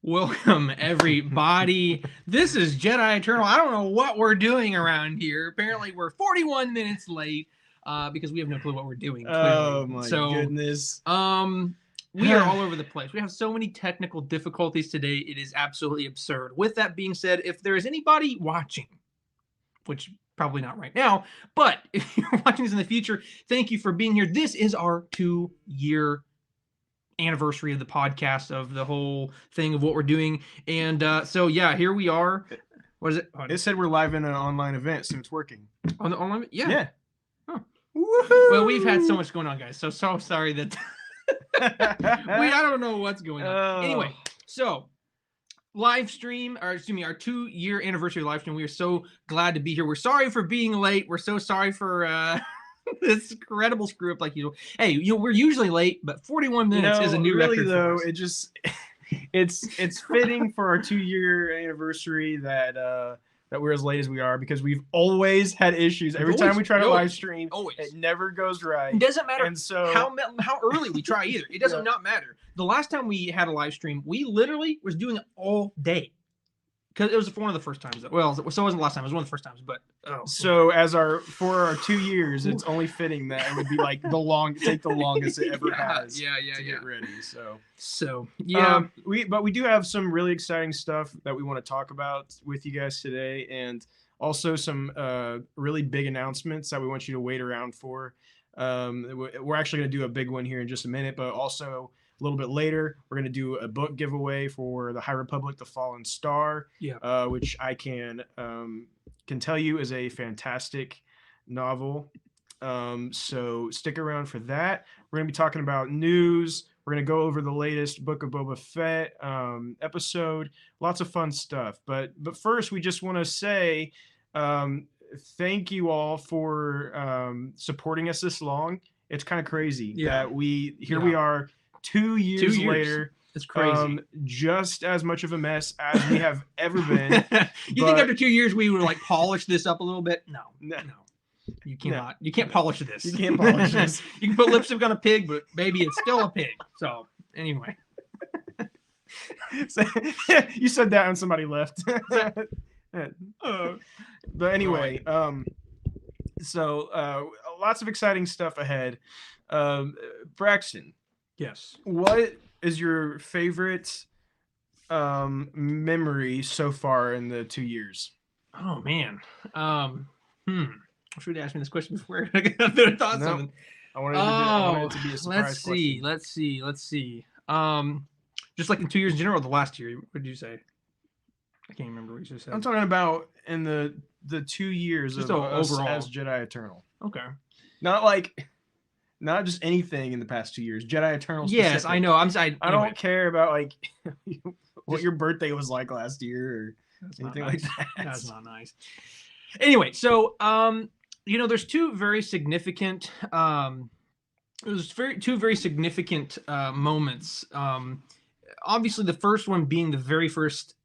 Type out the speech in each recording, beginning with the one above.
Welcome, everybody. This is Jedi Eternal. I don't know what we're doing around here. Apparently, we're 41 minutes late because we have no clue what we're doing. Clearly. Oh, my goodness. We are all over the place. We have so many technical difficulties today. It is absolutely absurd. With that being said, if there is anybody watching, which probably not right now, but if you're watching this in the future, thank you for being here. This is our 2-year anniversary of the podcast, of the whole thing of what we're doing, and so yeah, here we are. What is it? It said we're live in an online event, so it's working. On the online? Yeah. Huh. Woohoo! Well, we've had so much going on, guys, so sorry that I don't know what's going on. Anyway, so live stream, or excuse me, our 2-year anniversary live stream. We are so glad to be here. We're sorry for being late. We're so sorry for this incredible screw up like usual. Hey, we're usually late, but 41 minutes is a new really record. Though, it just it's fitting for our 2-year anniversary that we're as late as we are, because we've always had issues. Every time we try to live stream, it never goes right. It doesn't matter how early we try either. It doesn't not matter. The last time we had a live stream, we literally was doing it all day. Because it was one of the first times. Well, so it wasn't the last time. It was one of the first times. But so for our 2 years, it's only fitting that it would be like take the longest it ever has. To get ready. So yeah. But we do have some really exciting stuff that we want to talk about with you guys today, and also some really big announcements that we want you to wait around for. We're actually going to do a big one here in just a minute, but also a little bit later, we're going to do a book giveaway for The High Republic, The Fallen Star, which I can tell you is a fantastic novel. So stick around for that. We're going to be talking about news. We're going to go over the latest Book of Boba Fett episode. Lots of fun stuff. But first, we just want to say thank you all for supporting us this long. It's kind of crazy that we are 2 years later. It's crazy. Just as much of a mess as we have ever been. You think after 2 years we would like polish this up a little bit? No. You cannot. No. You can't polish this. You can't polish this. You can put lipstick on a pig, but baby, it's still a pig. So anyway. You said that and somebody left. But anyway, so lots of exciting stuff ahead. Braxton. Yes. What is your favorite memory so far in the 2 years? Oh man. I should have asked me this question before I got there. Something. I wanted it to be a surprise question. Let's see. Just like in 2 years in general, or the last year, what did you say? I can't remember what you said. I'm talking about in the 2 years just of overall as Jedi Eternal. Okay. Not just anything in the past 2 years. Jedi Eternal specific. Yes, I know. I don't care about like what your birthday was like last year or anything like that. That's not nice. Anyway, so there's two very significant two very significant moments. Obviously the first one being the very first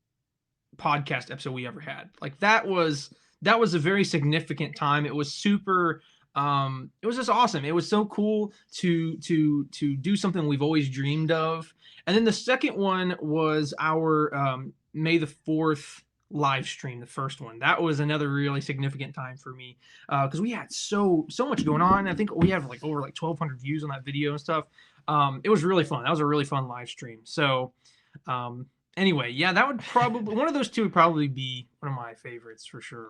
podcast episode we ever had. Like that was a very significant time. It was super it was just awesome. It was so cool to do something we've always dreamed of. And then the second one was our May the 4th live stream, the first one. That was another really significant time for me because we had so much going on. I think we have like over 1,200 views on that video and stuff. It was really fun. That was a really fun live stream. So anyway, yeah, that would probably one of those two would probably be one of my favorites for sure.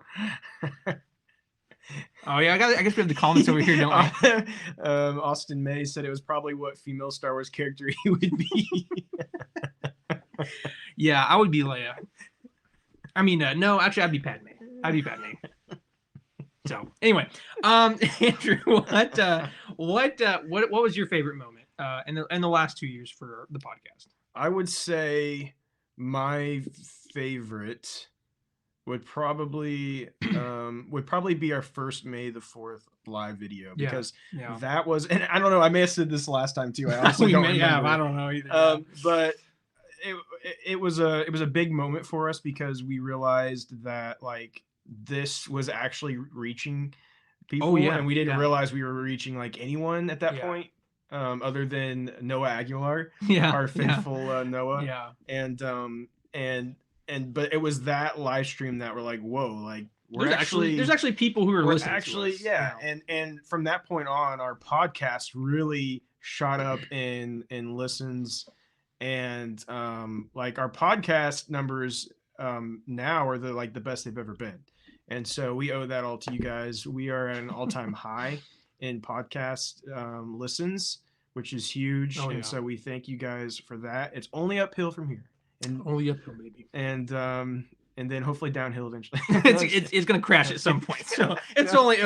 Oh yeah, I guess we have the comments over here, don't we? Austin May said it was probably what female Star Wars character he would be. Yeah, I would be Leia. I mean, no, actually, I'd be Padme. So anyway, Andrew, what was your favorite moment in the last 2 years for the podcast? I would say my favorite would probably be our first May the 4th live video, because that was, and I don't know, I may have said this last time too. I also don't remember. I don't know either. But it was a big moment for us because we realized that like this was actually reaching people, and we didn't realize we were reaching like anyone at that point. other than Noah Aguilar, Yeah, our yeah, faithful Noah. yeah. And but it was that live stream that we're like, whoa, like There's actually people who are we're listening to actually, us. yeah. And from that point on, our podcast really shot up in listens. And like our podcast numbers now are the best they've ever been. And so we owe that all to you guys. We are at an all-time high in podcast listens, which is huge. Oh, And yeah. so we thank you guys for that. It's only uphill from here. And Only uphill, baby. and then hopefully downhill eventually. It's gonna crash at some point. So it's only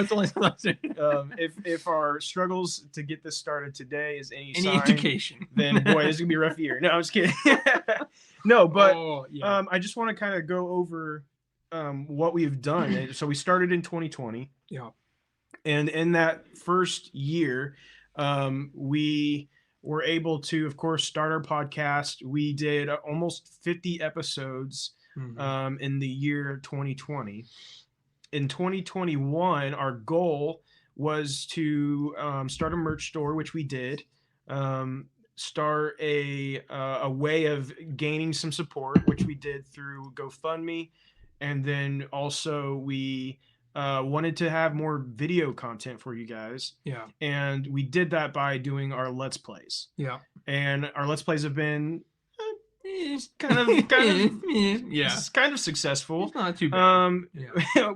If our struggles to get this started today is any any sign, indication, then boy, this is gonna be a rough year. No, I'm just kidding. No, but oh, yeah. I just want to kind of go over what we've done. So we started in 2020. Yeah. And in that first year, we were able to, of course, start our podcast. We did almost 50 episodes in the year 2020. In 2021, our goal was to start a merch store, which we did. Start a way of gaining some support, which we did through GoFundMe. And then also we wanted to have more video content for you guys. Yeah. And we did that by doing our Let's Plays. Yeah. And our Let's Plays have been Yeah. it's kind of successful. It's not too bad.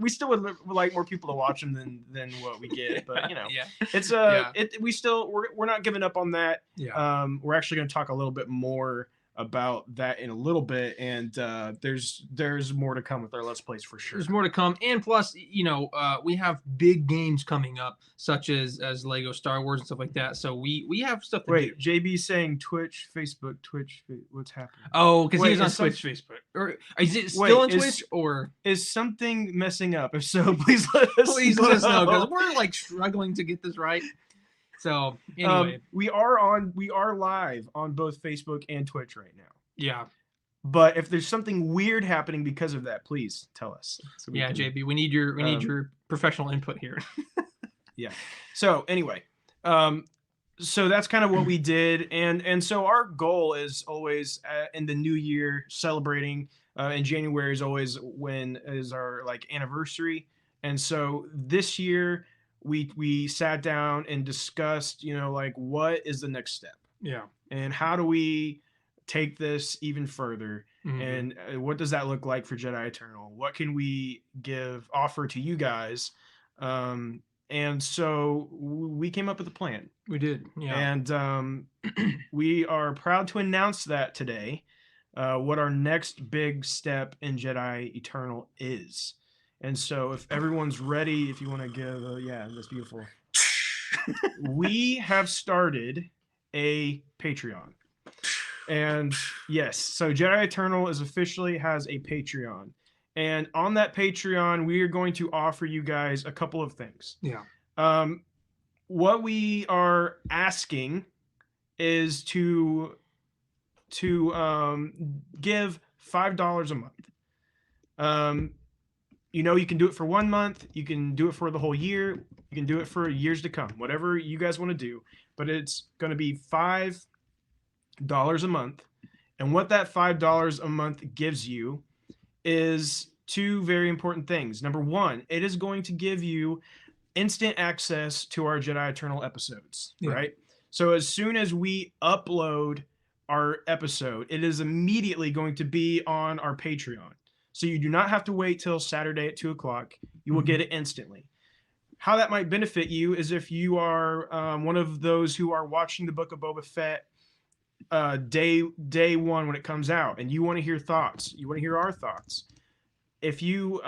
We still would like more people to watch them than what we get, but Yeah. it's we're not giving up on that. Yeah. We're actually going to talk a little bit more about that in a little bit, and there's more to come with our Let's Plays for sure. There's more to come, and plus, we have big games coming up, such as Lego Star Wars and stuff like that. So we have stuff to Wait, do. JB saying Twitch, Facebook, Twitch. What's happening? Oh, because he was on is Twitch, Facebook, or is it still on Twitch, or is something messing up? If so, please let us know, because we're like struggling to get this right. So anyway, we are live on both Facebook and Twitch right now. Yeah. But if there's something weird happening because of that, please tell us. So JB, we need your professional input here. Yeah. So anyway, so that's kind of what we did, and so our goal is always in the new year celebrating. In January is always when is our anniversary, and so this year we sat down and discussed, what is the next step? Yeah. And how do we take this even further? Mm-hmm. And what does that look like for Jedi Eternal? What can we offer to you guys? And so we came up with a plan. We did. Yeah. And we are proud to announce that today, what our next big step in Jedi Eternal is. And so if everyone's ready, if you want to give, yeah, that's beautiful. We have started a Patreon. And yes, so Jedi Eternal has a Patreon. And on that Patreon, we are going to offer you guys a couple of things. Yeah. What we are asking is to give $5 a month. You can do it for 1 month. You can do it for the whole year. You can do it for years to come. Whatever you guys want to do. But it's going to be $5 a month. And what that $5 a month gives you is two very important things. Number one, it is going to give you instant access to our Jedi Eternal episodes, right? So as soon as we upload our episode, it is immediately going to be on our Patreon. So you do not have to wait till Saturday at 2:00. You will get it instantly. How that might benefit you is if you are one of those who are watching the Book of Boba Fett day one when it comes out, and you want to hear thoughts. You want to hear our thoughts. If you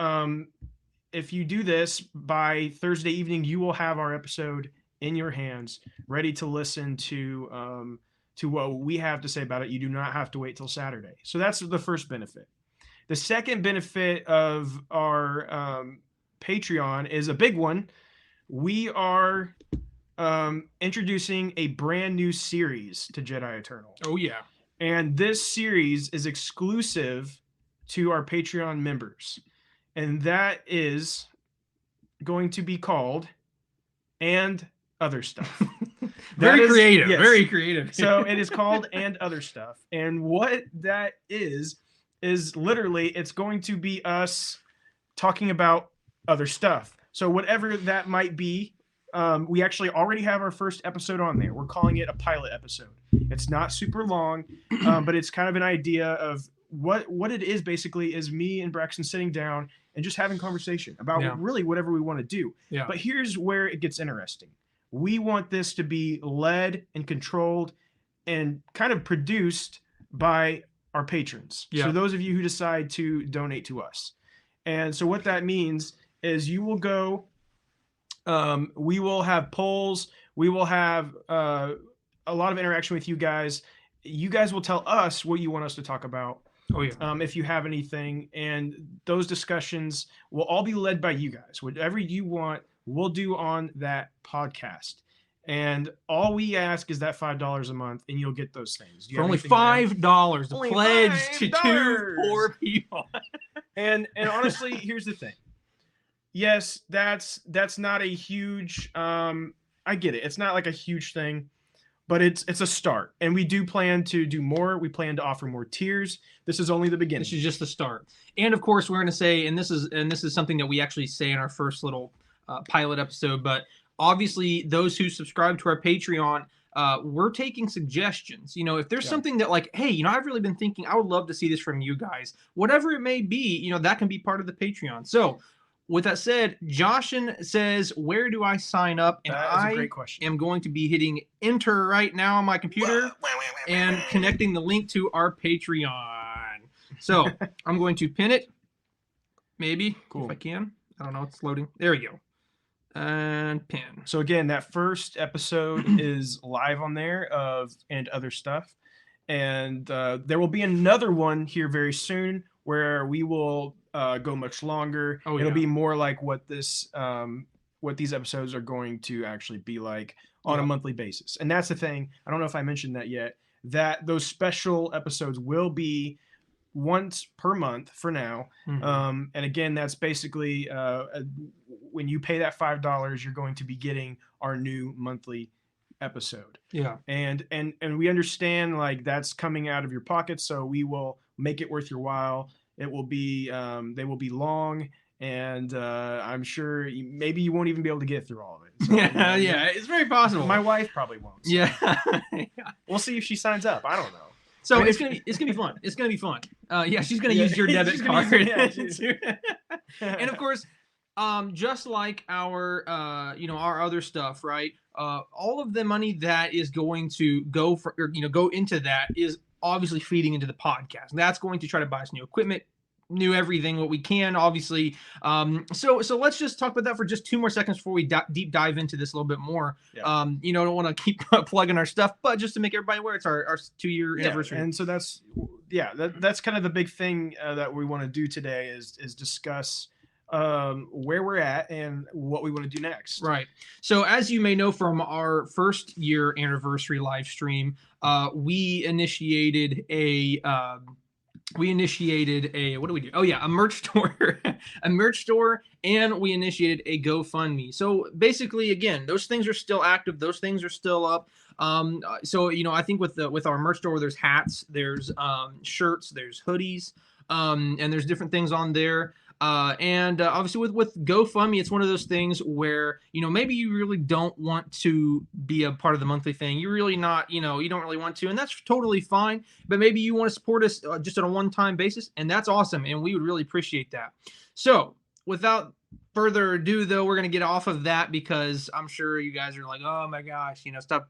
do this by Thursday evening, you will have our episode in your hands, ready to listen to what we have to say about it. You do not have to wait till Saturday. So that's the first benefit. The second benefit of our Patreon is a big one. We are introducing a brand new series to Jedi Eternal. Oh, yeah. And this series is exclusive to our Patreon members. And that is going to be called And Other Stuff. Very creative. Yes. Very creative. So it is called And Other Stuff. And what that is literally it's going to be us talking about other stuff. So whatever that might be, we actually already have our first episode on there. We're calling it a pilot episode. It's not super long, but it's kind of an idea of what it is. Basically, is me and Braxton sitting down and just having conversation about really whatever we want to do. Yeah. But here's where it gets interesting. We want this to be led and controlled and kind of produced by our patrons. Yeah. So those of you who decide to donate to us. And so what that means is you will go, we will have polls. We will have a lot of interaction with you guys. You guys will tell us what you want us to talk about. Oh, yeah. If you have anything. And those discussions will all be led by you guys. Whatever you want, we'll do on that podcast. And all we ask is that $5 a month, and you'll get those things. For only $5 to Only pledge to $5. 2 poor people. And honestly, here's the thing. Yes, that's not a huge. I get it. It's not like a huge thing, but it's a start. And we do plan to do more. We plan to offer more tiers. This is only the beginning. This is just the start. And of course, we're going to say, and this is something that we actually say in our first little pilot episode, but obviously those who subscribe to our Patreon, we're taking suggestions. You know, if there's something that like, hey, you know, I've really been thinking, I would love to see this from you guys, whatever it may be, you know, that can be part of the Patreon. So with that said, Joshin says, where do I sign up? And that is a great question. am going to be hitting enter right now on my computer and connecting the link to our Patreon. So I'm going to pin it. Maybe if I can. I don't know. It's loading. There we go. And pin. So again, that first episode is live on there of And Other Stuff. And there will be another one here very soon where we will go much longer. It'll be more like what these episodes are going to actually be like on a monthly basis. And that's the thing. I don't know if I mentioned that yet, that those special episodes will be once per month for now. And again, that's basically when you pay that $5, you're going to be getting our new monthly episode. And we understand like that's coming out of your pocket, so we will make it worth your while. It will be they will be long, and I'm sure maybe you won't even be able to get through all of it. So, it's very possible. My wife probably won't. So. We'll see if she signs up. I don't know. So it's gonna be fun. It's gonna be fun. She's gonna use your debit card. And of course, just like our our other stuff, right? All of the money that is going to go into that is obviously feeding into the podcast. And that's going to try to buy us new equipment, new everything what we can, obviously. So let's just talk about that for just 2 more seconds before we deep dive into this a little bit more. Don't want to keep plugging our stuff, but just to make everybody aware, it's our 2-year anniversary. And so that's kind of the big thing that we want to do today is discuss where we're at and what we want to do next. Right. So as you may know from our 1st year anniversary live stream, we initiated a what do we do? Oh yeah, a merch store, and we initiated a GoFundMe. So basically, again, those things are still active. Those things are still up. So I think with our merch store, there's hats, there's shirts, there's hoodies, and there's different things on there. And obviously with GoFundMe, it's one of those things where, maybe you really don't want to be a part of the monthly thing. You're really not, you don't really want to, and that's totally fine. But maybe you want to support us just on a one-time basis, and that's awesome. And we would really appreciate that. So without further ado, though, we're going to get off of that because I'm sure you guys are like, oh my gosh, stop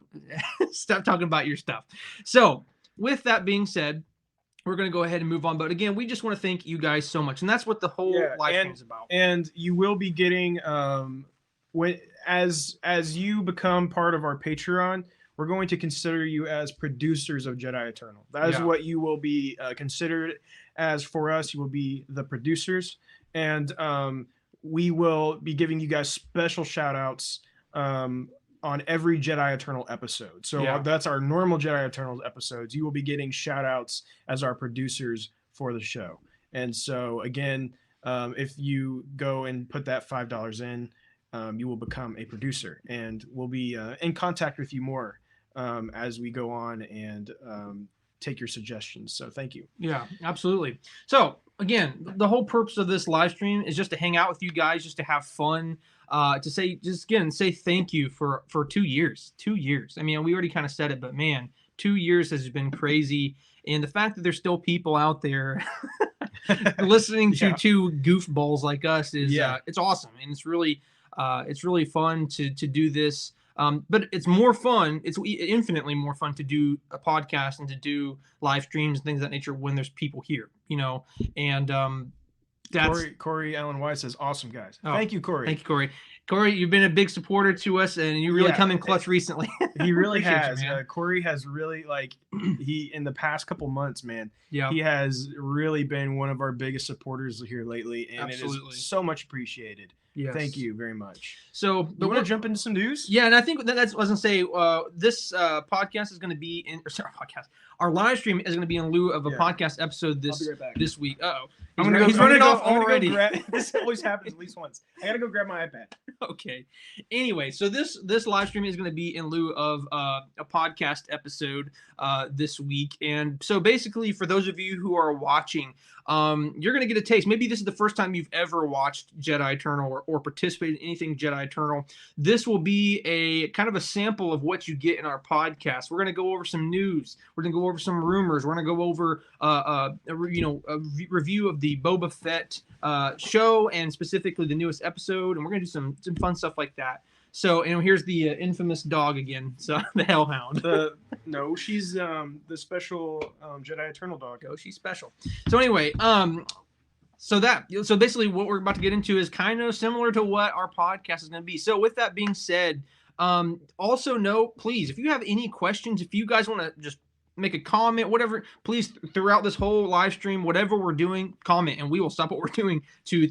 talking about your stuff. So with that being said, we're going to go ahead and move on. But again, we just want to thank you guys so much. And that's what the whole live stream is about. And you will be getting, as you become part of our Patreon, we're going to consider you as producers of Jedi Eternal. That is what you will be considered as for us. You will be the producers. And we will be giving you guys special shout outs on every Jedi Eternal episode. So that's our normal Jedi Eternal episodes. You will be getting shout outs as our producers for the show. And so again, if you go and put that $5 in, you will become a producer, and we'll be in contact with you more as we go on and take your suggestions. So thank you. Yeah, absolutely. So again, the whole purpose of this live stream is just to hang out with you guys, just to have fun, to say thank you for 2 years. 2 years. I mean, we already kind of said it, but man, 2 years has been crazy. And the fact that there's still people out there listening to two goofballs like us is it's awesome, and it's really fun to do this. But it's more fun. It's infinitely more fun to do a podcast and to do live streams and things of that nature when there's people here, and that's Corey Allen White says, awesome guys. Thank you, Corey. Thank you, Corey. Corey, you've been a big supporter to us, and you really come in clutch recently. He really has. Corey has really, in the past couple months, man, he has really been one of our biggest supporters here lately, and it is so much appreciated. Yes. Thank you very much. So, you want to jump into some news? Yeah, and I think that's what I was going to say. This podcast is going to be our live stream is going to be in lieu of a podcast episode this week. He's running off already. This always happens at least once. I got to go grab my iPad. Okay. Anyway, so this live stream is going to be in lieu of a podcast episode this week. And so basically, for those of you who are watching, you're going to get a taste. Maybe this is the first time you've ever watched Jedi Eternal or participated in anything Jedi Eternal. This will be a kind of a sample of what you get in our podcast. We're going to go over some news. We're going to go over some rumors. We're going to go over a review of the Boba Fett show, and specifically the newest episode. And we're going to do some fun stuff like that. So, here's the infamous dog again. So, the Hellhound. No, she's the special Jedi Eternal dog. Oh, she's special. So anyway, so basically what we're about to get into is kind of similar to what our podcast is going to be. So with that being said, also note, please, if you have any questions, if you guys want to just make a comment, whatever, please, throughout this whole live stream, whatever we're doing, comment, and we will stop what we're doing to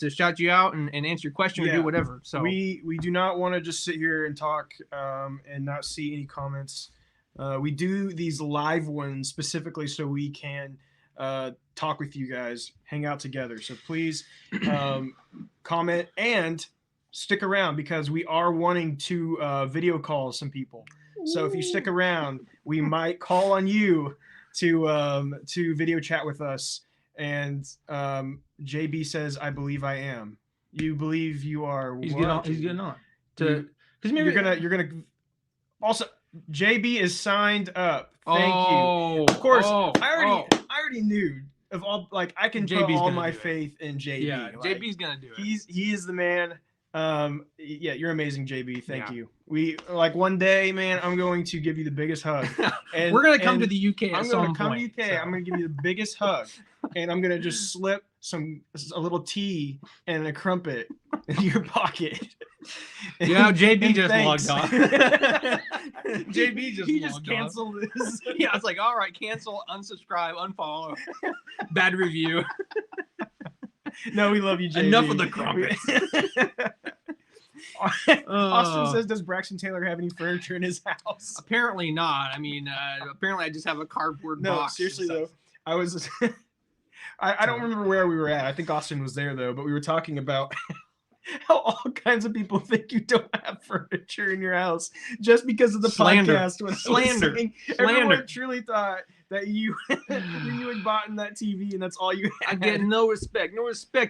shout you out and answer your question or do whatever. So we do not want to just sit here and talk and not see any comments. We do these live ones specifically so we can talk with you guys, hang out together. So please comment and stick around, because we are wanting to video call some people. So if you stick around, we might call on you to video chat with us. And JB says, "I believe I am." You believe you are. He's getting on. Because you're gonna. Also, JB is signed up. Thank you. Of course, I already knew of all. I can put all my faith in JB. Yeah, JB's gonna do it. He is the man. You're amazing, JB. Thank you. We one day, man, I'm going to give you the biggest hug. And we're gonna come to the UK. I'm gonna come to UK. I'm gonna give you the biggest hug, and I'm gonna just slip a little tea and a crumpet in your pocket. JB just logged off. JB just canceled this. Yeah, it's all right, cancel, unsubscribe, unfollow, bad review. No, we love you, JB. Enough of the crumpets. Austin says, "Does Braxton Taylor have any furniture in his house?" Apparently not. I mean, apparently I just have a cardboard box. No, seriously though, I was. I don't remember where we were at. I think Austin was there though, but we were talking about how all kinds of people think you don't have furniture in your house just because of the podcast. Slander. Everyone truly thought that you had bought that TV and that's all you had. I get no respect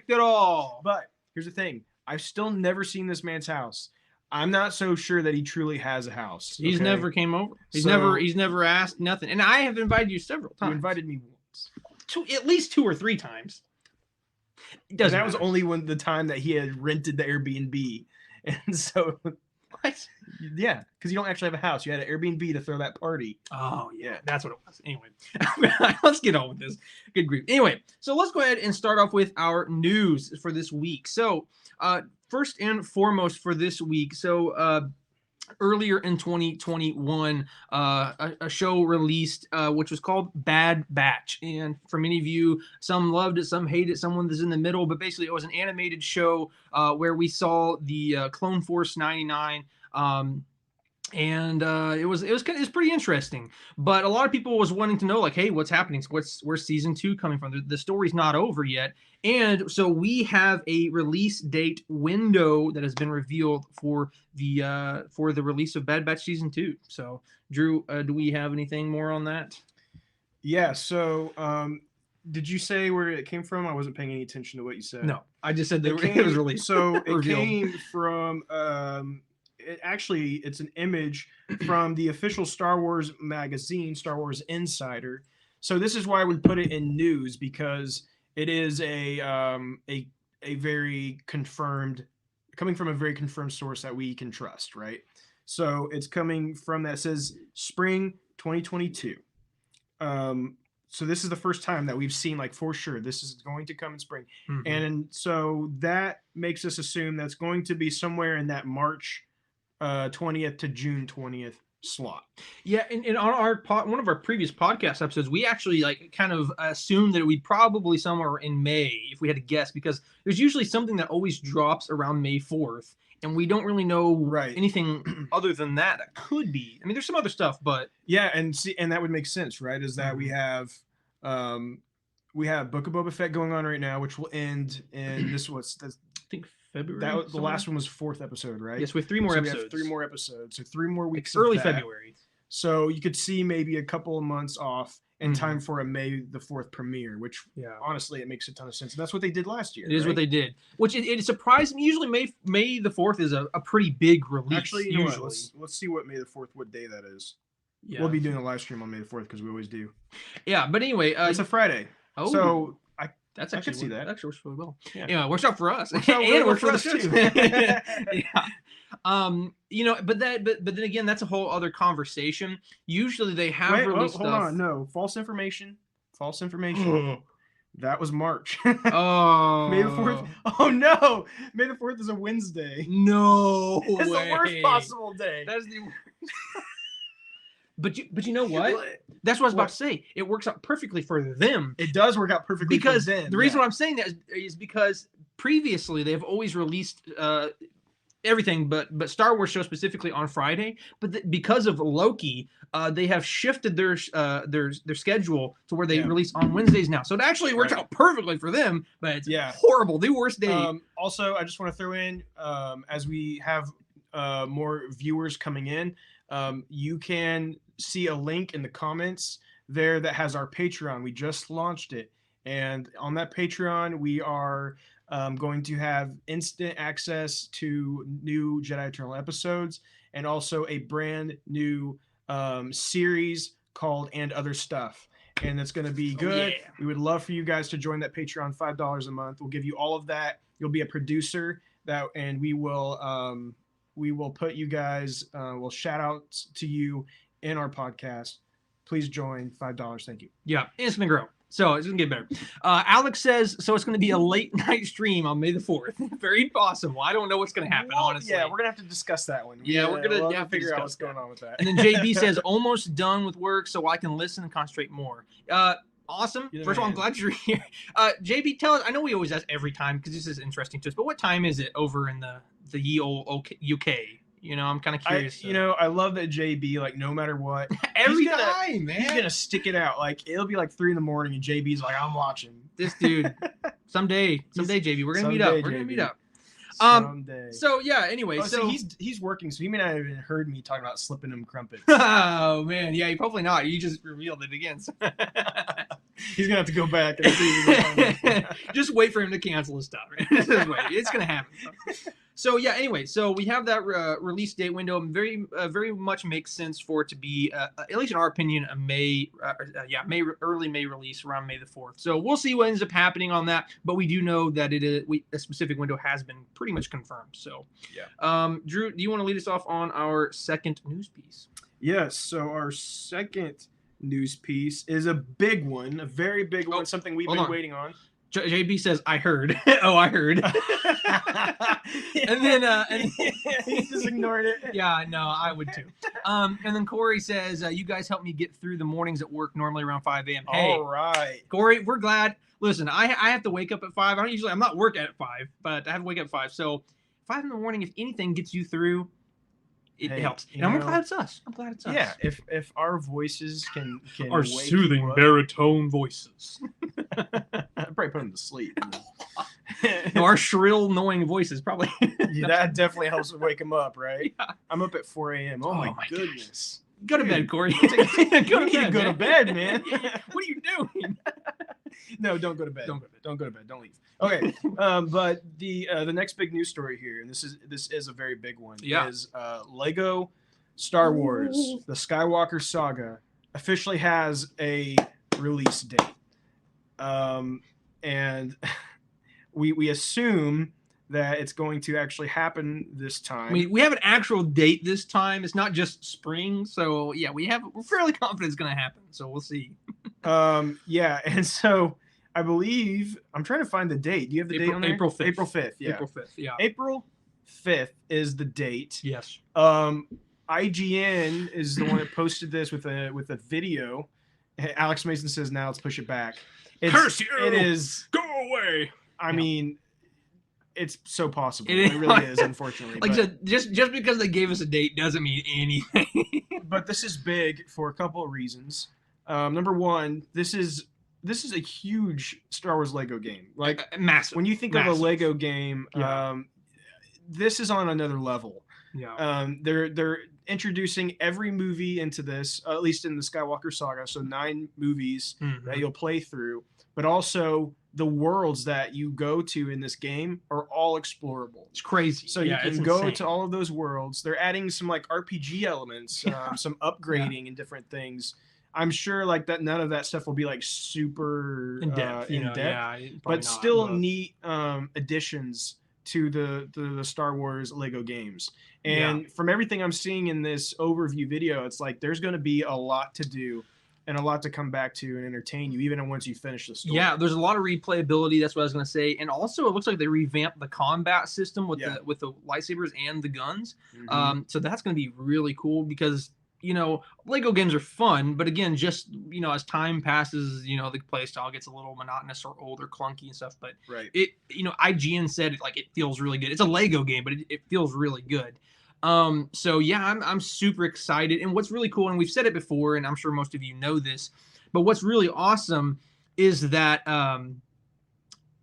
at all. But here's the thing. I've still never seen this man's house. I'm not so sure that he truly has a house. He's never came over. He's never asked nothing. And I have invited you several times. You invited me once. At least 2 or 3 times. That was only the time that he had rented the Airbnb. And so what? Yeah, because you don't actually have a house. You had an Airbnb to throw that party. Oh, yeah. That's what it was. Anyway, let's get on with this. Good grief. Anyway, so let's go ahead and start off with our news for this week. So, first and foremost for this week, earlier in 2021, a show released which was called Bad Batch. And for many of you, some loved it, some hated it, someone that's in the middle. But basically, it was an animated show where we saw the Clone Force 99 and it was pretty interesting. But a lot of people was wanting to know, like, hey, what's happening? Where's season 2 coming from? The story's not over yet, and so we have a release date window that has been revealed for the release of Bad Batch season 2. So, Drew, do we have anything more on that? Yeah. So, did you say where it came from? I wasn't paying any attention to what you said. No, I just said that It was released. So it came from. It's an image from the official Star Wars magazine, Star Wars Insider. So this is why we put it in news, because it is a very confirmed, coming from a very confirmed source that we can trust, right? So it's coming from that says spring 2022. So this is the first time that we've seen, like, for sure this is going to come in spring. Mm-hmm. And so that makes us assume that's going to be somewhere in that March 20th to June 20th slot. Yeah, and on one of our previous podcast episodes, we actually like kind of assumed that it would be probably somewhere in May if we had to guess, because there's usually something that always drops around May 4th, and we don't really know anything other than that could be. I mean, there's some other stuff, but yeah, and that would make sense, right? Is that we have Book of Boba Fett going on right now, which will end in I think February. The last one was 4th episode, right? Yes, we have 3 more episodes. We have 3 more episodes, so 3 more weeks. It's early February. So you could see maybe a couple of months off in time for a May the 4th premiere, which honestly, it makes a ton of sense. And that's what they did last year. It is what they did, which it surprised me. Usually May the 4th is a pretty big release. Actually, usually. Let's see what May the 4th, what day that is. Yeah. We'll be doing a live stream on May the 4th because we always do. Yeah, but anyway. It's a Friday. Oh. So I can see that. Actually works really well. Yeah, it works out for us. Works out and it works for us too. Yeah. But then again, that's a whole other conversation. Usually they have released stuff. Hold on, no, false information. That was March. Oh, May the 4th. Oh no, May the 4th is a Wednesday. No, it's the worst possible day. That's the worst. But you know what? That's what I was about to say. It works out perfectly for them. It does work out perfectly because for them. The reason why I'm saying that is because previously they've always released everything, but Star Wars show specifically on Friday. But because of Loki, they have shifted their schedule to where they release on Wednesdays now. So it actually works out perfectly for them. But it's horrible. The worst day. Also, I just want to throw in as we have more viewers coming in. You can see a link in the comments there that has our Patreon. We just launched it. And on that Patreon, we are going to have instant access to new Jedi Eternal episodes and also a brand new series called And Other Stuff. And it's going to be good. Yeah. We would love for you guys to join that Patreon, $5 a month. We'll give you all of that. You'll be a producer and we will put you guys, we'll shout out to you in our podcast. Please join, $5. Thank you. Yeah, it's going to grow. So it's going to get better. Alex says, so it's going to be a late night stream on May the 4th. Very possible. I don't know what's going to happen, honestly. Yeah, we're going to have to discuss that one. Yeah, we're going to figure out what's going on with that. And then JB says, almost done with work so I can listen and concentrate more. Awesome. First of all, I'm glad you're here. JB, tell us, I know we always ask every time because this is interesting to us, but what time is it over in the ye old UK? You know, I'm kind of curious. I love that JB, like, no matter what, every time, man, he's gonna stick it out. Like, it'll be like 3 a.m. and JB's like, I'm watching. This dude, someday, JB, we're gonna meet up. We're gonna meet up. Someday. So yeah. Anyway, so he's working, so he may not have even heard me talking about slipping him crumpets. Oh man, yeah, probably not. You just revealed it again. So. He's gonna have to go back and see. Just wait for him to cancel his stuff. Right? Just wait. It's gonna happen. So yeah. Anyway, so we have that release date window. Very much makes sense for it to be, at least in our opinion, a early May release around May the 4th. So we'll see what ends up happening on that. But we do know that a specific window has been pretty much confirmed. So yeah. Drew, do you want to lead us off on our second news piece? Yes. So our second news piece is a big one, a very big one, something we've been waiting on. JB says, I heard. Oh, I heard. And then he just ignored it. Yeah, no, I would too. And then Corey says, you guys help me get through the mornings at work, normally around 5 a.m. Hey, all right. Corey, we're glad. Listen, I have to wake up at 5. I'm not working at 5, but I have to wake up at 5. So 5 in the morning, if anything gets you through, it Hey, helps. you And I'm know, glad it's us. I'm glad it's us. yeah, if our voices can Our wake soothing you up, baritone voices. I'd probably put him to sleep. No, our shrill, annoying voices probably. Yeah, that definitely helps wake him up, right? Yeah. I'm up at 4 a.m. Oh, my gosh. goodness. Go to bed, Dude, Corey. you need Go to go to bed, man. What are you doing? No, don't go to bed. Don't go to bed. Don't go to bed. Don't leave. Okay. But the next big news story here, and this is a very big one, Yeah. is Lego Star Wars, the Skywalker Saga, officially has a release date. And we assume that it's going to actually happen this time. We have an actual date this time. It's not just spring. So yeah, we're fairly confident it's going to happen. So we'll see. Yeah, and so I believe I'm trying to find the date. Do you have the date on there? April 5th. April 5th. Yeah. April 5th. Yeah. April 5th is the date. Yes. IGN is the one that posted this with a video. Alex Mason says, "Now let's push it back." Curse you! It is. Go away. I mean, it's so possible. It It really is, unfortunately. Like I but, said, just because they gave us a date doesn't mean anything. but this is big for a couple of reasons. Number one, this is a huge Star Wars Lego game. Like massive. when you think Massive. of a Lego game, Yeah. this is on another level. Yeah. They're introducing every movie into this, at least in the Skywalker Saga. So 9 movies that you'll play through, but also the worlds that you go to in this game are all explorable. It's crazy. So you can go to all of those worlds. They're adding some like RPG elements, some upgrading and different things. I'm sure like that none of that stuff will be like super in depth, yeah, but still neat additions to the Star Wars Lego games. And from everything I'm seeing in this overview video, it's like there's going to be a lot to do and a lot to come back to and entertain you, even once you finish the story. Yeah, there's a lot of replayability. That's what I was going to say. And also, it looks like they revamped the combat system with the lightsabers and the guns. So that's going to be really cool because, Lego games are fun, but again, just, as time passes, the play style gets a little monotonous or old or clunky and stuff. But IGN said it feels really good. It's a Lego game, but it feels really good. So yeah, I'm super excited. And what's really cool, and we've said it before, and I'm sure most of you know this, but what's really awesome is that,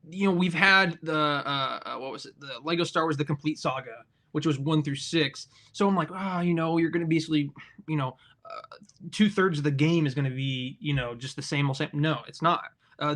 we've had the Lego Star Wars, the complete saga, which was 1 through 6. So I'm like, you're going to basically, 2/3 of the game is going to be, just the same old same. No, it's not.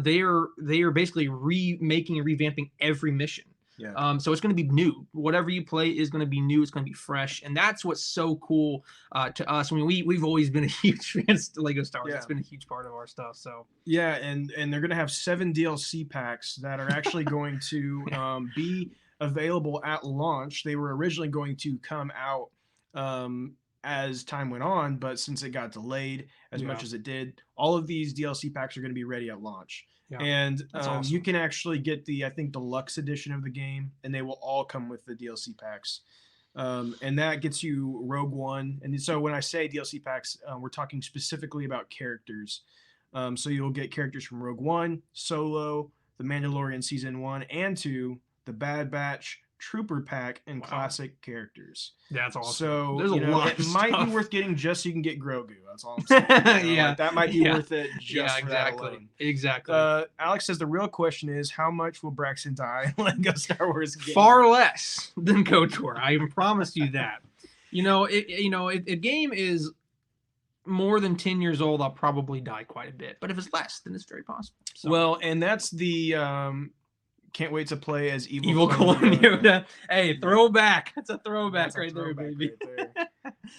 They are basically remaking and revamping every mission. Yeah. So it's going to be new. Whatever you play is going to be new. It's going to be fresh, and that's what's so cool to us. I mean, we've always been a huge fans to Lego Star Wars. It's been a huge part of our stuff. So yeah, and they're going to have 7 DLC packs that are actually going to be available at launch. They were originally going to come out as time went on, but since it got delayed as much as it did, all of these DLC packs are going to be ready at launch. Yeah, and awesome. You can actually get the, I think, deluxe edition of the game, and they will all come with the DLC packs. And that gets you Rogue One. And so when I say DLC packs, we're talking specifically about characters. So you'll get characters from Rogue One, Solo, The Mandalorian Season 1 and 2, The Bad Batch, Trooper Pack, and classic characters. That's awesome. So there's a lot. It might be worth getting just so you can get Grogu. That's all I'm saying. Yeah, that might be worth it just for that alone. Exactly. Alex says the real question is how much will Braxton die in Lego Star Wars game? Far less than KOTOR. I even promised you that. If a game is more than 10 years old, I'll probably die quite a bit. But if it's less, then it's very possible. So. Well, and that's the can't wait to play as evil clone Yoda. Hey, throwback. That's a throwback right there, baby. Right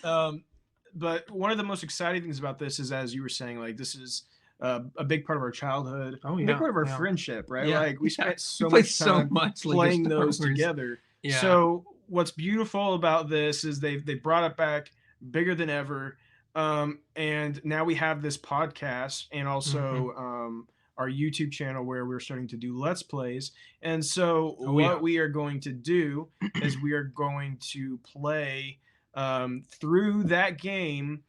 there. But one of the most exciting things about this is, as you were saying, like this is a big part of our childhood. Oh yeah, a big part of our friendship, right? Yeah. Like we spent so much time playing those together. Yeah. So what's beautiful about this is they brought it back bigger than ever, and now we have this podcast and also our YouTube channel where we're starting to do Let's Plays. And so what we are going to do is we are going to play through that game,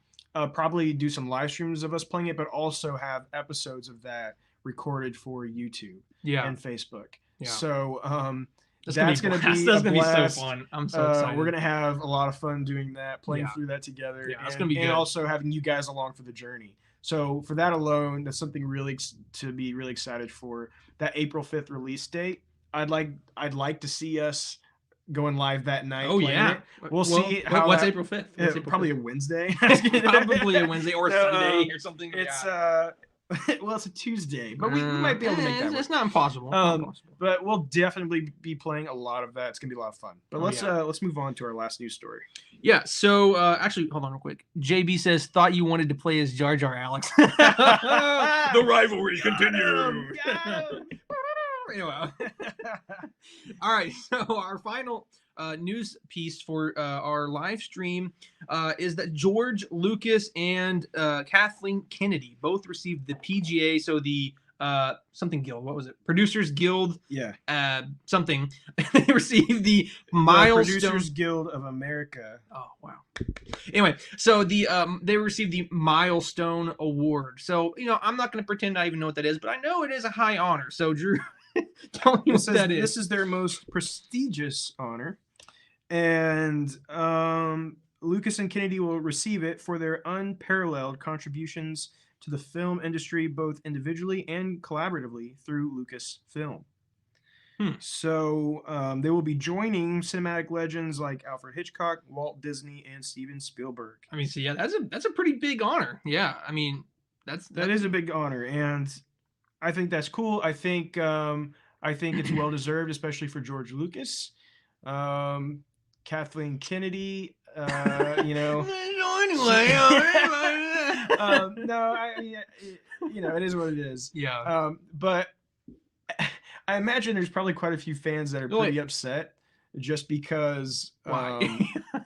probably do some live streams of us playing it, but also have episodes of that recorded for YouTube and Facebook. Yeah. So That's gonna be that's a gonna be so blast. fun. I'm so excited. We're gonna have a lot of fun doing that, playing Yeah. through that together, Yeah, it's and, gonna be and good. also having you guys along for the journey. So for that alone, that's something really to be really excited for. That April 5th release date. I'd like to see us going live that night. Oh playing yeah. it. We'll see how what's that, April 5th? probably a Wednesday. Probably a Wednesday or a No, Sunday or something. It's yeah. well, it's a Tuesday, but we might be able to make that work. It's not impossible. Not impossible. But we'll definitely be playing a lot of that. It's gonna be a lot of fun. But Oh, let's move on to our last news story. Yeah. So actually, hold on real quick. JB says thought you wanted to play as Jar Jar, Alex. The rivalry continues. Anyway. All right. So our final news piece for our live stream is that George Lucas and Kathleen Kennedy both received the PGA, so the something guild. What was it? Producers Guild. Yeah. Something. They received the milestone. Producers Guild of America. Oh wow. Anyway, so the they received the milestone award. So I'm not going to pretend I even know what that is, but I know it is a high honor. So Drew, tell me what that is. This is their most prestigious honor, and Lucas and Kennedy will receive it for their unparalleled contributions to the film industry, both individually and collaboratively through Lucasfilm. So they will be joining cinematic legends like Alfred Hitchcock, Walt Disney, and Steven Spielberg. I mean, so yeah, that's a pretty big honor. Yeah, I mean, that is a big honor, and I think that's cool. I think it's well deserved, especially for George Lucas, Kathleen Kennedy. No, it is what it is. Yeah. But I imagine there's probably quite a few fans that are pretty upset just because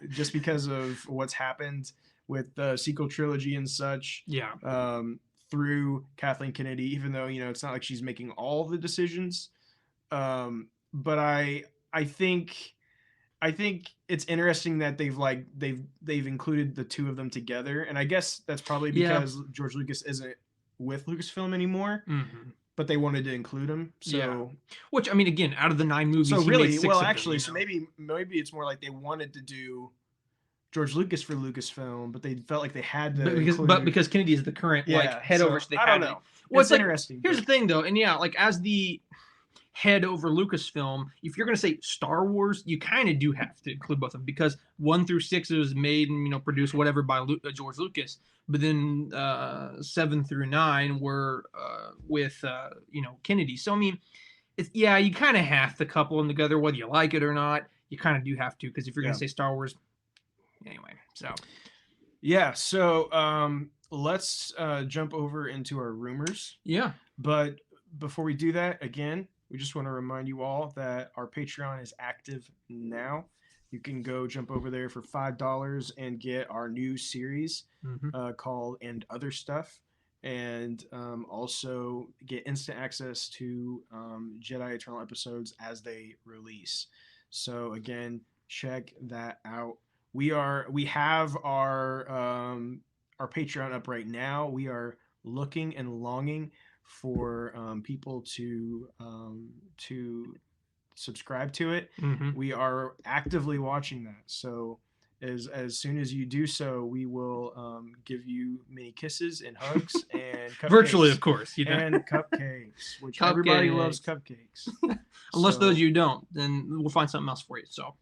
just because of what's happened with the sequel trilogy and such. Yeah. Through Kathleen Kennedy, even though it's not like she's making all the decisions. But I think it's interesting that they've included the two of them together, and I guess that's probably because George Lucas isn't with Lucasfilm anymore. Mm-hmm. But they wanted to include him. So, which I mean, again, out of the 9 movies, so he really, made 6 well, of them, actually, so maybe it's more like they wanted to do George Lucas for Lucasfilm, but they felt like they had to. Because Kennedy is the current head over, so they I don't know. Well, it's interesting. Here's the thing, though, and as the head over Lucasfilm, if you're going to say Star Wars, you kind of do have to include both of them, because 1 through 6 was made and produced whatever by George Lucas, but then 7 through 9 were with Kennedy. So I mean, you kind of have to couple them together, whether you like it or not. You kind of do have to, because if you're going to say Star Wars, anyway. So let's jump over into our rumors. Yeah, but before we do that, again, we just want to remind you all that our Patreon is active now. You can go jump over there for $5 and get our new series called And Other Stuff, and also get instant access to Jedi Eternal episodes as they release. So again, check that out. We have our Patreon up right now. We are looking and longing for people to subscribe to it. We are actively watching that, so as soon as you do so, we will give you many kisses and hugs and cupcakes. Virtually, of course, and cupcakes, which everybody loves cupcakes. Unless those you don't, then we'll find something else for you. So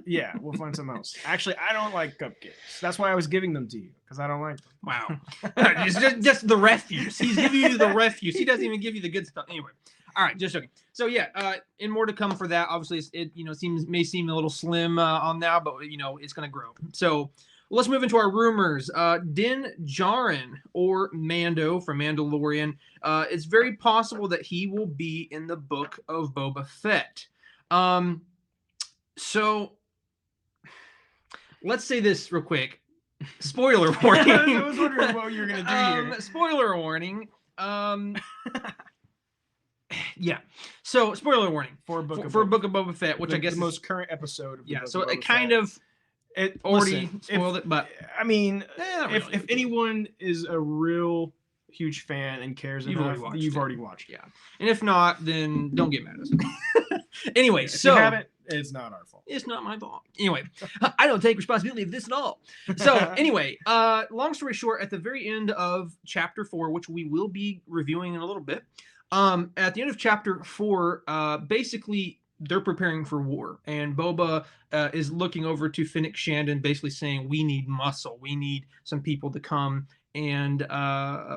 yeah, we'll find something else. Actually, I don't like cupcakes. That's why I was giving them to you, because I don't like them. Wow. It's just the refuse. He's giving you the refuse. He doesn't even give you the good stuff. Anyway. All right, just joking. So and more to come for that. Obviously, it may seem a little slim on now, but it's going to grow. So let's move into our rumors. Din Djarin, or Mando from Mandalorian, it's very possible that he will be in the book of Boba Fett. So let's say this real quick. Spoiler warning. I was wondering what you were going to do here. Spoiler warning. Yeah. So spoiler warning for Book of Boba Fett, which I guess the most current episode of the Book so of Boba it kind Fett. of already spoiled it, but I mean, really. if anyone is a real huge fan and cares You've enough, already watched you've it. already watched it. Yeah. And if not, then don't get mad at us. Anyway, If so you haven't, it's not our fault. it's not my fault. Anyway, I don't take responsibility of this at all. So anyway, long story short, at the very end of chapter 4, which we will be reviewing in a little bit, at the end of chapter 4, basically they're preparing for war, and Boba is looking over to Fennec Shandon, basically saying, "We need muscle. We need some people to come and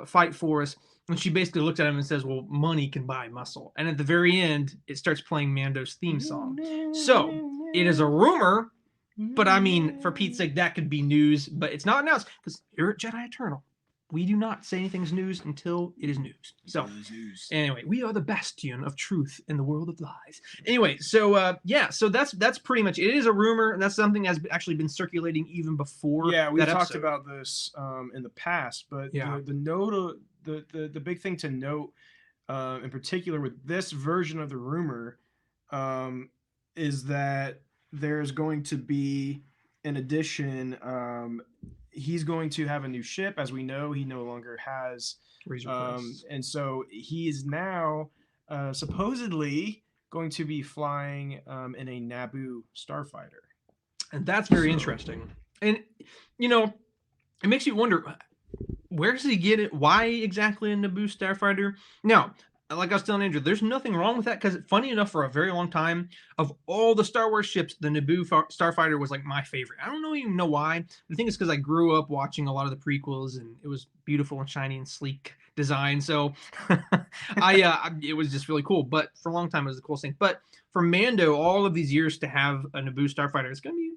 fight for us." And she basically looks at him and says, "Well, money can buy muscle." And at the very end, it starts playing Mando's theme song. So it is a rumor, but I mean, for Pete's sake, that could be news. But it's not announced because here at Jedi Eternal, we do not say anything's news until it is news. So anyway, we are the bastion of truth in the world of lies. Anyway, so yeah, so that's pretty much it. It is a rumor, and that's something that's actually been circulating even before. Yeah, we that talked episode. about this in the past, but Yeah. the big thing to note, in particular with this version of the rumor, is that there's going to be, in addition, he's going to have a new ship. As we know, he no longer has, and so he is now supposedly going to be flying in a Naboo starfighter. And that's very interesting. And, you know, it makes you wonder, where does he get it? Why exactly a Naboo starfighter? Now, like I was telling Andrew, there's nothing wrong with that, because funny enough, for a very long time, of all the Star Wars ships, the Naboo starfighter was like my favorite. I don't even know why. The thing is because I grew up watching a lot of the prequels, and it was beautiful and shiny and sleek design. So it was just really cool. But for a long time, it was the coolest thing. But for Mando, all of these years to have a Naboo starfighter, it's going to be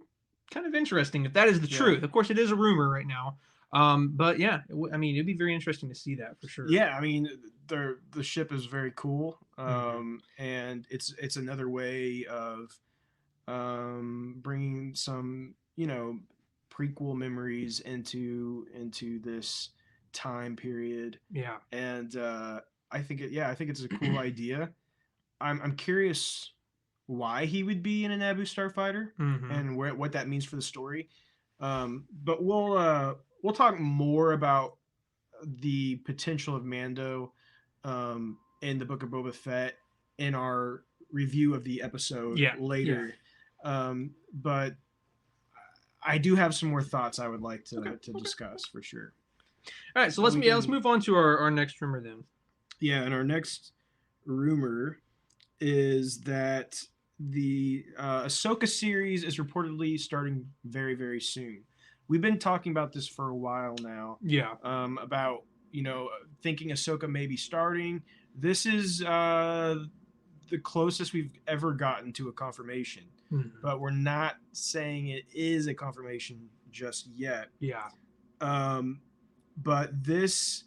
kind of interesting if that is the truth. Of course, it is a rumor right now. But yeah, I mean, it'd be very interesting to see that for sure. Yeah, I mean, the ship is very cool, and it's another way of bringing some, you know, prequel memories into this time period. Yeah, and I think it's a cool idea. I'm curious why he would be in a Naboo starfighter and what that means for the story. But we'll talk more about the potential of Mando in the Book of Boba Fett in our review of the episode later. Yeah. But I do have some more thoughts I would like to discuss for sure. All right, so let's move on to our next rumor then. Yeah, and our next rumor is that the Ahsoka series is reportedly starting very, very soon. We've been talking about this for a while now. Yeah. About, you know, thinking Ahsoka may be starting. This is the closest we've ever gotten to a confirmation. But we're not saying it is a confirmation just yet. Yeah. But this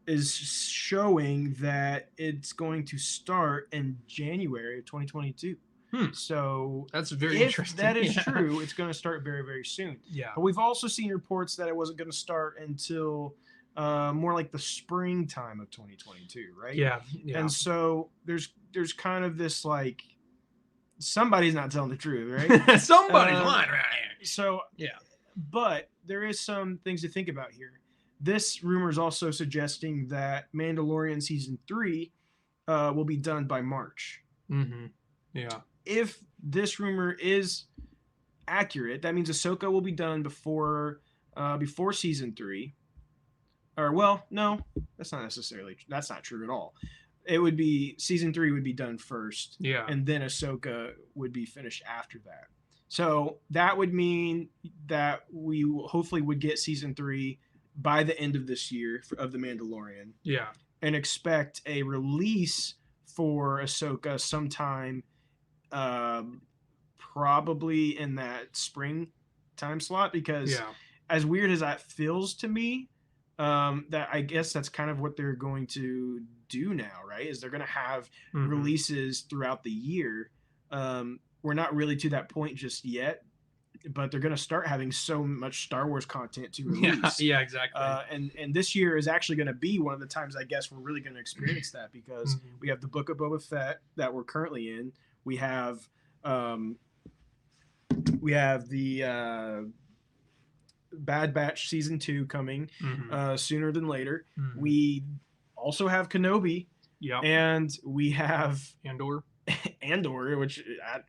is showing that it's going to start in January of 2022. So that's very interesting. If that is true, it's going to start very, very soon. Yeah. But we've also seen reports that it wasn't going to start until more like the springtime of 2022, right? Yeah. And so there's kind of this like, somebody's not telling the truth, right? Somebody's lying around here. So yeah. But there is some things to think about here. This rumor is also suggesting that Mandalorian season 3 will be done by March. Yeah. If this rumor is accurate, that means Ahsoka will be done before season 3. Or, well, no, that's not true at all. It would be season 3 would be done first. Yeah. And then Ahsoka would be finished after that. So that would mean that we hopefully would get season 3 by the end of this year of The Mandalorian. Yeah. And expect a release for Ahsoka sometime probably in that spring time slot, because as weird as that feels to me, that I guess that's kind of what they're going to do now, right? Is they're going to have releases throughout the year. We're not really to that point just yet, but they're going to start having so much Star Wars content to release. Yeah, exactly. And this year is actually going to be one of the times I guess we're really going to experience that, because we have the Book of Boba Fett that we're currently in. We have the Bad Batch season 2 coming sooner than later. Mm-hmm. We also have Kenobi. Yeah. And we have Andor, which I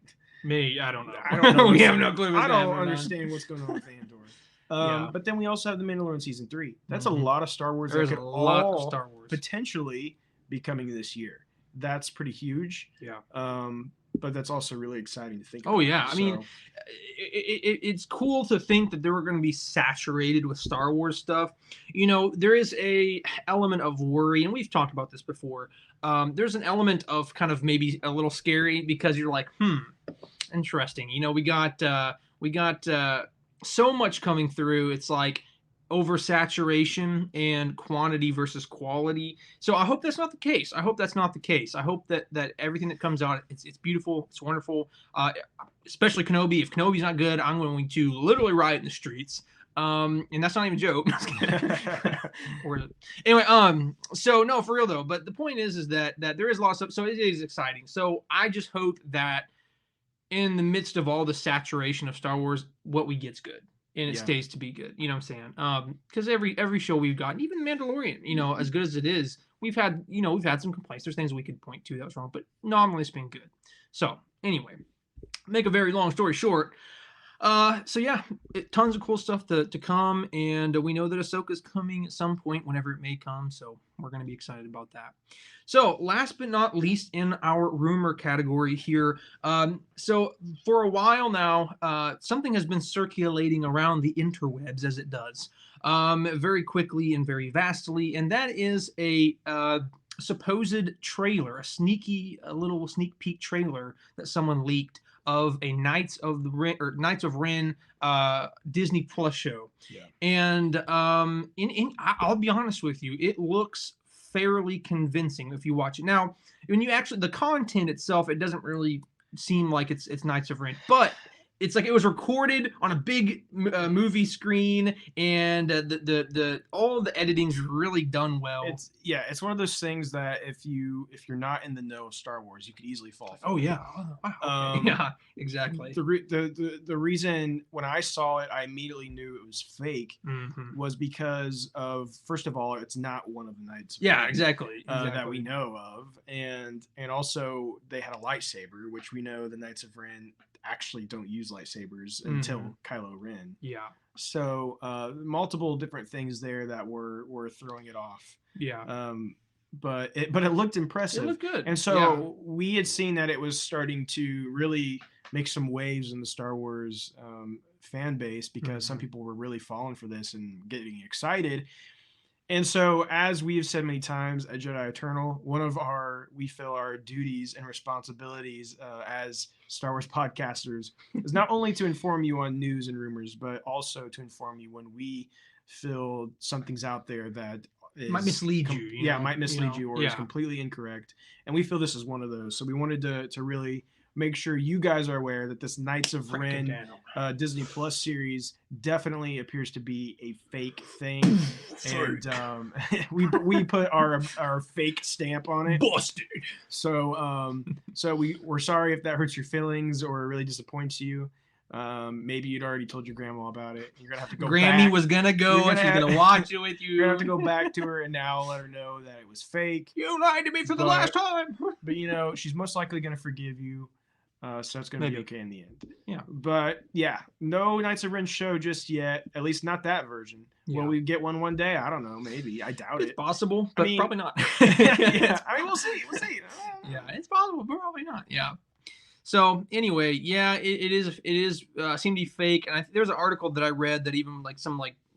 don't know. I don't know. We have no clue. I don't understand what's going on with Andor. But then we also have The Mandalorian season 3. That's a lot of Star Wars. There's a lot of Star Wars potentially be coming this year. That's pretty huge. Yeah. But that's also really exciting to think about. Oh, yeah. I mean, it's cool to think that they were going to be saturated with Star Wars stuff. You know, there is a element of worry, and we've talked about this before. There's an element of kind of maybe a little scary because you're like, interesting. You know, we got so much coming through. It's like oversaturation and quantity versus quality. So I hope that's not the case. I hope that everything that comes out, it's beautiful, it's wonderful. Especially Kenobi. If Kenobi's not good, I'm going to literally riot in the streets. And that's not even a joke. Anyway, so no, for real though. But the point is that there is a lot of stuff. So it is exciting. So I just hope that in the midst of all the saturation of Star Wars, what we get's good. And it stays to be good. You know what I'm saying? Because every show we've gotten, even Mandalorian, you know, as good as it is, we've had some complaints. There's things we could point to that was wrong, but nominally it's been good. So anyway, make a very long story short. So yeah, tons of cool stuff to come, and we know that Ahsoka's coming at some point, whenever it may come. So we're going to be excited about that. So last but not least in our rumor category here. So for a while now, something has been circulating around the interwebs, as it does, very quickly and very vastly, and that is a supposed trailer, a little sneak peek trailer that someone leaked of a Knights of Ren Disney Plus show. Yeah. And I'll be honest with you, it looks fairly convincing if you watch it. Now, when you actually, the content itself, it doesn't really seem like it's Knights of Ren, but it's like it was recorded on a big movie screen, and the all of the editing's really done well. It's one of those things that if you're not in the know of Star Wars, you could easily fall for. Oh yeah, yeah, exactly. The reason when I saw it, I immediately knew it was fake, was because of, first of all, it's not one of the Knights. Yeah, exactly. That we know of, and also they had a lightsaber, which we know the Knights of Ren actually don't use lightsabers until Kylo Ren. Yeah. So multiple different things there that were throwing it off. Yeah. But it looked impressive. It looked good. And so we had seen that it was starting to really make some waves in the Star Wars fan base, because some people were really falling for this and getting excited. And so, as we've said many times at Jedi Eternal, we feel our duties and responsibilities as Star Wars podcasters is not only to inform you on news and rumors, but also to inform you when we feel something's out there that might mislead you. Might mislead you, or is completely incorrect. And we feel this is one of those. So we wanted to really make sure you guys are aware that this Knights of Ren Disney Plus series definitely appears to be a fake thing. And we put our fake stamp on it. Busted. So we're sorry if that hurts your feelings or really disappoints you. Maybe you'd already told your grandma about it. You're gonna have to go. Grammy was gonna go, and she's gonna watch it with you. You're gonna have to go back to her and now let her know that it was fake. You lied to me for the last time. But she's most likely gonna forgive you. So it's going to be okay in the end. Yeah. But no Knights of Ren show just yet. At least not that version. Yeah. Will we get one day? I don't know. Maybe. I doubt it's possible, but probably not. I mean, we'll see. Yeah, it's possible, but probably not. Yeah. So anyway, it is seemed to be fake. And there's an article that I read that even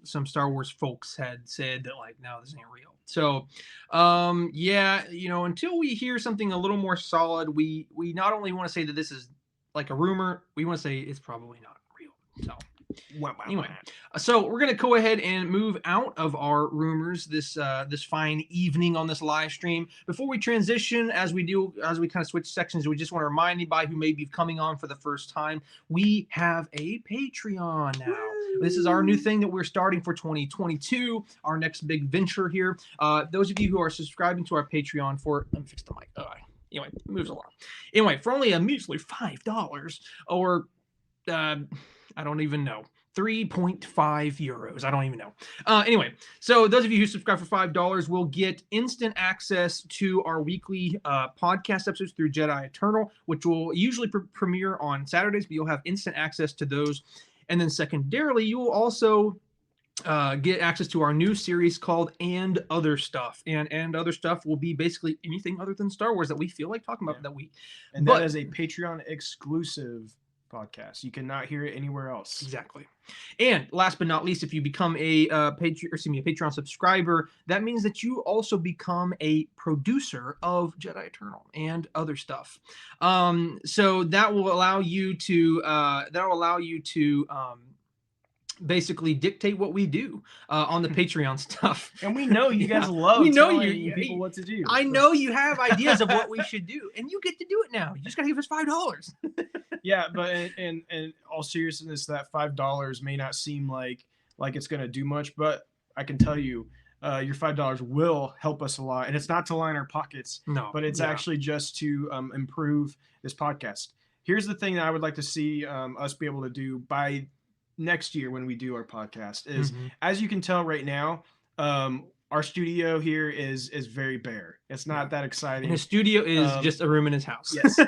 some Star Wars folks had said that no, this ain't real. So, until we hear something a little more solid, we not only want to say that this is like a rumor, we want to say it's probably not real. So, anyway, so we're gonna go ahead and move out of our rumors this fine evening on this live stream. Before we transition, as we kind of switch sections, we just want to remind anybody who may be coming on for the first time, we have a Patreon now. This is our new thing that we're starting for 2022, our next big venture here. Those of you who are subscribing to our Patreon let me fix the mic. Anyway, it moves along. Anyway, for only a measly $5 or I don't even know, 3.5 euros. I don't even know. Anyway, so those of you who subscribe for $5 will get instant access to our weekly podcast episodes through Jedi Eternal, which will usually premiere on Saturdays, but you'll have instant access to those. And then secondarily, you will also get access to our new series called And Other Stuff. And Other Stuff will be basically anything other than Star Wars that we feel like talking about that week. And that is a Patreon exclusive podcast. You cannot hear it anywhere else. Exactly. And last but not least, if you become a Patreon subscriber, that means that you also become a producer of Jedi Eternal and other stuff. So that will allow you to basically dictate what we do on the Patreon stuff. And we know you guys love telling people what to do. I know you have ideas of what we should do, and you get to do it now. You just got to give us $5. Yeah, but in all seriousness, that $5 may not seem like it's going to do much, but I can tell you, your $5 will help us a lot. And it's not to line our pockets, but it's actually just to improve this podcast. Here's the thing that I would like to see us be able to do by next year when we do our podcast is, as you can tell right now, our studio here is very bare. It's not that exciting. And his studio is just a room in his house. Yes.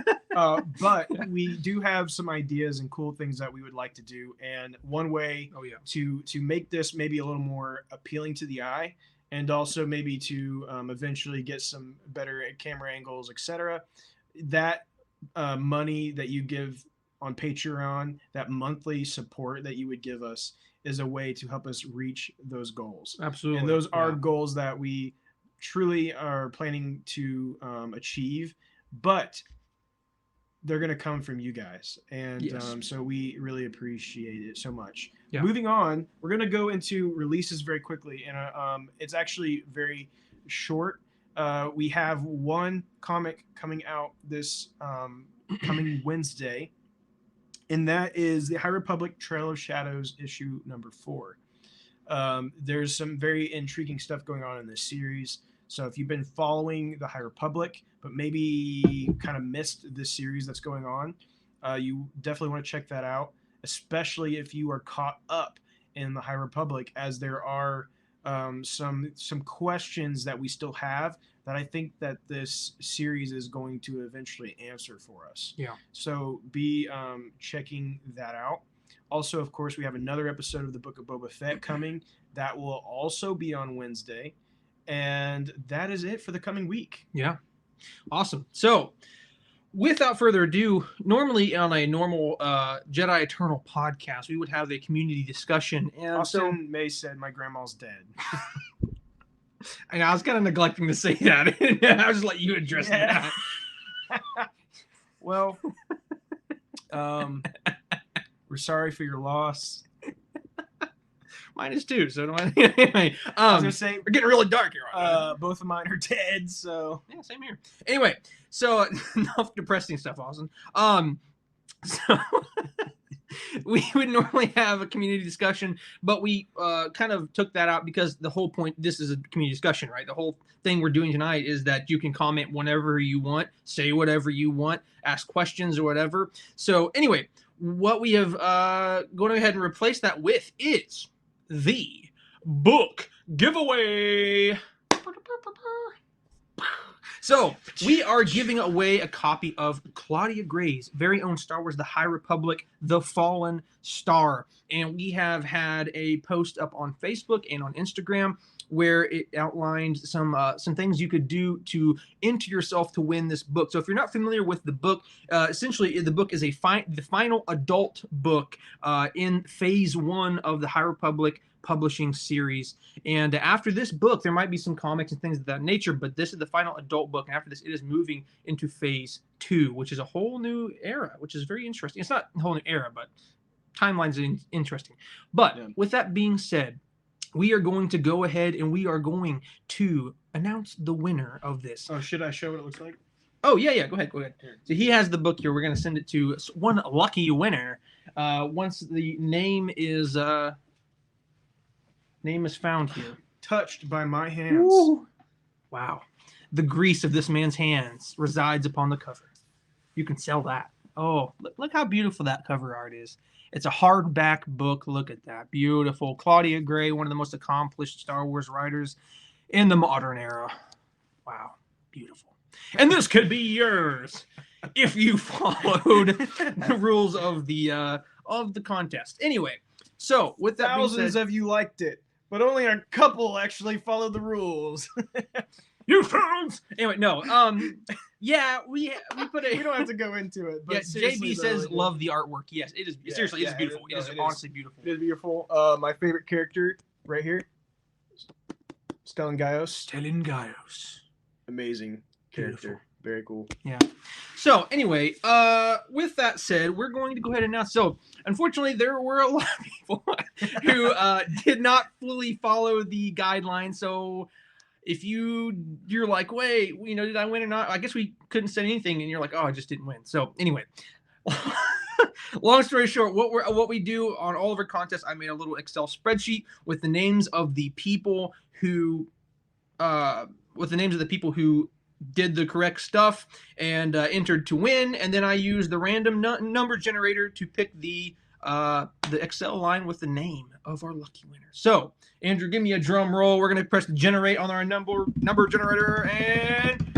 But we do have some ideas and cool things that we would like to do. And one way to make this maybe a little more appealing to the eye, and also maybe to eventually get some better camera angles, etc., that money that you give on Patreon, that monthly support that you would give us, is a way to help us reach those goals. Absolutely. And those are goals that we truly are planning to achieve, but they're going to come from you guys. And so we really appreciate it so much. Yeah. Moving on, we're going to go into releases very quickly. And it's actually very short. We have one comic coming out this coming Wednesday, and that is the High Republic Trail of Shadows issue number 4. There's some very intriguing stuff going on in this series. So if you've been following the High Republic, but maybe kind of missed this series that's going on, you definitely want to check that out, especially if you are caught up in the High Republic, as there are some questions that we still have that I think that this series is going to eventually answer for us. Yeah. So be checking that out. Also, of course, we have another episode of the Book of Boba Fett coming. That will also be on Wednesday. And that is it for the coming week. Yeah. Awesome. So without further ado, normally on a normal Jedi Eternal podcast, we would have a community discussion. And Austin May said, "My grandma's dead." I was kind of neglecting to say that. I'll just let you address that. Well, we're sorry for your loss. Mine is too. So anyway, I was gonna say we're getting really dark here. Both of mine are dead. So yeah, same here. Anyway, so enough depressing stuff, Austin. So we would normally have a community discussion, but we kind of took that out because the whole point, this is a community discussion, right? The whole thing we're doing tonight is that you can comment whenever you want, say whatever you want, ask questions or whatever. So anyway, what we have going ahead and replace that with is the book giveaway. So we are giving away a copy of Claudia Gray's very own Star Wars: The High Republic, The Fallen Star. And we have had a post up on Facebook and on Instagram where it outlined some things you could do to enter yourself to win this book. So if you're not familiar with the book, essentially the book is the final adult book in phase 1 of the High Republic publishing series. And after this book, there might be some comics and things of that nature, but this is the final adult book. And after this, it is moving into phase 2, which is a whole new era, which is very interesting. It's not a whole new era, but timeline's interesting. But with that being said, we are going to go ahead and we are going to announce the winner of this. Oh, should I show what it looks like? Oh, yeah. Go ahead. So he has the book here. We're going to send it to one lucky winner. Once the name is found here. Touched by my hands. Ooh. Wow. The grease of this man's hands resides upon the cover. You can sell that. Oh, look how beautiful that cover art is. It's a hardback book. Look at that. Beautiful. Claudia Gray, one of the most accomplished Star Wars writers in the modern era. Wow. Beautiful. And this could be yours if you followed the rules of the contest. Anyway, so with that being Thousands said, of you liked it, but only a couple actually followed the rules. you fools! Anyway, no. Yeah, we put a. We don't have to go into it. But Yeah, seriously, JB though, says like, love the artwork. Yes, it is. Yeah, Seriously, it yeah, is beautiful. it is, It is no, it is. honestly beautiful. It is beautiful. My favorite character right here, Stellan Gaios. Stellan Gaios. Amazing character. Beautiful. Very cool. Yeah. So anyway, with that said, we're going to go ahead and announce. So unfortunately, there were a lot of people who did not fully follow the guidelines. So if you're like, wait, did I win or not? I guess we couldn't say anything, and you're like, oh, I just didn't win. So anyway, long story short, what we do on all of our contests, I made a little Excel spreadsheet with the names of the people who did the correct stuff and entered to win, and then I used the random number generator to pick the Excel line with the name of our lucky winner. So, Andrew, give me a drum roll. We're gonna press generate on our number generator, and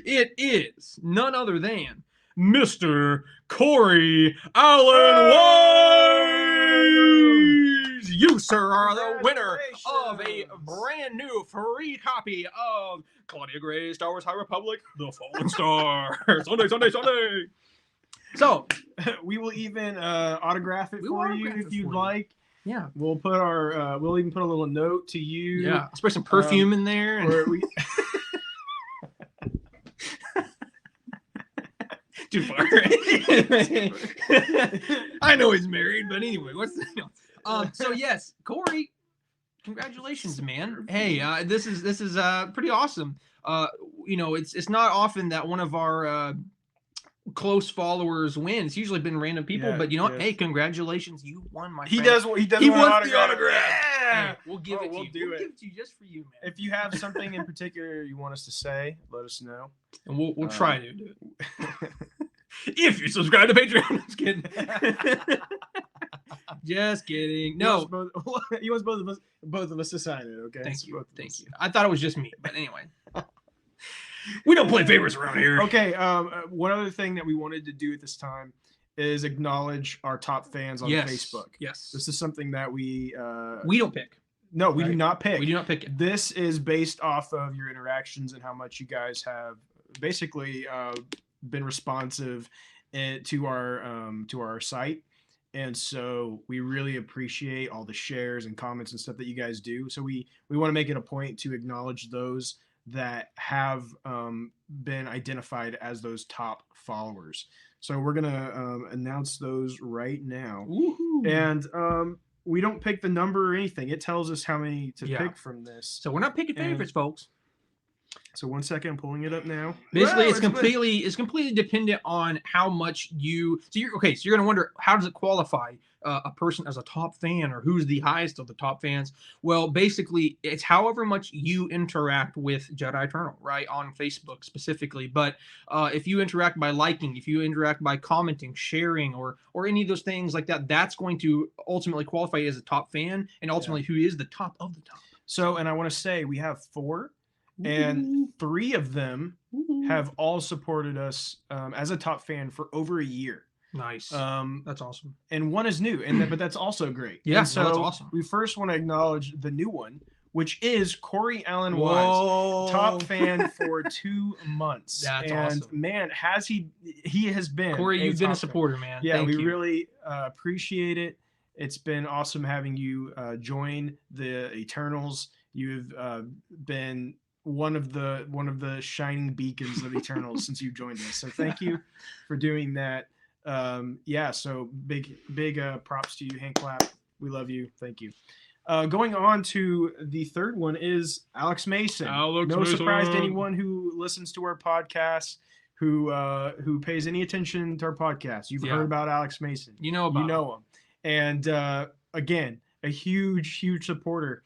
it is none other than Mr. Corey Allen Wise. You, sir, are the winner of a brand new free copy of Claudia Gray, Star Wars High Republic, The Fallen Star. Sunday. So we will even autograph it for you if you'd like. Yeah, we'll put we'll even put a little note to you. Yeah, spray some perfume in there. And... Too far. I know he's married, but anyway, what's the so yes, Corey, congratulations, man. Hey, this is pretty awesome. It's not often that one of our close followers win. It's usually been random people, but you know what? Hey, congratulations, you won, my friend. He wants the autograph. Yeah. Hey, we'll give it to you. We'll give it to you just for you, man. If you have something in particular you want us to say, let us know, and we'll try to do it. If you subscribe to Patreon. I'm just kidding. Just kidding. No, he wants both of us to sign it. Okay. Thank you. I thought it was just me, but anyway. We don't play favorites around here. Okay. One other thing that we wanted to do at this time is acknowledge our top fans on Facebook. Yes. This is something that we don't pick. No, we do not pick. We do not pick it. This is based off of your interactions and how much you guys have basically been responsive to our site. And so we really appreciate all the shares and comments and stuff that you guys do. So we want to make it a point to acknowledge those that have been identified as those top followers. So we're going to announce those right now. Woo-hoo. And we don't pick the number or anything. It tells us how many to pick from this. So we're not picking favorites, folks. So 1 second, I'm pulling it up now. Basically, it's completely dependent on how much you. So you're going to wonder, how does it qualify a person as a top fan, or who's the highest of the top fans? Well, basically, it's however much you interact with Jedi Eternal, right, on Facebook specifically. But if you interact by liking, if you interact by commenting, sharing, or any of those things like that, that's going to ultimately qualify you as a top fan, and ultimately who is the top of the top. So, and I want to say we have 4. And 3 of them have all supported us as a top fan for over a year. Nice. That's awesome. And 1 is new, but that's also great. Yeah, so that's awesome. We first want to acknowledge the new one, which is Corey Allen Wise, top fan for 2 months. That's and awesome. Man, he has been. Corey, you've been a supporter, man. Yeah, Thank you. Really appreciate it. It's been awesome having you join the Eternals. You've been one of the shining beacons of Eternals since you joined us. So thank you for doing that. So big props to you. Hand clap. We love you. Thank you. Going on to the third one is Alex Mason. No surprise to anyone who listens to our podcast, who pays any attention to our podcast. You've heard about Alex Mason. You know him. And again, a huge supporter.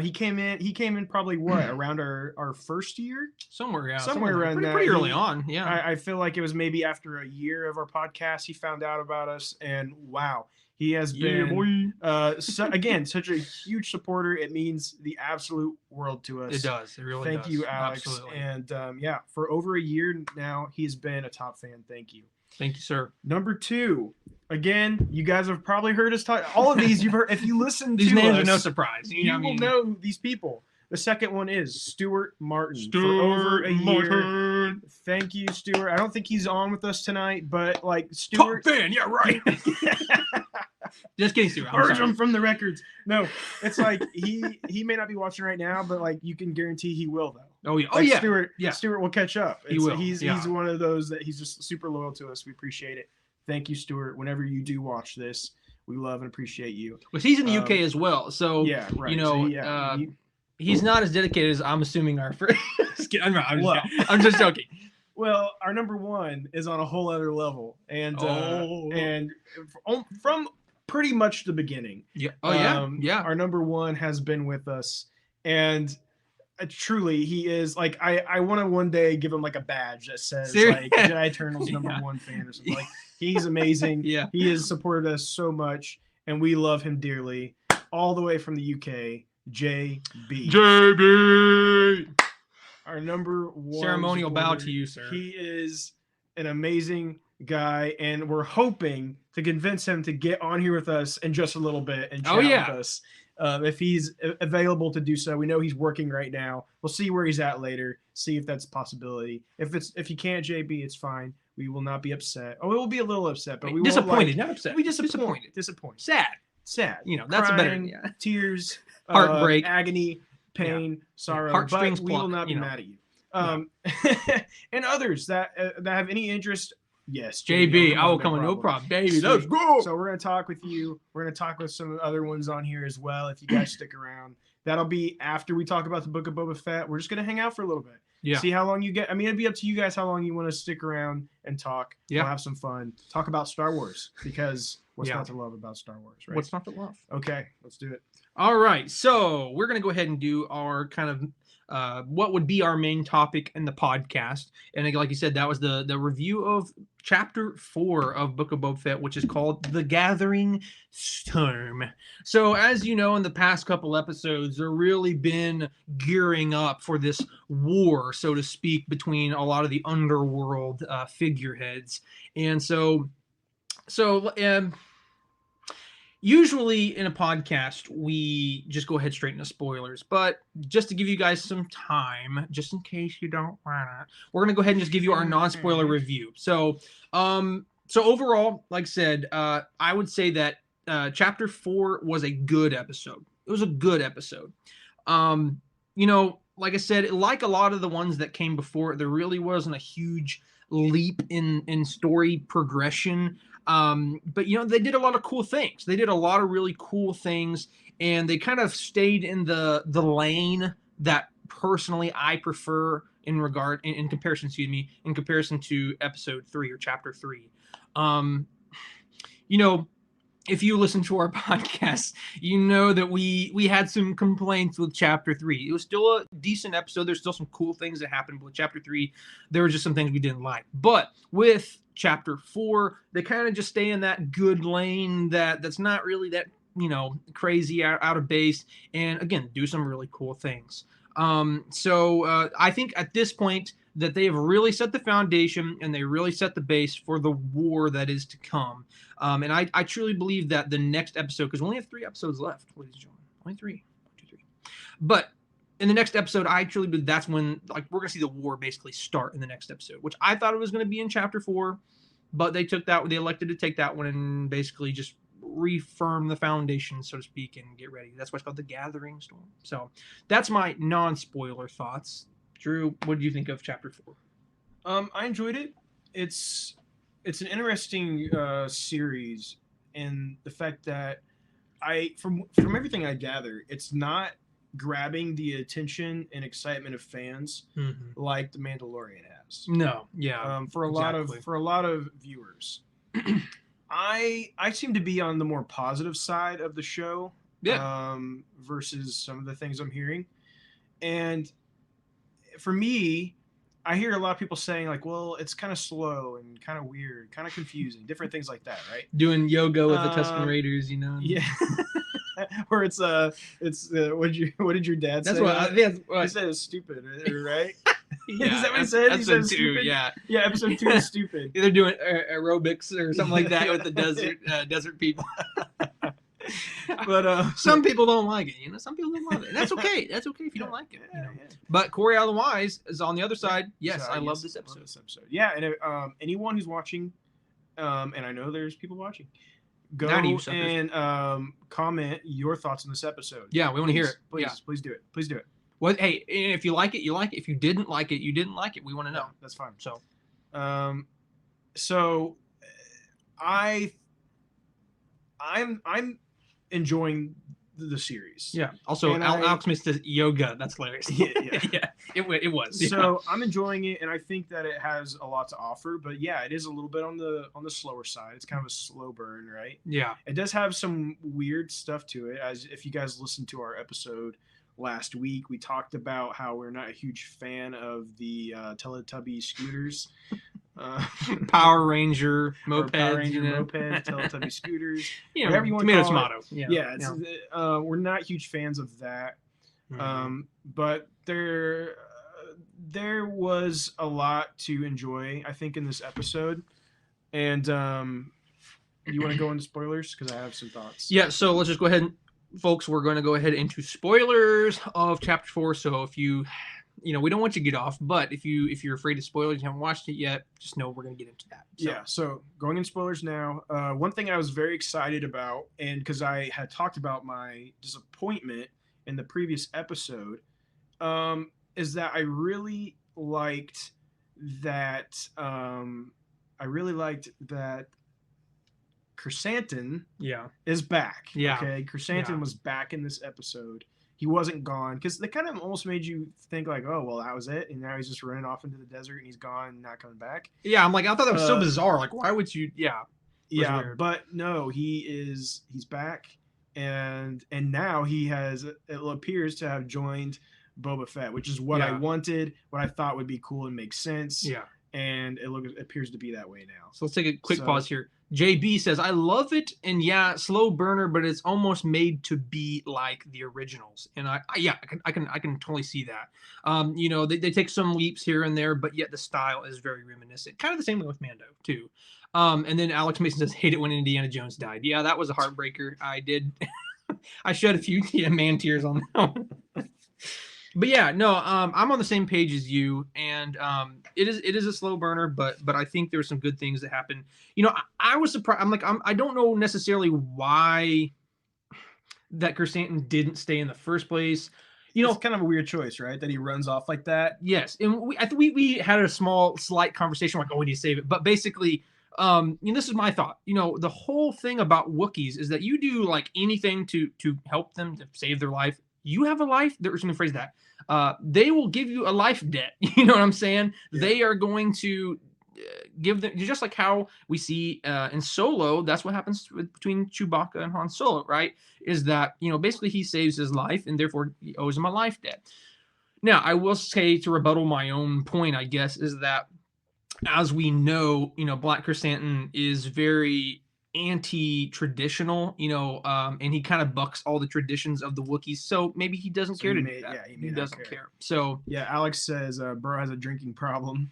He came in probably what, around our first year? Somewhere, yeah. Somewhere around that. Pretty early on, yeah. I feel like it was maybe after a year of our podcast, he found out about us, and wow, he has been, such a huge supporter. It means the absolute world to us. It does. It really does. Thank you, Alex. Absolutely. And yeah, for over a year now, he's been a top fan. Thank you. Thank you, sir. Number 2. Again, you guys have probably heard us talk. All of these you've heard. If you listen these to names us, are no surprise. You will know these people. The second one is Stuart Martin. For over a year. Thank you, Stuart. I don't think he's on with us tonight, but like Stuart. Top fan, yeah, right. Just kidding, Stuart. Urge him from the records. No, it's like he may not be watching right now, but like you can guarantee he will though. Oh yeah. Like Stuart will catch up. He will. He's one of those that he's just super loyal to us. We appreciate it. Thank you, Stuart. Whenever you do watch this, we love and appreciate you. Well, he's in the UK as well, so yeah, right. You know, so, he's not as dedicated as I'm assuming our first. I'm just joking. Well, our number 1 is on a whole other level, and from pretty much the beginning. Yeah. Our number 1 has been with us, and truly, he is like I want to one day give him like a badge that says like Jedi Eternal's number 1 fan or something. Like he's amazing. Yeah. He has supported us so much, and we love him dearly. All the way from the UK, JB. Our number 1 ceremonial supporter. bow to you, sir. He is an amazing guy, and we're hoping to convince him to get on here with us in just a little bit and chat with us. If he's available to do so. We know he's working right now. We'll see where he's at later. See if that's a possibility. If he can't, JB, it's fine. We will not be upset. Oh, we will be a little upset, but we disappointed, not upset. We disappointed. Sad. You know, that's crying, better. Yeah. Tears, heartbreak, agony, pain, sorrow. Heartstrings but we will not be mad at you. And others that have any interest. Yes, JB, I will come. No problem, baby. Let's go. So we're gonna talk with you. We're gonna talk with some other ones on here as well. If you guys stick around, that'll be after we talk about the Book of Boba Fett. We're just gonna hang out for a little bit. Yeah. See how long you get. I mean, it'd be up to you guys how long you want to stick around and talk. Yeah. We'll have some fun. Talk about Star Wars because what's not to love about Star Wars, right? What's not to love? Okay, let's do it. All right, so we're gonna go ahead and do our kind of what would be our main topic in the podcast, and like you said, that was the review of Chapter 4 of Book of Boba Fett, which is called The Gathering Storm. So as you know, in the past couple episodes, they've really been gearing up for this war, so to speak, between a lot of the underworld figureheads. And so usually in a podcast, we just go ahead straight into spoilers. But just to give you guys some time, just in case you don't want it, we're going to go ahead and just give you our non-spoiler review. So overall, like I said, I would say that Chapter 4 was a good episode. It was a good episode. You know, like I said, like a lot of the ones that came before, there really wasn't a huge leap in story progression. But you know, they did a lot of cool things. They did a lot of really cool things, and they kind of stayed in the lane that personally I prefer in comparison to episode 3 or chapter 3. You know, if you listen to our podcast, you know that we had some complaints with chapter 3. It was still a decent episode. There's still some cool things that happened, but with chapter 3, there were just some things we didn't like. But with chapter 4, they kind of just stay in that good lane that's not really that, you know, crazy out of base, and again, do some really cool things. So I think at this point that they have really set the foundation and they really set the base for the war that is to come. And I truly believe that the next episode, because we only have 3 episodes left, ladies and gentlemen, only 3, 1, 2, 3. But in the next episode, I truly believe that's when, like, we're going to see the war basically start in the next episode, which I thought it was going to be in chapter 4, but they elected to take that one and basically just reaffirm the foundation, so to speak, and get ready. That's why it's called The Gathering Storm. So that's my non-spoiler thoughts. Drew, what did you think of chapter 4? I enjoyed it. It's an interesting series in the fact that from everything I gather, it's not grabbing the attention and excitement of fans like The Mandalorian has. No, yeah. For a lot of viewers. I seem to be on the more positive side of the show. versus some of the things I'm hearing. And for me, I hear a lot of people saying like, well, it's kind of slow and kind of weird, kind of confusing, different things like that, right? Doing yoga with the Tusken Raiders, you know. Yeah. Or it's what did your dad say? That's what he said it's stupid, right? Yeah, is that what he said? He said episode 2, stupid. yeah. Yeah, episode 2 is stupid. They're doing aerobics or something like that with the desert people. But some people don't like it, you know. Some people don't love it. And that's okay. That's okay if you don't like it. You know? But Corey Allen Wise is on the other side. Yes, I love this episode. Yeah, and anyone who's watching, and I know there's people watching, go and comment your thoughts on this episode. Yeah, we want to hear it. Please do it. Please do it. Well, hey, if you like it, you like it. If you didn't like it, you didn't like it. We want to know. Yeah, that's fine. So, I'm enjoying the series. Yeah. Also, Alex missed the yoga. That's hilarious. Yeah. Yeah. It was. So I'm enjoying it, and I think that it has a lot to offer. But yeah, it is a little bit on the slower side. It's kind of a slow burn, right? Yeah. It does have some weird stuff to it. As if you guys listened to our episode last week, we talked about how we're not a huge fan of the Teletubby scooters. Power Ranger mopeds, Teletubby scooters, whatever you want to call it. Yeah, we're not huge fans of that. Mm-hmm. But there was a lot to enjoy, I think, in this episode. And you want to go into spoilers? Because I have some thoughts. Yeah, so let's just go ahead, folks. We're going to go ahead into spoilers of Chapter 4. So if you we don't want you to get off, but if you're afraid of spoilers, you haven't watched it yet, just know we're going to get into that. So. Yeah, so going in spoilers now. One thing I was very excited about, and because I had talked about my disappointment in the previous episode, is that I really liked that. Chrysanthemum is back. Yeah. Okay, Chrysanthemum was back in this episode. He wasn't gone, because they kind of almost made you think like, oh, well, that was it, and now he's just running off into the desert and he's gone and not coming back. Yeah, I'm like, I thought that was so bizarre. Like, why would you? Yeah. Yeah, but no, he's back, and now he has, it appears to have joined Boba Fett, which is what I wanted, what I thought would be cool and make sense. Yeah. And it appears to be that way now. So let's take a quick pause here. JB says, I love it, and yeah, slow burner, but it's almost made to be like the originals. And I can totally see that. They take some leaps here and there, but yet the style is very reminiscent. Kind of the same way with Mando too. And then Alex Mason says, hate it when Indiana Jones died. Yeah, that was a heartbreaker. I did. I shed a few man tears on that one. But yeah, no, I'm on the same page as you, and it is a slow burner, but I think there's some good things that happen. I was surprised. I don't know necessarily why that Chrysanthemum didn't stay in the first place. It's kind of a weird choice, right? That he runs off like that. Yes, and I think we had a slight conversation like, oh, we need to save it, but basically. This is my thought. The whole thing about Wookiees is that you do like anything to help them to save their life. You have a life. Let me phrase that. They will give you a life debt. You know what I'm saying? Yeah. They are going to give them, just like how we see in Solo. That's what happens between Chewbacca and Han Solo, right? Is that basically he saves his life and therefore he owes him a life debt. Now, I will say, to rebuttal my own point, I guess, is that as we know, Black Chrysanthemum is very anti-traditional, and he kind of bucks all the traditions of the Wookiees, so maybe he doesn't care to do that. Yeah, he doesn't care. So yeah, Alex says bro has a drinking problem.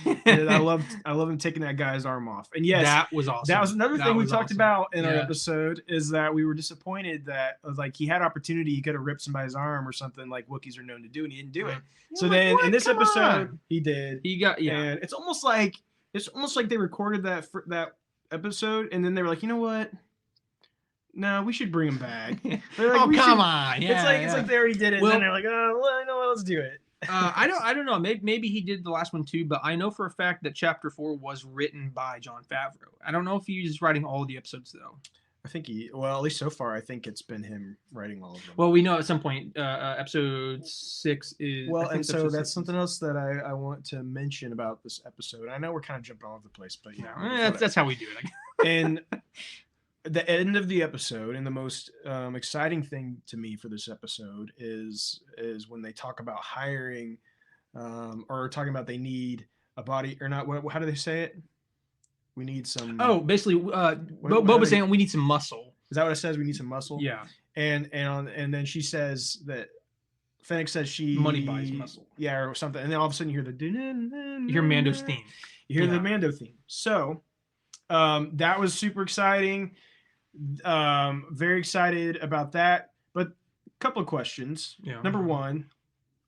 I love him taking that guy's arm off. And yes, that was awesome. That was another thing we talked about in our episode, is that we were disappointed that like he had opportunity, he could have ripped somebody's arm or something like Wookiees are known to do, and he didn't do it. So then in this episode, he did. He got and it's almost like they recorded that episode, and then they were like, you know what? No, we should bring him back. Like, come on! Yeah, it's like they already did it, and then they're like, oh, well, you know what? Let's do it. I don't know. Maybe he did the last one too, but I know for a fact that Chapter 4 was written by Jon Favreau. I don't know if he's writing all the episodes though. I think at least so far, I think it's been him writing all of them. Well, we know at some point, episode 6 is. Well, and so that's something else that I want to mention about this episode. I know we're kind of jumping all over the place, but that's how we do it. And the end of the episode, and the most exciting thing to me for this episode is when they talk about hiring, or talking about they need a body or not. How do they say it? We need some. Oh, basically, Boba's saying we need some muscle. Is that what it says? We need some muscle. Yeah. And then she says that Fennec says money buys muscle. Yeah, or something. And then all of a sudden you hear you hear Mando's theme. You hear the Mando theme. So that was super exciting. Very excited about that. But a couple of questions. Yeah. Number one,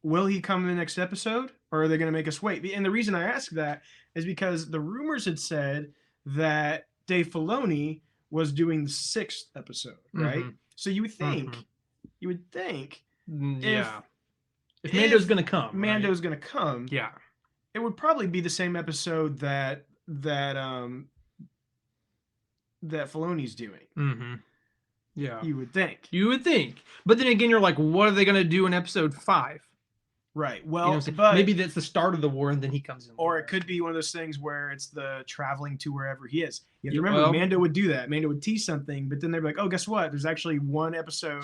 will he come in the next episode, or are they going to make us wait? And the reason I ask that is because the rumors had said that Dave Filoni was doing the 6th episode, right? So you would think, yeah, if Mando's going to come, Mando's going to come. Yeah, it would probably be the same episode that Filoni's doing. Yeah, you would think. But then again, you're like, what are they going to do in episode 5? Right. Well, but maybe that's the start of the war, and then he comes in. Or it could be one of those things where it's the traveling to wherever he is. You have to remember, Mando would do that. Mando would tease something, but then they'd be like, "Oh, guess what? There's actually one episode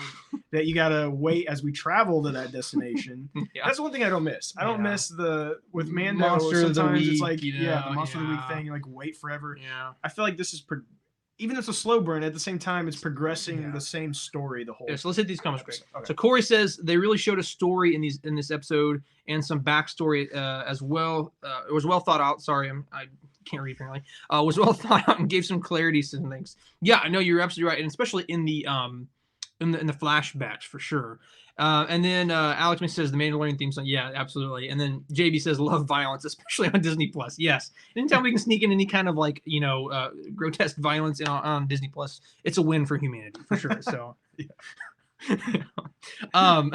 that you gotta wait as we travel to that destination." That's one thing I don't miss. I don't miss with Mando. Monster sometimes it's like the Monster of the Week thing. You like wait forever. Yeah. I feel like this is even though it's a slow burn, at the same time, it's progressing the same story the whole. Yeah, so let's hit these comments quick. Okay. So Corey says they really showed a story in this episode and some backstory as well. It was well thought out. Sorry, I can't read apparently. Was well thought out and gave some clarity to some things. Yeah, I know you're absolutely right, and especially in the flashbacks for sure. And then Alex May says the Mandalorian theme song. Yeah, absolutely. And then JB says love violence, especially on Disney Plus. Yes. Anytime we can sneak in any kind of grotesque violence on Disney Plus, it's a win for humanity for sure. So, I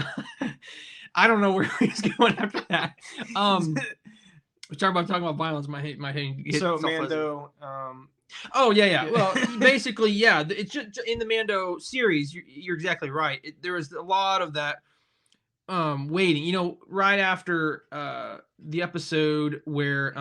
don't know where he's going after that. We're talking about violence. My head. So Mando. Oh yeah. Well, basically, yeah. It's just in the Mando series. You're exactly right. There was a lot of that waiting. Right after the episode where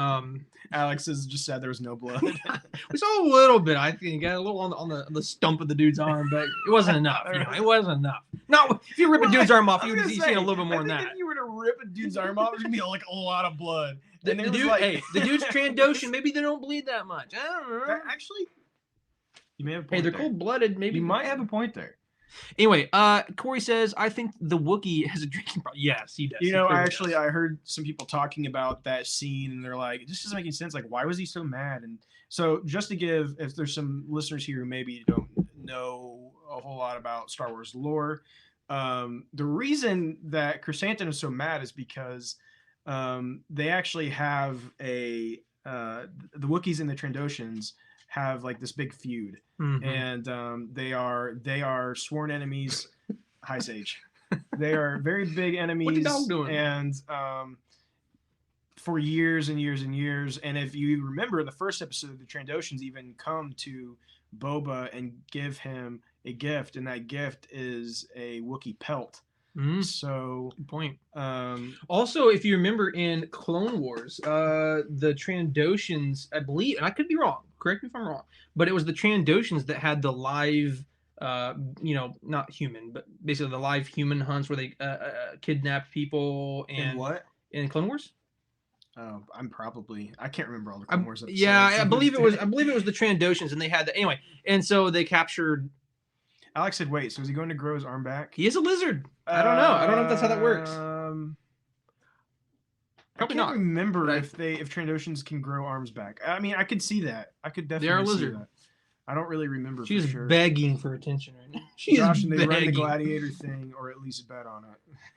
Alex has just said there was no blood. We saw a little bit. I think a little on the stump of the dude's arm, but it wasn't enough. It wasn't enough. Not if you rip a dude's arm off, you would see a little bit more than that. If you were to rip a dude's arm off, it'd be like a lot of blood. The dude's Trandoshan. Maybe they don't bleed that much. I don't know. Actually, you may have a point. Hey, they're cold-blooded. Maybe you might have a point there. Anyway, Corey says, I think the Wookiee has a drinking problem. Yes, he does. I heard some people talking about that scene, and they're like, this doesn't make any sense. Like, why was he so mad? And so just to give, if there's some listeners here who maybe don't know a whole lot about Star Wars lore, the reason that Chrysanthemum is so mad is because they actually have the Wookiees and the Trandoshans have like this big feud, and they are sworn enemies. Hi, Sage. They are very big enemies. What's the dog doing? And for years and years and years. And if you remember, the first episode, the Trandoshans even come to Boba and give him a gift, and that gift is a Wookiee pelt. So good point. Also, if you remember in Clone Wars, the Trandoshans, I believe, and I could be wrong, correct me if I'm wrong, but it was the Trandoshans that had the live, not human, but basically the live human hunts where they kidnapped people. And in what? In Clone Wars? Oh, I can't remember all the Clone Wars episodes. Yeah, I believe it was the Trandoshans, and they had that anyway. And so they captured. Alex said, "Wait, so is he going to grow his arm back?" He is a lizard. I don't know. I don't know if that's how that works. I can't remember if Trandoshans can grow arms back. I mean, I could see that. I could definitely see that. I don't really remember. She's for sure. begging for attention right now. Josh, and they run the gladiator thing, or at least bet on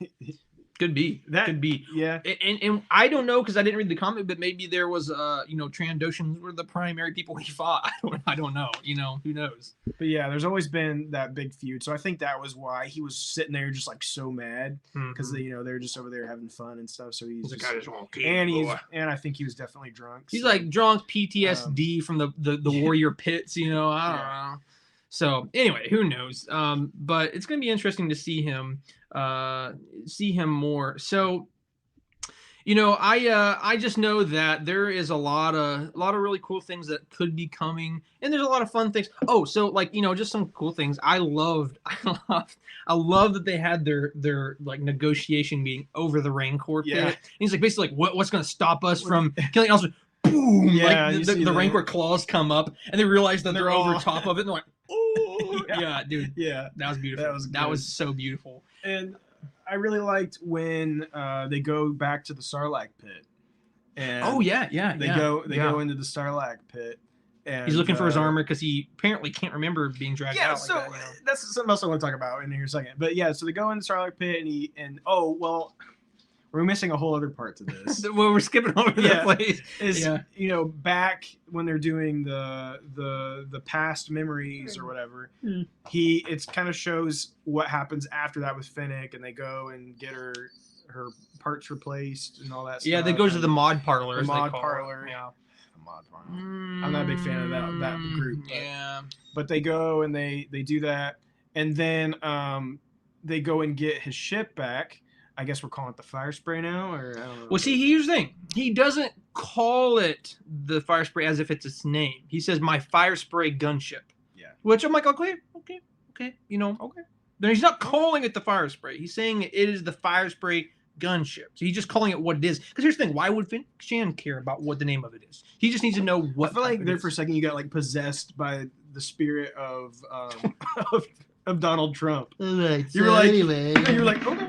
it. Could be. Could be. Yeah. And I don't know because I didn't read the comic, but maybe there was Trandoshans were the primary people he fought. I don't know. Who knows? But yeah, there's always been that big feud. So I think that was why he was sitting there just like so mad because they're just over there having fun and stuff. So he's just, I just won't keep and I think he was definitely drunk. He's like drunk PTSD from the warrior pits. I don't know. So anyway, who knows? But it's going to be interesting to see him more. So I just know that there is a lot of really cool things that could be coming, and there's a lot of fun things. Oh, so like just some cool things. I love that they had their like negotiation meeting over the Rancor pit. And he's like basically like what's going to stop us from killing us? Boom! Yeah, like the Rancor claws come up, and they realize that they're over top of it, and they're like, oh yeah, dude, yeah, that was beautiful. That was so beautiful. And I really liked when they go back to the Sarlacc pit. And they go into the Sarlacc pit. And he's looking for his armor because he apparently can't remember being dragged out. So like that, that's something else I want to talk about in here in a second. But yeah, so they go in the Sarlacc pit and oh well, we're missing a whole other part to this. Well, we're skipping over that place. Back when they're doing the past memories or whatever, it kind of shows what happens after that with Fennec, and they go and get her parts replaced and all that stuff. Yeah, they go to the mod parlor. The mod parlor. Yeah. The mod parlor. I'm not a big fan of that group. But they go and they do that, and then they go and get his ship back. I guess we're calling it the fire spray now, or I don't know. Well, see, here's the thing. He doesn't call it the fire spray as if it's its name. He says my fire spray gunship. Yeah. Which I'm like, okay. Okay. Then he's not calling it the fire spray. He's saying it is the fire spray gunship. So he's just calling it what it is. Because here's the thing: why would Finn Shan care about what the name of it is? He just needs to know what. I feel like there for a second you got like possessed by the spirit of Donald Trump. Right, you were like, anyway. You were like, okay.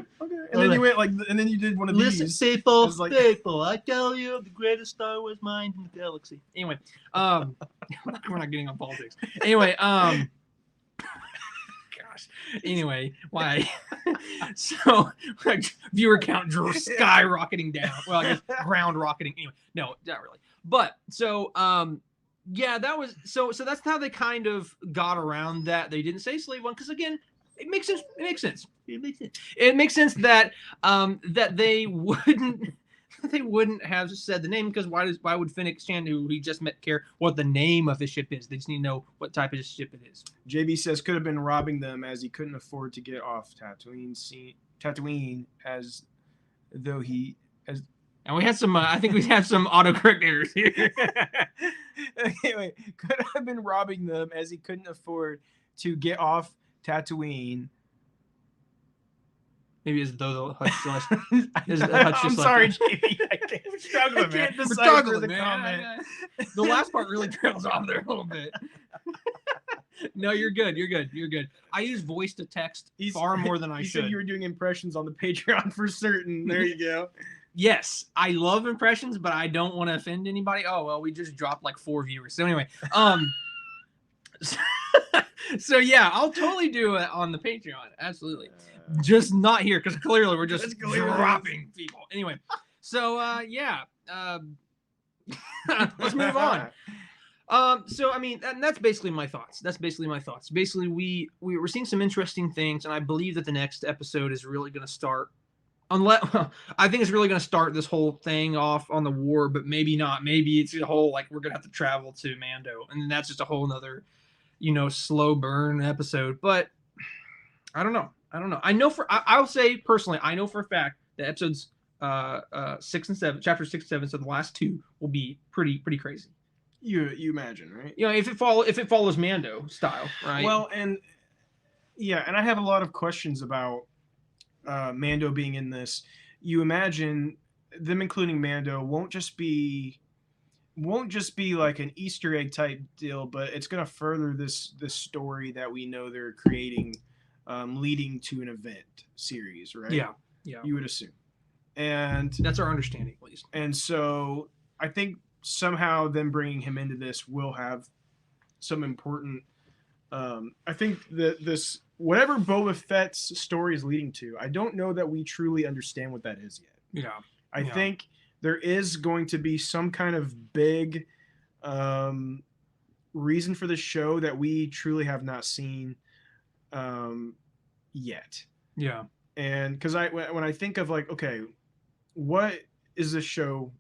And then you went like, and then you did one of these. Listen, people, I tell you, the greatest Star Wars mind in the galaxy. Anyway, we're not getting on politics. Anyway, gosh. Anyway, why? So viewer count skyrocketing down. Well, I guess ground rocketing. Anyway, no, not really. But so yeah, that was so that's how they kind of got around that. They didn't say slave one because again, it makes sense. It makes sense that that they wouldn't have said the name because why would Fennec Shan, who he just met, care what the name of his ship is? They just need to know what type of ship it is. JB says could have been robbing them as he couldn't afford to get off Tatooine as though he as. And we had some. I think we have some autocorrect errors here. Anyway, could have been robbing them as he couldn't afford to get off Tatooine. Maybe as though the Hutch I'm sorry, JB. I can't. We're struggling, man. We're struggling, man. The last part really trails off there a little bit. No, you're good. I use voice to text far more than I should. Said you were doing impressions on the Patreon for certain. There you go. Yes, I love impressions, but I don't want to offend anybody. Oh well, we just dropped like 4 viewers. So anyway, so yeah, I'll totally do it on the Patreon. Absolutely. Just not here because clearly we're just dropping people. Anyway, so yeah, let's move on. So I mean, that's basically my thoughts. Basically, we're seeing some interesting things, and I believe that the next episode is really going to start. I think it's really going to start this whole thing off on the war, but maybe not. Maybe it's a whole like we're going to have to travel to Mando, and then that's just a whole nother, slow burn episode. But I don't know. I'll say personally, I know for a fact that episodes 6 and 7, chapter 6 and 7, so the last 2 will be pretty crazy. You imagine, right? If it follows Mando style, right? Well, and I have a lot of questions about Mando being in this. You imagine them including Mando won't just be like an Easter egg type deal, but it's going to further this story that we know they're creating, leading to an event series, right? Yeah. You would assume, and that's our understanding, at least. And so I think somehow them bringing him into this will have some important. I think that this. Whatever Boba Fett's story is leading to, I don't know that we truly understand what that is yet. Yeah. I think there is going to be some kind of big reason for the show that we truly have not seen yet. Yeah. And because when I think of like, okay, what is this show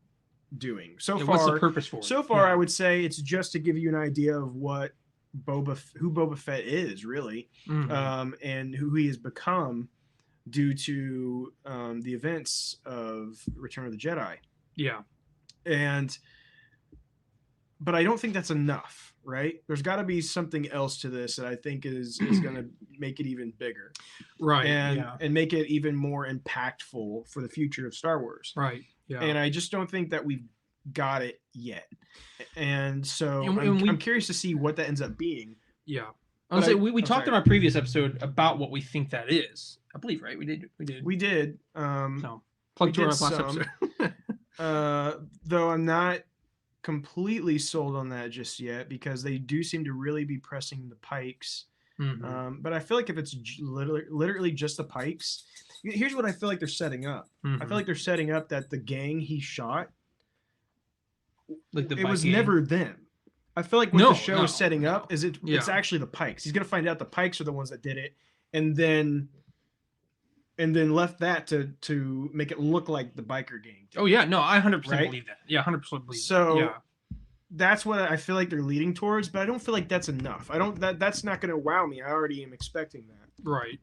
doing so far? What's the purpose for it? So far, I would say it's just to give you an idea of what who Boba Fett is really, and who he has become. due to the events of Return of the Jedi. Yeah. But I don't think that's enough, right? There's got to be something else to this that I think is going to make it even bigger, Right. and make it even more impactful for the future of Star Wars. Right. Yeah. And I just don't think that we've got it yet. And so And I'm curious to see what that ends up being. Yeah. We talked in our previous episode about what we think that is. I believe, right? We did. So plug to our last episode. Though I'm not completely sold on that just yet, because they do seem to really be pressing the Pikes. Mm-hmm. But I feel like if it's literally just the Pikes, here's what I feel like they're setting up. I feel like they're setting up that the gang he shot, like it was never them. I feel like what the show is setting up is it's actually the Pikes. He's gonna find out the Pikes are the ones that did it, and then left that to make it look like the biker gang. Oh yeah, no, I 100% believe that. Yeah, 100% believe that. So that's what I feel like they're leading towards, but I don't feel like that's enough. That's not gonna wow me. I already am expecting that. Right.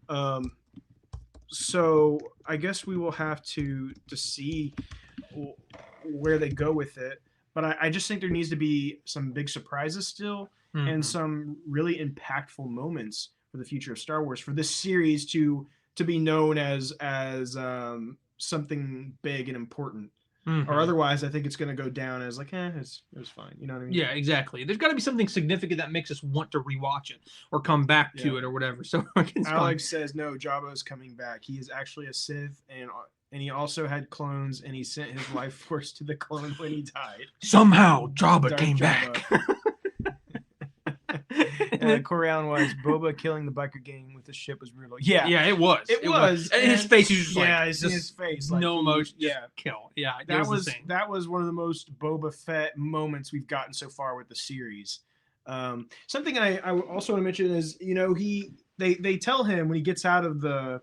So I guess we will have to see where they go with it. But I just think there needs to be some big surprises still, and some really impactful moments for the future of Star Wars, for this series to be known as something big and important. Or otherwise, I think it's going to go down as like, it was fine. You know what I mean? Yeah, exactly. There's got to be something significant that makes us want to rewatch it or come back to it or whatever. So Alex says, no, Jabba's coming back. He is actually a Sith, and he also had clones, and he sent his life force to the clone when he died. Somehow, Jabba came back. Corey Allen was Boba killing the biker gang with the ship was brutal. Yeah, it was. It was. And his face is just his face, like, no emotion. Kill. Yeah, that was one of the most Boba Fett moments we've gotten so far with the series. Something I also want to mention is, they tell him when he gets out of the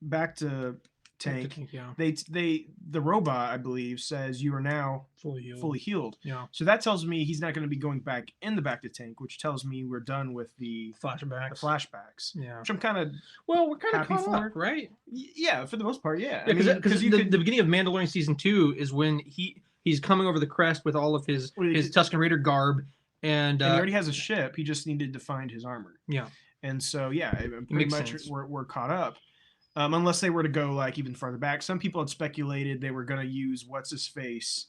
back to tank, the robot, I believe, says you are now fully healed. Yeah. So that tells me he's not going to be going back in the back to tank, which tells me we're done with the flashbacks. Yeah. Which I'm kind of we're kind of happy caught for, up, right? Yeah, for the most part, yeah. Because the beginning of Mandalorian season 2 is when he's coming over the crest with all of his Tusken Raider garb, and he already has a ship. He just needed to find his armor. Yeah. And so pretty much we're caught up. Unless they were to go like even farther back. Some people had speculated they were going to use what's his face,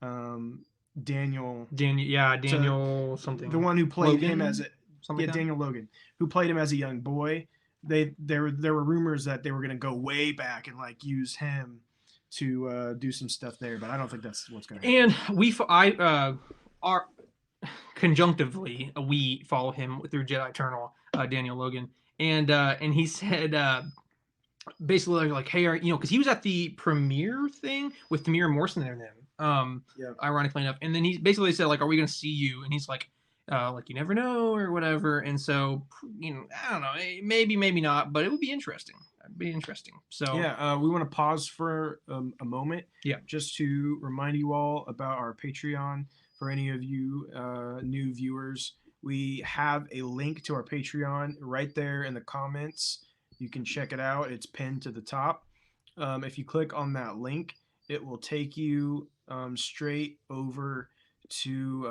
Daniel something. The one who played him as Daniel Logan, who played him as a young boy. There were rumors that they were going to go way back and like use him to do some stuff there, but I don't think that's what's going to happen. And are conjunctively we follow him through Jedi Eternal, Daniel Logan, and he said. Basically, like, hey, because he was at the premiere thing with Tamir Morrison there then, ironically enough, and then he basically said, like, are we going to see you? And he's like, you never know or whatever, and so, I don't know, maybe not, but it would be interesting. It'd be interesting. So we want to pause for a moment, just to remind you all about our Patreon. For any of you new viewers, we have a link to our Patreon right there in the comments. You can check it out. It's pinned to the top. If you click on that link, it will take you straight over to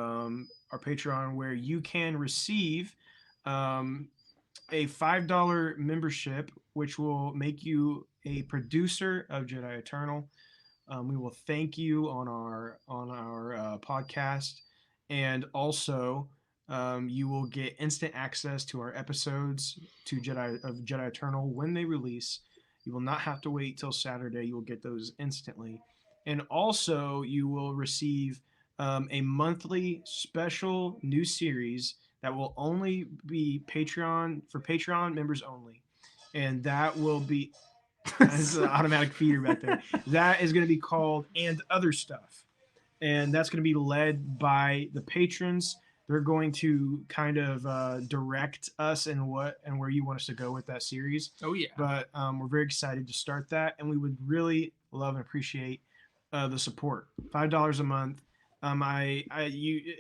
our Patreon, where you can receive a $5 membership, which will make you a producer of Jedi Eternal. We will thank you on our podcast, and also you will get instant access to our episodes of Jedi Eternal when they release. You will not have to wait till Saturday. You will get those instantly. And also you will receive a monthly special new series that will only be for Patreon members only. And that will be that's an automatic feeder back there. That is going to be called And Other Stuff. And that's going to be led by the patrons. They're going to kind of direct us and where you want us to go with that series. Oh, yeah. But we're very excited to start that, and we would really love and appreciate the support. $5 a month. You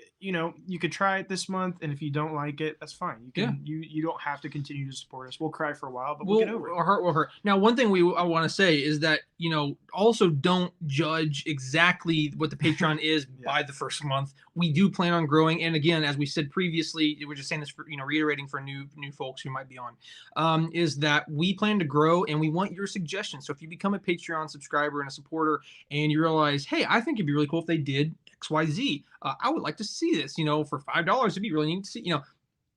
could try it this month, and if you don't like it, that's fine. You don't have to continue to support us. We'll cry for a while, but we'll get over it. We'll hurt. Now, one thing I want to say is that, also don't judge exactly what the Patreon is by the first month. We do plan on growing, and again, as we said previously, we're just saying this for reiterating for new folks who might be on, is that we plan to grow, and we want your suggestions. So if you become a Patreon subscriber and a supporter, and you realize, hey, I think it'd be really cool if they did XYZ. I would like to see this, for $5, it'd be really neat to see,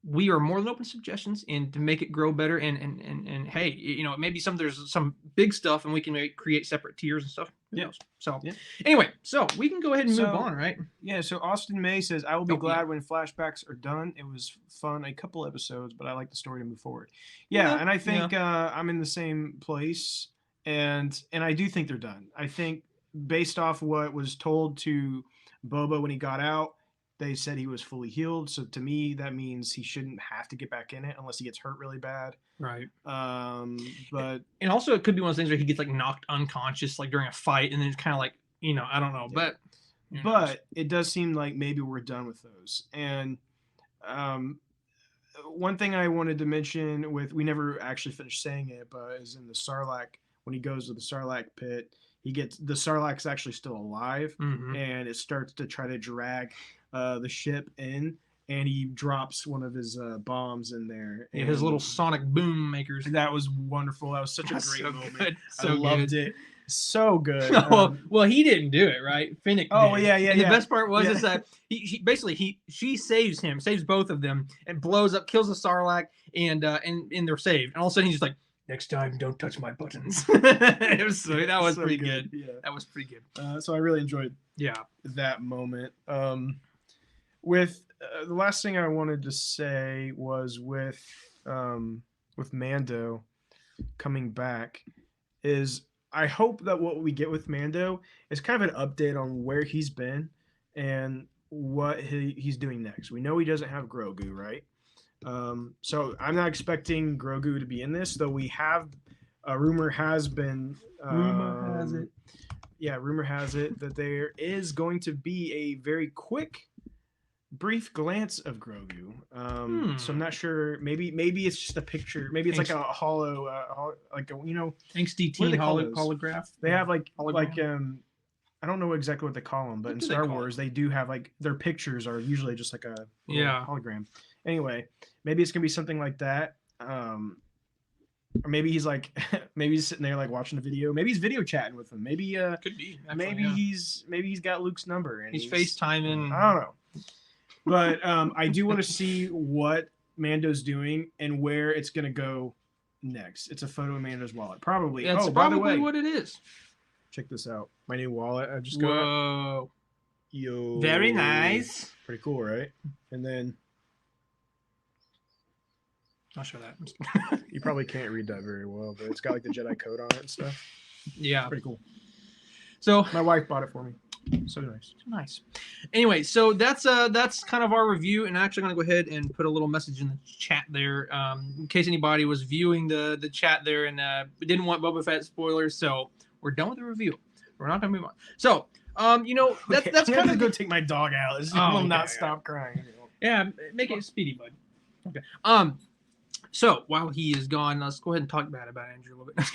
we are more than open to suggestions and to make it grow better. And hey, maybe there's some big stuff and we can create separate tiers and stuff. So anyway, so we can go ahead and move on, right? Yeah. So Austin May says, I will be glad when flashbacks are done. It was fun, a couple episodes, but I like the story to move forward. Yeah. And I think I'm in the same place, and I do think they're done. I think based off what was told to Boba when he got out, they said he was fully healed. So to me, that means he shouldn't have to get back in it unless he gets hurt really bad. Right. But and also it could be one of those things where he gets knocked unconscious during a fight, and then it's kind of I don't know. Yeah. But it does seem like maybe we're done with those. And one thing I wanted to mention we never actually finished saying it, but is in the Sarlacc, when he goes to the Sarlacc pit, the Sarlacc's actually still alive, and it starts to try to drag the ship in, and he drops one of his bombs in there. Yeah, his little sonic boom makers. That was wonderful. That was such a great moment. Good. I loved it. So good. Well, he didn't do it, right? Finnick did. Yeah. And the best part was is that she saves him, saves both of them, and blows up, kills the Sarlacc, and they're saved. And all of a sudden he's just like, next time, don't touch my buttons. It was sweet. That was pretty good. Yeah. That was pretty good. So I really enjoyed that moment. With the last thing I wanted to say was with Mando coming back, is I hope that what we get with Mando is kind of an update on where he's been and what he's doing next. We know he doesn't have Grogu, right? So I'm not expecting Grogu to be in this, though we have rumor has it that there is going to be a very quick brief glance of Grogu. So I'm not sure, maybe it's just a picture, maybe it's like a hollow angsty teen holograph. They have I don't know exactly what they call them, but in Star Wars they do have their pictures are usually just like a hologram. Anyway, maybe it's gonna be something like that. Or maybe he's maybe he's sitting there watching the video. Maybe he's video chatting with him. Maybe could be. Actually, maybe he's got Luke's number and he's FaceTiming. I don't know. But I do want to see what Mando's doing and where it's gonna go next. It's a photo of Mando's wallet, probably. That's by the probably way, what it is. check this out. My new wallet I just got. Whoa. Yo. Very nice. Pretty cool, right? And then I'll show that. you probably can't read that very well, but it's got the Jedi code on it and stuff. Yeah. It's pretty cool. So my wife bought it for me. So nice. Anyway, so that's kind of our review, and I'm actually going to go ahead and put a little message in the chat there, in case anybody was viewing the chat there and didn't want Boba Fett spoilers. So we're done with the review. We're not going to move on. So that's kind of go take my dog out. This will not stop crying. Yeah, make it speedy, bud. Okay. So while he is gone, let's go ahead and talk bad about Andrew a little bit.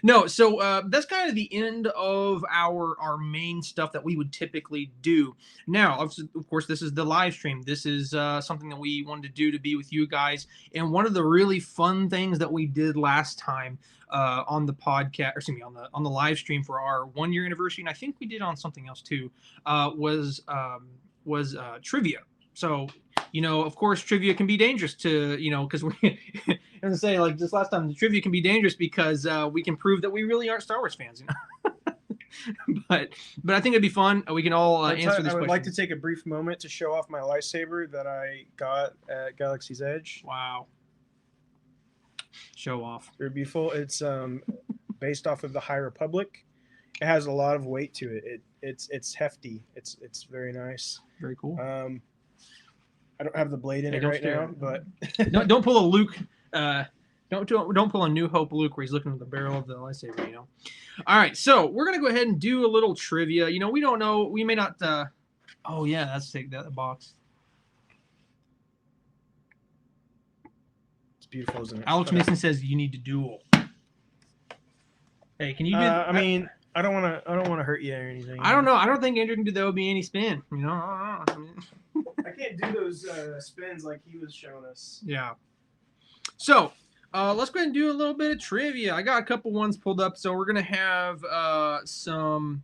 No, so that's kind of the end of our main stuff that we would typically do. Now, of course, this is the live stream. This is something that we wanted to do to be with you guys. And one of the really fun things that we did last time on the podcast, or excuse me, on the live stream for our 1 year anniversary, and I think we did on something else too, was trivia. So, of course, trivia can be dangerous to, because we're going to say, this last time, the trivia can be dangerous because we can prove that we really aren't Star Wars fans, But I think it'd be fun. We can all answer this question. I would like to take a brief moment to show off my lightsaber that I got at Galaxy's Edge. Wow. Show off. Very beautiful. It's based off of the High Republic. It has a lot of weight to it. It's hefty. It's very nice. Very cool. I don't have the blade in it right now, but don't pull a Luke. Don't pull a New Hope Luke where he's looking at the barrel of the lightsaber. All right, so we're gonna go ahead and do a little trivia. We don't know. We may not Oh yeah, that's take that box. It's beautiful, isn't it? Alex Mason says you need to duel. Hey, can you do? I mean, I don't want to hurt you or anything. I don't know. I don't think Andrew can do. There will be any spin. You know. I mean, I can't do those spins like he was showing us. yeah. So, let's go ahead and do a little bit of trivia. I got a couple ones pulled up, so we're gonna have some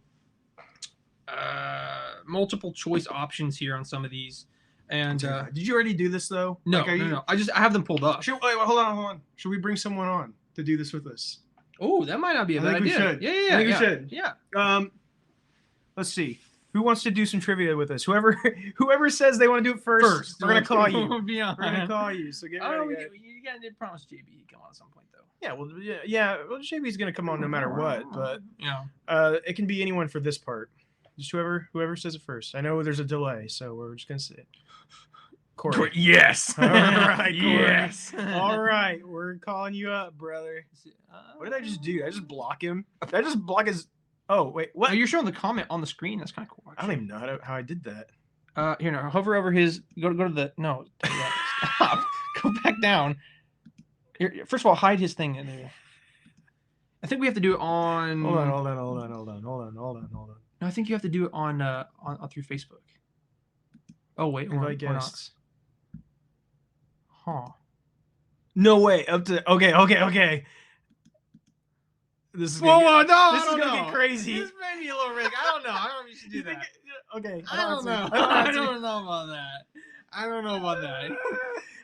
multiple choice options here on some of these. And did you already do this though? No, like, no. I have them pulled up. Wait, hold on. Should we bring someone on to do this with us? Oh, that might not be a bad idea. We should. Yeah. I think we should. Yeah. Let's see. Who wants to do some trivia with us? Whoever says they want to do it first we're gonna call you. We're gonna call you. So get ready. You gotta promise JB he'd come on at some point though. Yeah, well, JB's gonna come on no matter what, but yeah. It can be anyone for this part. Just whoever says it first. I know there's a delay, so we're just gonna say it. Corey. Yes. All right, Corey. Yes. All right, we're calling you up, brother. What did I just do? Did I just block him? Did I just block his? Oh wait, what? Oh, you're showing the comment on the screen. That's kind of cool. I don't even know how I did that. Here now, hover over his. Go to the no. Stop. Go back down. Here, first of all, hide his thing in there. I think we have to do it on. Hold on. No, I think you have to do it on through Facebook. Oh wait, invite guests. Huh. No way. Up to okay. This is gonna get crazy. This may be a little rigged. I don't know. I don't know if you should do that. Okay. I don't know. I don't know about that.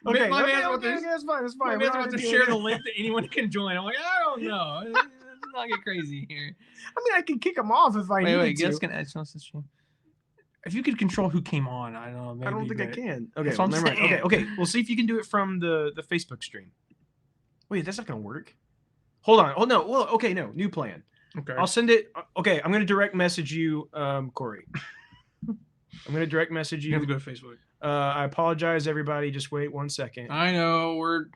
Okay. That's fine. Maybe I'm about to share the link that anyone can join. I'm like, I don't know. Let's not get crazy here. I mean, I can kick them off if I need to. Wait. Guess can add no such thing. If you could control who came on, I don't know. Maybe, I don't think I can. Okay, well, never mind. Okay. We'll see if you can do it from the Facebook stream. Wait, that's not gonna work. Hold on. Oh no. Well, okay, no. New plan. Okay. I'll send it. Okay, I'm gonna direct message you, Corey. I'm gonna direct message you. You have to go to Facebook. I apologize, everybody. Just wait 1 second. I know we're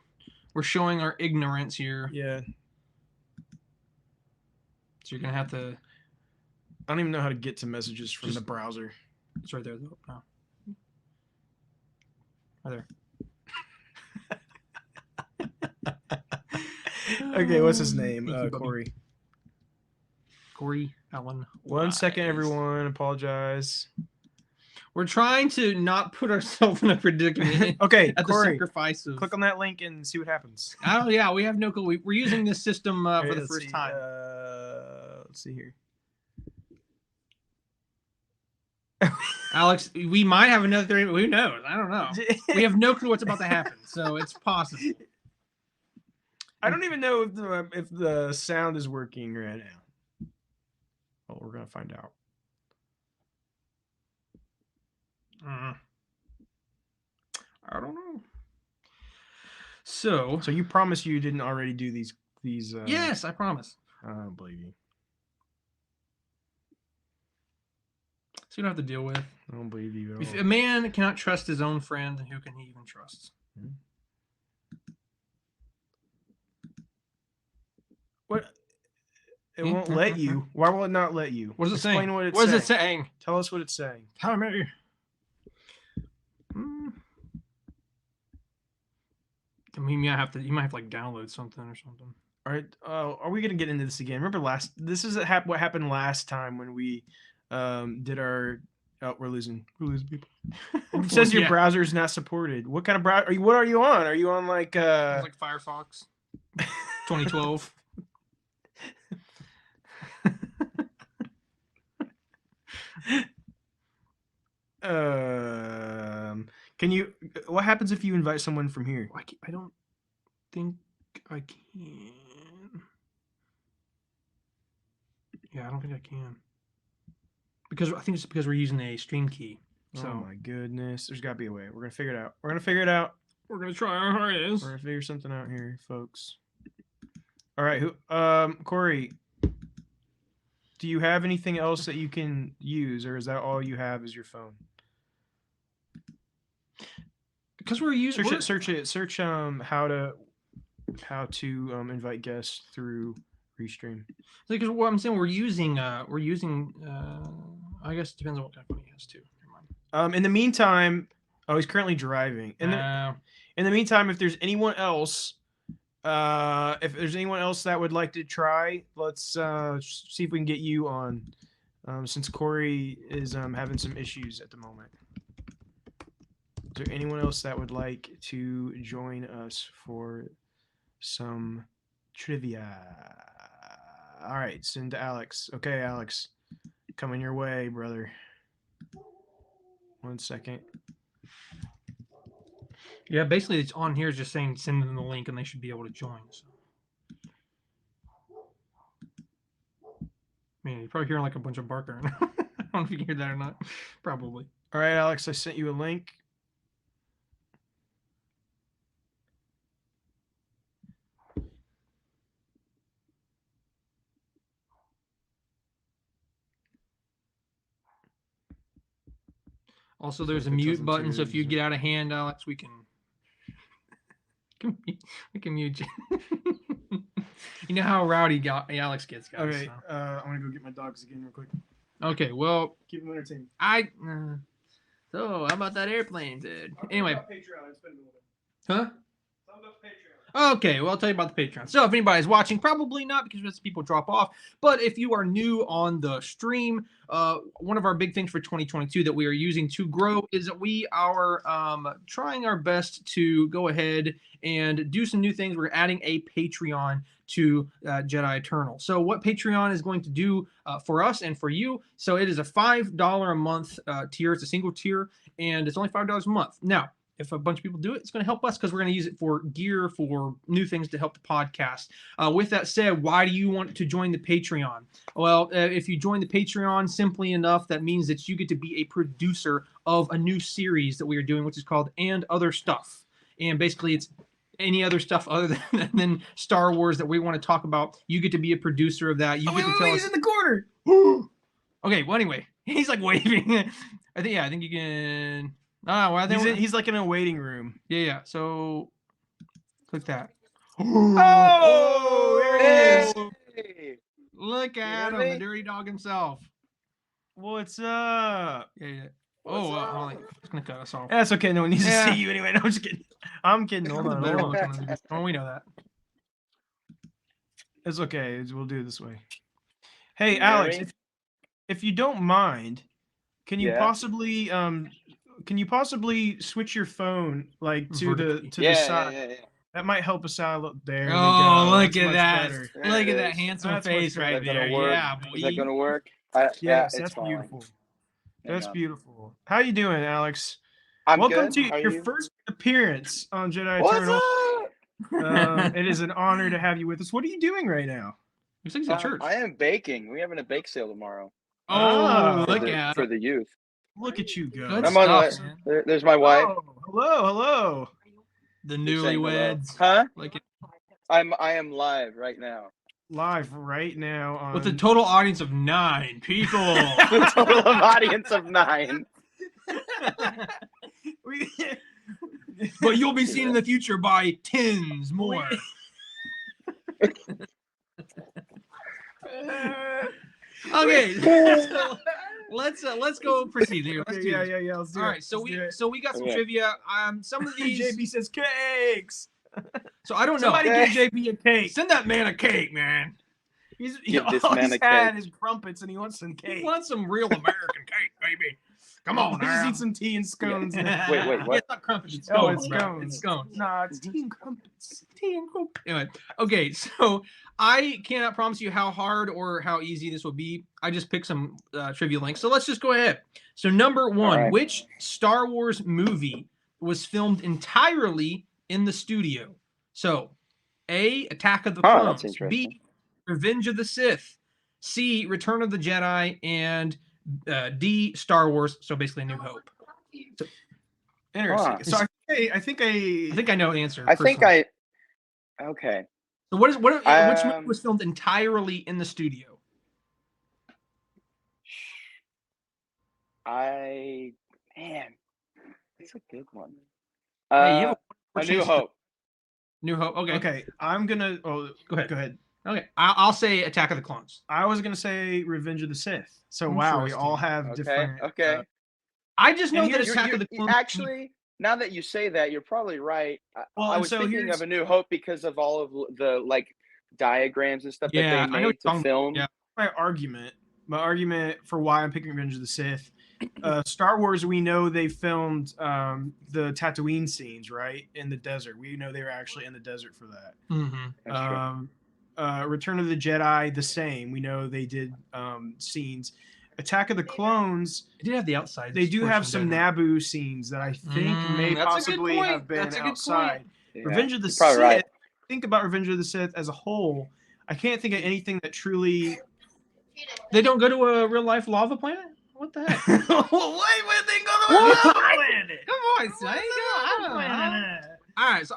showing our ignorance here. Yeah. So you're gonna have to. I don't even know how to get to messages from the browser. It's right there though. No. Right there. Okay, what's his name? Corey. Corey Allen. 1 second, everyone. Apologize. We're trying to not put ourselves in a predicament. Okay, at Corey, the sacrifice of. Click on that link and see what happens. Oh yeah, we have no clue. We're using this system for the first time. Let's see here. Alex, we might have another 30. Who knows? I don't know. We have no clue what's about to happen, so it's possible. I don't even know if the sound is working right now. Well, we're gonna find out. I don't know. So you promise you didn't already do these? Yes, I promise. I don't believe you. So you don't have to deal with. I don't believe you at all. If a man cannot trust his own friend, then who can he even trust? What? It won't let you. Why will it not let you? What is it saying? What is it saying? Tell us what it's saying. Tell me. I mean, you might have to like download something or something. All right. Are we gonna get into this again? Remember this is what happened last time when we did our. Oh, we're losing people. It says your browser is not supported. What kind of browser? What are you on? Are you on like? It's like Firefox, 2012. Can you? What happens if you invite someone from here? I don't think I can. Yeah, I don't think I can. Because I think it's because we're using a stream key. So. Oh my goodness, there's got to be a way. We're gonna figure it out. We're gonna try our hardest. We're gonna figure something out here, folks. All right, Corey, do you have anything else that you can use, or is that all you have is your phone? Because we're using search how to invite guests through Restream. Because what I'm saying, we're using I guess it depends on what kind of phone he has too. Never mind. In the meantime, he's currently driving. In the meantime, if there's anyone else, that would like to try, let's see if we can get you on. Since Corey is having some issues at the moment. Is there anyone else that would like to join us for some trivia? All right, send to Alex. Okay, Alex, coming your way, brother. 1 second. Yeah, basically it's on here is just saying send them the link and they should be able to join. So. I mean, you're probably hearing like a bunch of barking. I don't know if you can hear that or not. Probably. All right, Alex, I sent you a link. Also, there's a mute button, so if you get out of hand, Alex, we can mute you. You know how rowdy Alex gets, guys. Okay, so. I'm gonna go get my dogs again real quick. Okay, well, keep them entertained. So how about that airplane, dude? Anyway, Patreon. Huh? Okay, well, I'll tell you about the Patreon. So if anybody's watching, probably not because most people drop off. But if you are new on the stream, one of our big things for 2022 that we are using to grow is that we are trying our best to go ahead and do some new things. We're adding a Patreon to Jedi Eternal. So what Patreon is going to do for us and for you, so it is a $5 a month tier. It's a single tier, and it's only $5 a month. Now, if a bunch of people do it, it's going to help us because we're going to use it for gear, for new things to help the podcast. With that said, why do you want to join the Patreon? Well, if you join the Patreon, simply enough, that means that you get to be a producer of a new series that we are doing, which is called And Other Stuff. And basically, it's any other stuff other than Star Wars that we want to talk about. You get to be a producer of that. You get to tell us. He's in the corner. Okay, well, anyway, he's like waving. I think you can. Oh, well, he's like in a waiting room. Yeah. So click that. Oh, there he is. Hey. Look at him, the dirty dog himself. What's up? Yeah. I'm just gonna cut us off. That's okay. No one needs to see you anyway. No, I'm just kidding. I'm kidding. Hold on. Oh, we know that. It's okay. We'll do it this way. Hey, Alex, if you don't mind, can you possibly switch your phone like to the side? Yeah. That might help us out a little. There. Oh, we go. Look at that! Better. Look at that handsome face right there. Yeah, boy. Is that gonna work? Yes, that's beautiful. That's beautiful. How you doing, Alex? Welcome to your first appearance on Jedi Eternal. It is an honor to have you with us. What are you doing right now? Looks like he's at church. I am baking. We're having a bake sale tomorrow. For the youth. Look at you go. Good stuff, man. There's my wife. Hello. The newlyweds. Huh? Like I am live right now. Live right now on... with a total audience of 9 people. A total of audience of 9. But you'll be seen in the future by tens more. Okay, so let's go proceed here. Let's do this. Yeah. Let's do All right, so we got some trivia. Some of these. JP says cakes. So I don't know. Somebody give JP a cake. Send that man a cake, man. All he's had is crumpets, and he wants some cake. He wants some real American cake, baby. Come on, I just need some tea and scones. Wait, what? It's not crumpets. It's scones. It's scones. It's scones. Nah, it's tea and crumpets. Anyway, okay, so I cannot promise you how hard or how easy this will be. I just picked some trivia links. So let's just go ahead. So number 1, which Star Wars movie was filmed entirely in the studio? So A, Attack of the Clones. B, Revenge of the Sith. C, Return of the Jedi. And D, Star Wars. So basically New Hope. So, interesting. So I think I know the answer. Okay. So which movie was filmed entirely in the studio? Man, that's a good one. Hey, A New Hope. New Hope. Okay. Okay. I'm gonna. Oh, go ahead. Okay. I'll say Attack of the Clones. I was gonna say Revenge of the Sith. So wow, we all have different. Okay. I just know And that here's- Attack of the Clones. Actually, now that you say that, you're probably right. Well, I and was so thinking here's- of A New Hope because of all of the like diagrams and stuff Yeah, that they I know what made you're to talking film. yeah. my argument for why I'm picking Revenge of the Sith. Star Wars, we know they filmed the Tatooine scenes, right, in the desert. We know they were actually in the desert for that. Mhm. That's true. Return of the Jedi, the same. We know they did scenes. Attack of the Clones, It did have the outside. they do have some now. Naboo scenes that I think may that's a good possibly point. have been That's a good outside. Yeah, Revenge of the you're Sith. probably right. Think about Revenge of the Sith as a whole. I can't think of anything that truly. They don't go to a real life lava planet. What the heck? Why would they go to What? a lava planet? Come on, son. All right, so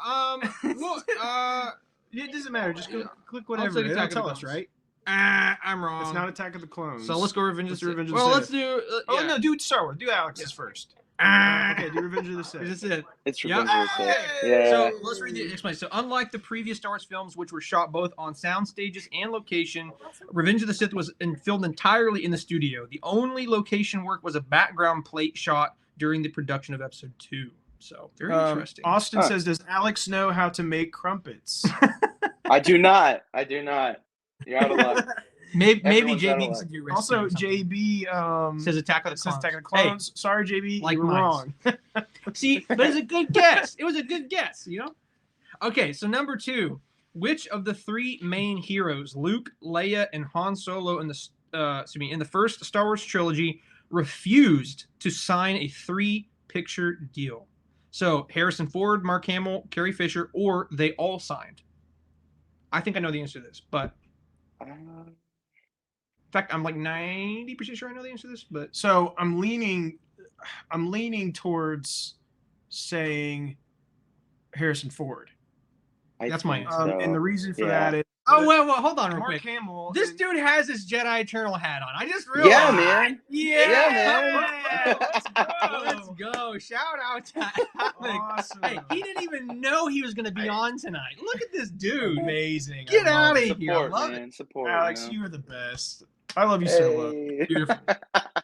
well, It doesn't matter. Just go click I'll whatever. take It'll Attack of tell the us, Clones. right? I'm wrong. It's not Attack of the Clones. So let's go Revenge of Let's the do Sith. Revenge of the Well, Sith. let's do. Oh yeah. no, do Star Wars. Do Alex's first. Okay, do Revenge of the Sith. This is it. It's Yeah. Revenge of the Sith. Hey! Yeah. So let's read the explanation. So unlike the previous Star Wars films, which were shot both on sound stages and location, Revenge of the Sith was filmed entirely in the studio. The only location work was a background plate shot during the production of Episode 2. So very interesting. Austin Huh. says, "Does Alex know how to make crumpets?" I do not. You're out of luck. Maybe Everyone's out of JB luck. can do recipe Also, or something. JB Says Attack of the says Clones. Attack of the Clones. Sorry, JB, like you were mine. wrong. See, but it's a good guess. It was a good guess, you know? Okay, so number 2. Which of the 3 main heroes, Luke, Leia, and Han Solo in the first Star Wars trilogy, refused to sign a 3-picture deal? So Harrison Ford, Mark Hamill, Carrie Fisher, or they all signed? I think I know the answer to this, but in fact, I'm like 90% sure I know the answer to this, but So I'm leaning towards saying Harrison Ford. That's my think answer. so. And the reason for Yeah. that is oh well, hold on real Mark quick. Hamill. This is- dude has his Jedi Eternal hat on. I just realized. Yeah, man. Yeah, Let's go. Let's go. Shout out to Alex. Awesome. Hey, he didn't even know he was going to be on tonight. Look at this dude. Amazing. Get I love outta it. here. I Support, love man. Support. Alex, you know? you are the best. I love you so much. Hey. Beautiful.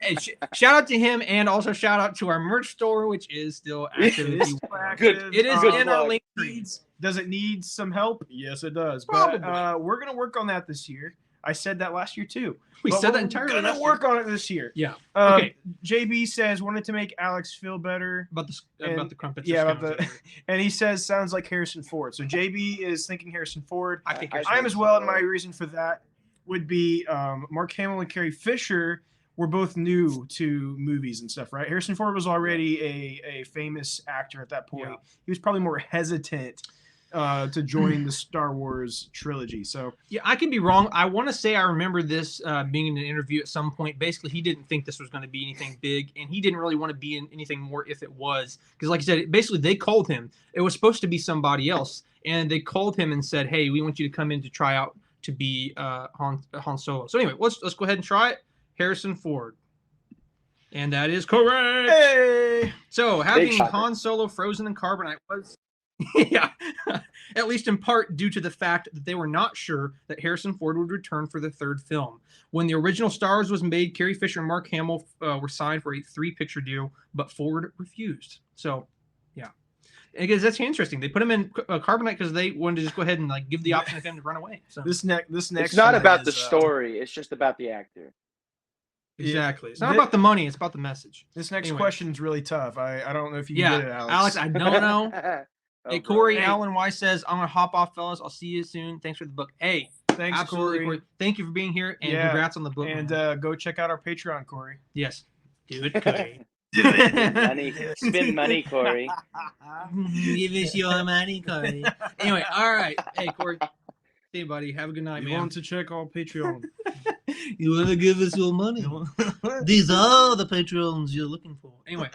Hey, shout out to him, and also shout out to our merch store, which is still active. It if is you want. active. It is Good in our luck. link tree. Does it need some help? Yes, it does. Probably. But we're gonna work on that this year. I said that last year too. We But said that we're entirely. gonna last work year. on it this year. Yeah. Um, Okay. JB says wanted to make Alex feel better. About the crumpets. Yeah, or about the, and he says sounds like Harrison Ford. So JB is thinking Harrison Ford. I think I Harrison I am think as well, and so. my reason for that would be Mark Hamill and Carrie Fisher were both new to movies and stuff, right? Harrison Ford was already a famous actor at that point. Yeah. He was probably more hesitant to join the Star Wars trilogy. So Yeah, I could be wrong. I want to say I remember this being in an interview at some point. Basically, he didn't think this was going to be anything big, and he didn't really want to be in anything more if it was. Because, like I said, basically they called him. It was supposed to be somebody else, and they called him and said, "Hey, we want you to come in to try out to be Han Solo." So anyway, let's go ahead and try it. Harrison Ford, and that is correct. hey, So having shocker. Han Solo frozen in carbonite was, yeah, at least in part due to the fact that they were not sure that Harrison Ford would return for the 3rd film. When the original Star Wars was made, Carrie Fisher and Mark Hamill were signed for a 3-picture deal, but Ford refused. So, yeah. Because that's interesting. They put him in carbonite because they wanted to just go ahead and like give the option of him to run away. So this next It's not one about the is, story. It's just about the actor. exactly, it's not Thi- about the money; it's about the message. This next Anyway. question is really tough. I don't know if you Yeah, can get it, Alex. Alex, I don't know. Oh, Hey, bro. Corey Hey. Allen Y says, "I'm gonna hop off, fellas. I'll see you soon. Thanks for the book." Hey, Thanks, absolutely, Corey. Corey. Thank you for being here, and Yeah, congrats on the book. And man. go check out our Patreon, Corey. Yes, do it, Corey. Spin money, Corey. Give us your money, Corey. Anyway, all right. Hey, Corey. Hey, buddy. Have a good night, You man. want to check our Patreon? You want to give us your money? These are the patrons you're looking for. Anyway,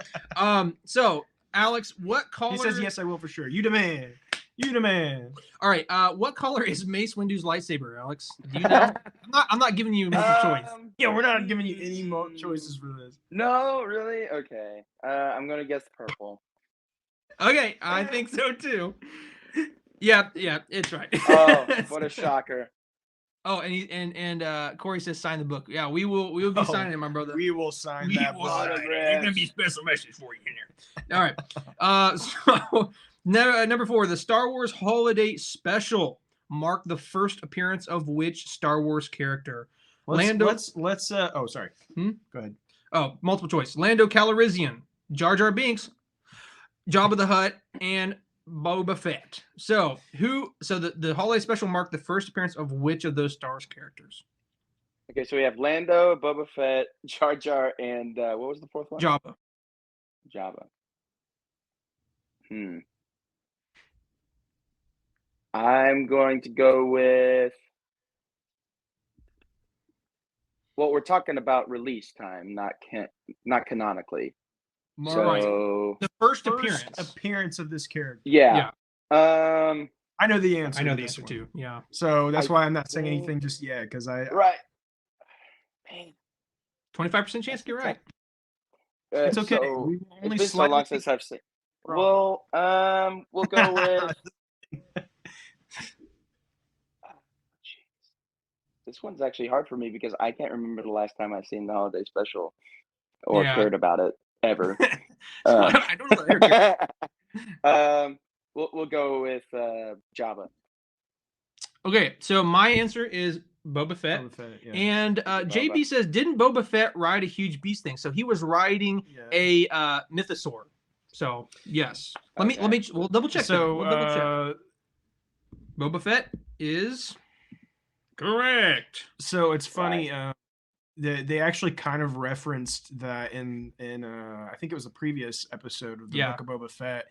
so Alex, what color? He says yes, I will for sure. You demand. You demand. All right. What color is Mace Windu's lightsaber, Alex? Do you know? I'm not giving you multiple choice. Yeah, we're not giving you any more choices for this. No, really? Okay. I'm gonna guess purple. Okay, I think so too. Yeah, it's right. Oh, what a shocker! Oh, and Corey says sign the book. Yeah, we will be Oh, signing it, my brother. We will sign We that will book. sign it. Autographs. There's gonna be a special message for you in there. All right. So number 4, the Star Wars Holiday Special marked the first appearance of which Star Wars character? Let's oh, sorry. Hmm? Go ahead. Oh, multiple choice. Lando Calrissian, Jar Jar Binks, Jabba the Hutt, and Boba Fett. So the Holiday Special marked the first appearance of which of those Star Wars characters? Okay, so we have Lando, Boba Fett, Jar Jar, and what was the fourth one? Jabba. Jabba. I'm going to go with. Well, we're talking about release time, not canonically. Right. So The first appearance of this character. yeah. I know the answer. I know to the this answer one. too. Yeah. So that's why I'm not saying anything just yet, because right. 25% chance to get right. It's okay. So We will only it's been so long since I've seen. Well, we'll go with. This one's actually hard for me because I can't remember the last time I've seen the holiday special or cared about it ever. I don't know. We'll go with Jabba. Okay, so my answer is Boba Fett. Yeah. And JB says, didn't Boba Fett ride a huge beast thing? So he was riding a mythosaur. So yes. We'll double check. So we'll double check. Boba Fett is correct. So it's funny. They actually kind of referenced that in I think it was a previous episode of the Book of Boba Fett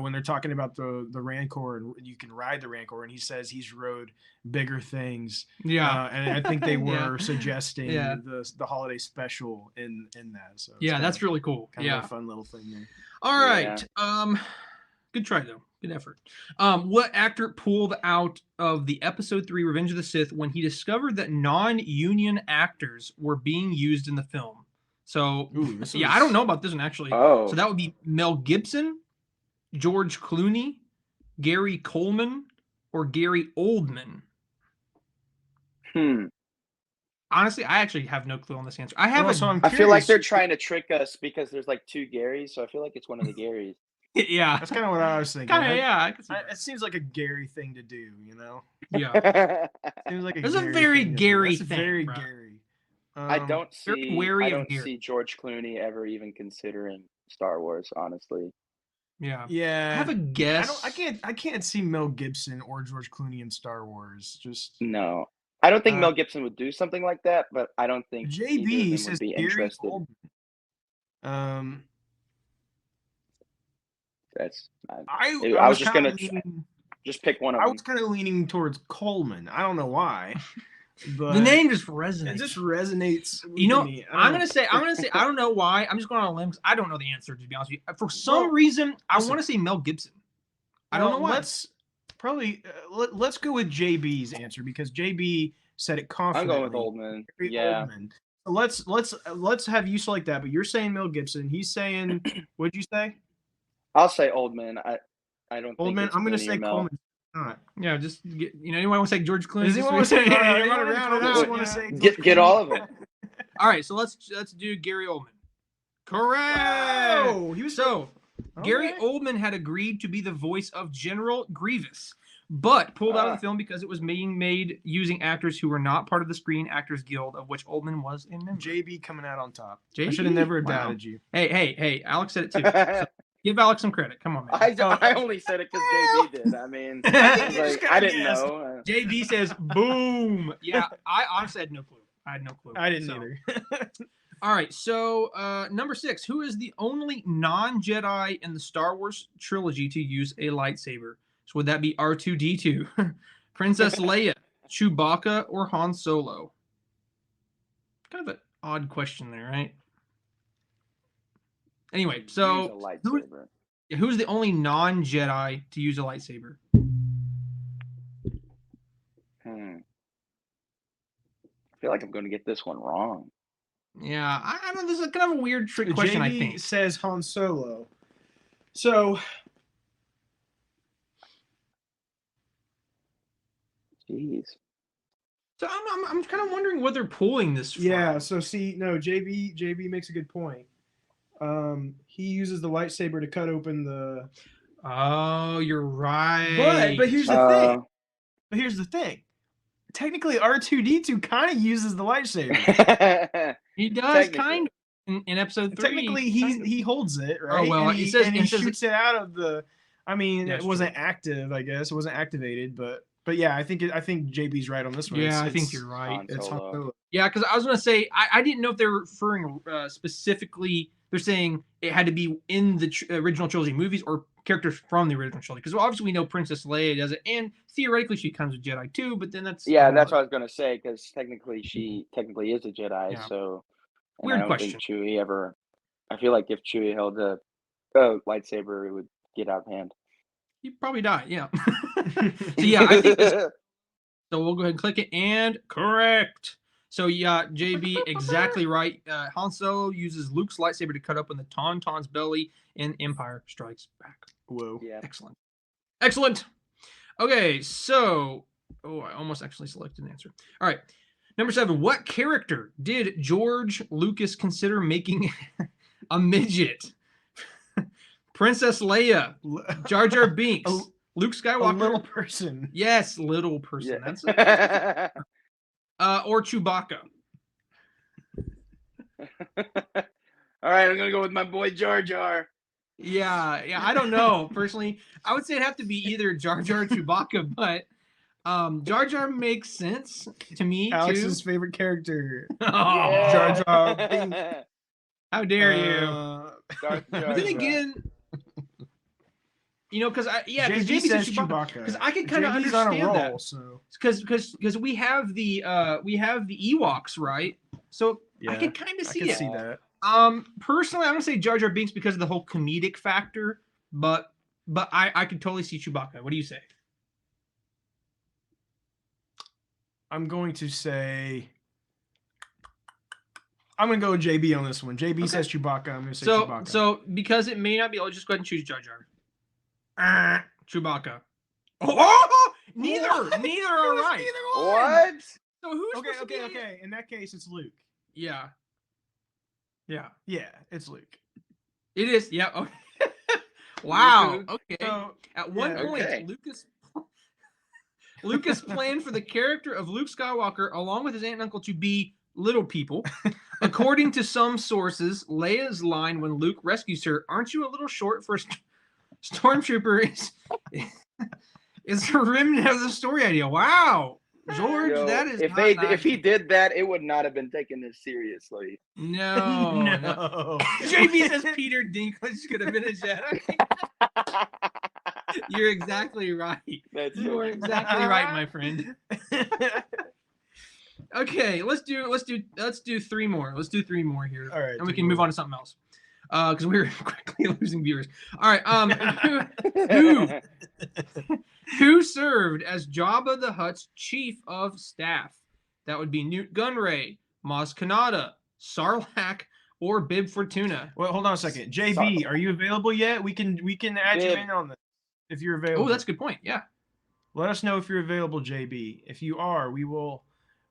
when they're talking about the Rancor and you can ride the Rancor, and he says he's rode bigger things. And I think they were suggesting the holiday special in that. So that's really cool. Kind of a fun little thing there. All right. Good try though. Good effort. What actor pulled out of the Episode 3 Revenge of the Sith when he discovered that non-union actors were being used in the film? So, I don't know about this one actually. So that would be Mel Gibson, George Clooney, Gary Coleman, or Gary Oldman. Honestly, I actually have no clue on this answer. I feel like they're trying to trick us because there's like 2 Garys, so I feel like it's one of the Garys. Yeah, that's kind of what I was thinking. I can see it seems like a Gary thing to do, you know. Yeah, seems like a very Gary thing. Very Gary. I don't see George Clooney ever even considering Star Wars, honestly. Yeah. I have a guess. I can't see Mel Gibson or George Clooney in Star Wars. No. I don't think Mel Gibson would do something like that, but I don't think JB says would be Gary interested. Oldman. I was just gonna just pick one of them. I was kind of leaning towards Coleman. I don't know why. But the name just resonates. It just resonates. You know, I'm gonna say I don't know why. I'm just going on a limb because I don't know the answer, to be honest with you. For some reason, I want to say Mel Gibson. I don't know why. Let's go with JB's answer because JB said it confidently. I'm going with Oldman. Oldman. Let's have you select that. But you're saying Mel Gibson. He's saying, what'd you say? I'll say Oldman. I don't think Oldman. I'm going to say Coleman. Yeah, just get, anyone want to say George Clooney? Get all of it. All right, so let's do Gary Oldman. Correct. Oh, he was Gary Oldman had agreed to be the voice of General Grievous, but pulled out of the film because it was being made using actors who were not part of the Screen Actors Guild, of which Oldman was a member. JB coming out on top. JB? I should have never doubted you. Hey, Alex said it too. So give Alex some credit. Come on, man. I only said it because JB did. I mean, I didn't know. JB says, boom. Yeah, I honestly had no clue. I didn't either. All right, so number 6. Who is the only non-Jedi in the Star Wars trilogy to use a lightsaber? So would that be R2-D2, Princess Leia, Chewbacca, or Han Solo? Kind of an odd question there, right? Anyway, so who's the only non-Jedi to use a lightsaber? I feel like I'm going to get this one wrong. Yeah, I don't know. This is kind of a weird trick question, I think. Says Han Solo. So... Jeez. So I'm kind of wondering what they're pulling this from. Yeah. So see, no, JB makes a good point. He uses the lightsaber to cut open the. Oh, you're right. But here's the thing. But here's the thing. Technically, R2D2 kind of uses the lightsaber. He does kind of in episode 3. Technically, he holds it, right? Oh well, and he shoots it out of the. I mean, it wasn't active. I guess it wasn't activated, but yeah, I think JB's right on this one. Yeah, I think you're right. It's Han Solo. Yeah, because I was gonna say I didn't know if they're referring specifically. They're saying it had to be in the original trilogy movies or characters from the original trilogy. Because obviously we know Princess Leia does it, and theoretically she comes with Jedi too. But then that's that's what I was gonna say. Because technically she is a Jedi. Yeah. So weird I don't question. think Chewie ever. I feel like if Chewie held a lightsaber, it would get out of hand. He'd probably die. Yeah. So yeah, I think this. So we'll go ahead and click it, and correct. So yeah, JB, exactly right. Han Solo uses Luke's lightsaber to cut open the Tauntaun's belly in Empire Strikes Back. Whoa. Yeah. Excellent. Okay, so I almost actually selected an answer. All right, number 7. What character did George Lucas consider making a midget? Princess Leia, Jar Jar Binks, Luke Skywalker, a little person. Yes, little person. Yeah. That's or Chewbacca. All right, I'm gonna go with my boy Jar Jar. Yeah, I don't know. Personally, I would say it'd have to be either Jar Jar or Chewbacca, but Jar Jar makes sense to me Alex's too. favorite character. Oh, Jar Jar. How dare you? But then again, because JB says Chewbacca. Because I can kind of understand on a roll, that. So because we have the Ewoks, right? So yeah, I can kind of see that. Personally, I'm gonna say Jar Jar Binks because of the whole comedic factor, but I could totally see Chewbacca. What do you say? I'm going to go with JB on this one. JB says Chewbacca. I'm going to say Chewbacca. So because it may not be, I'll just go ahead and choose Jar Jar. Chewbacca. Oh, neither are right. What? So who's okay. In that case, it's Luke. Yeah, it's Luke. It is. Yeah. Okay. Wow. Okay. So, at one point, Lucas planned for the character of Luke Skywalker, along with his aunt and uncle, to be little people. According to some sources, Leia's line when Luke rescues her, "Aren't you a little short for a stormtrooper?" is a remnant of the story idea. Wow. George, that is if he did that, it would not have been taken as seriously. No. JB says Peter Dinklage could have been a Jedi. You're exactly right. You are exactly right, my friend. Okay, let's do 3 more. Let's do 3 more here. All right, and we can move on to something else. Because we're quickly losing viewers. All right. Who served as Jabba the Hutt's chief of staff? That would be Newt Gunray, Maz Kanata, Sarlacc, or Bib Fortuna. Well, hold on a second. JB, are you available yet? We can add you in on this if you're available. Oh, that's a good point. Yeah. Let us know if you're available, JB. If you are, we will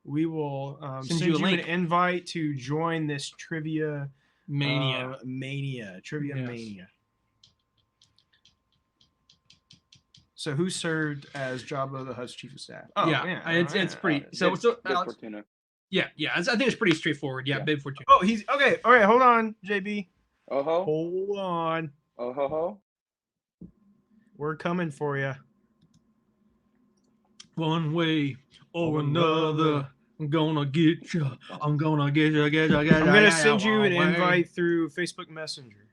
send you an invite to join this trivia mania. Mania. So who served as Jabba the Hutt's chief of staff? Oh, yeah. It's pretty. So Alex, Fortuna. Yeah. I think it's pretty straightforward. Yeah, Bib Fortuna. Oh, he's okay. All right, hold on, JB. Hold on. We're coming for you. One way or another, I'm gonna get you. I'm gonna get you. I'm gonna send you an invite through Facebook Messenger,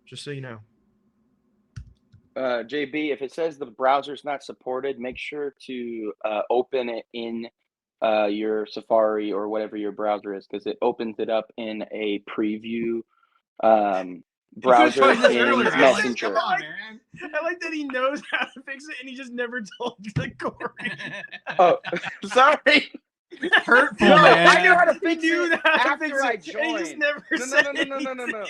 just so you know. JB, if it says the browser's not supported, make sure to open it in your Safari or whatever your browser is, because it opens it up in a preview browser in Messenger. Come on, man. I like that he knows how to fix it and he just never told Corey. Oh, sorry. Hurtful, no, man. I knew how to fix it after I joined. He just never said No.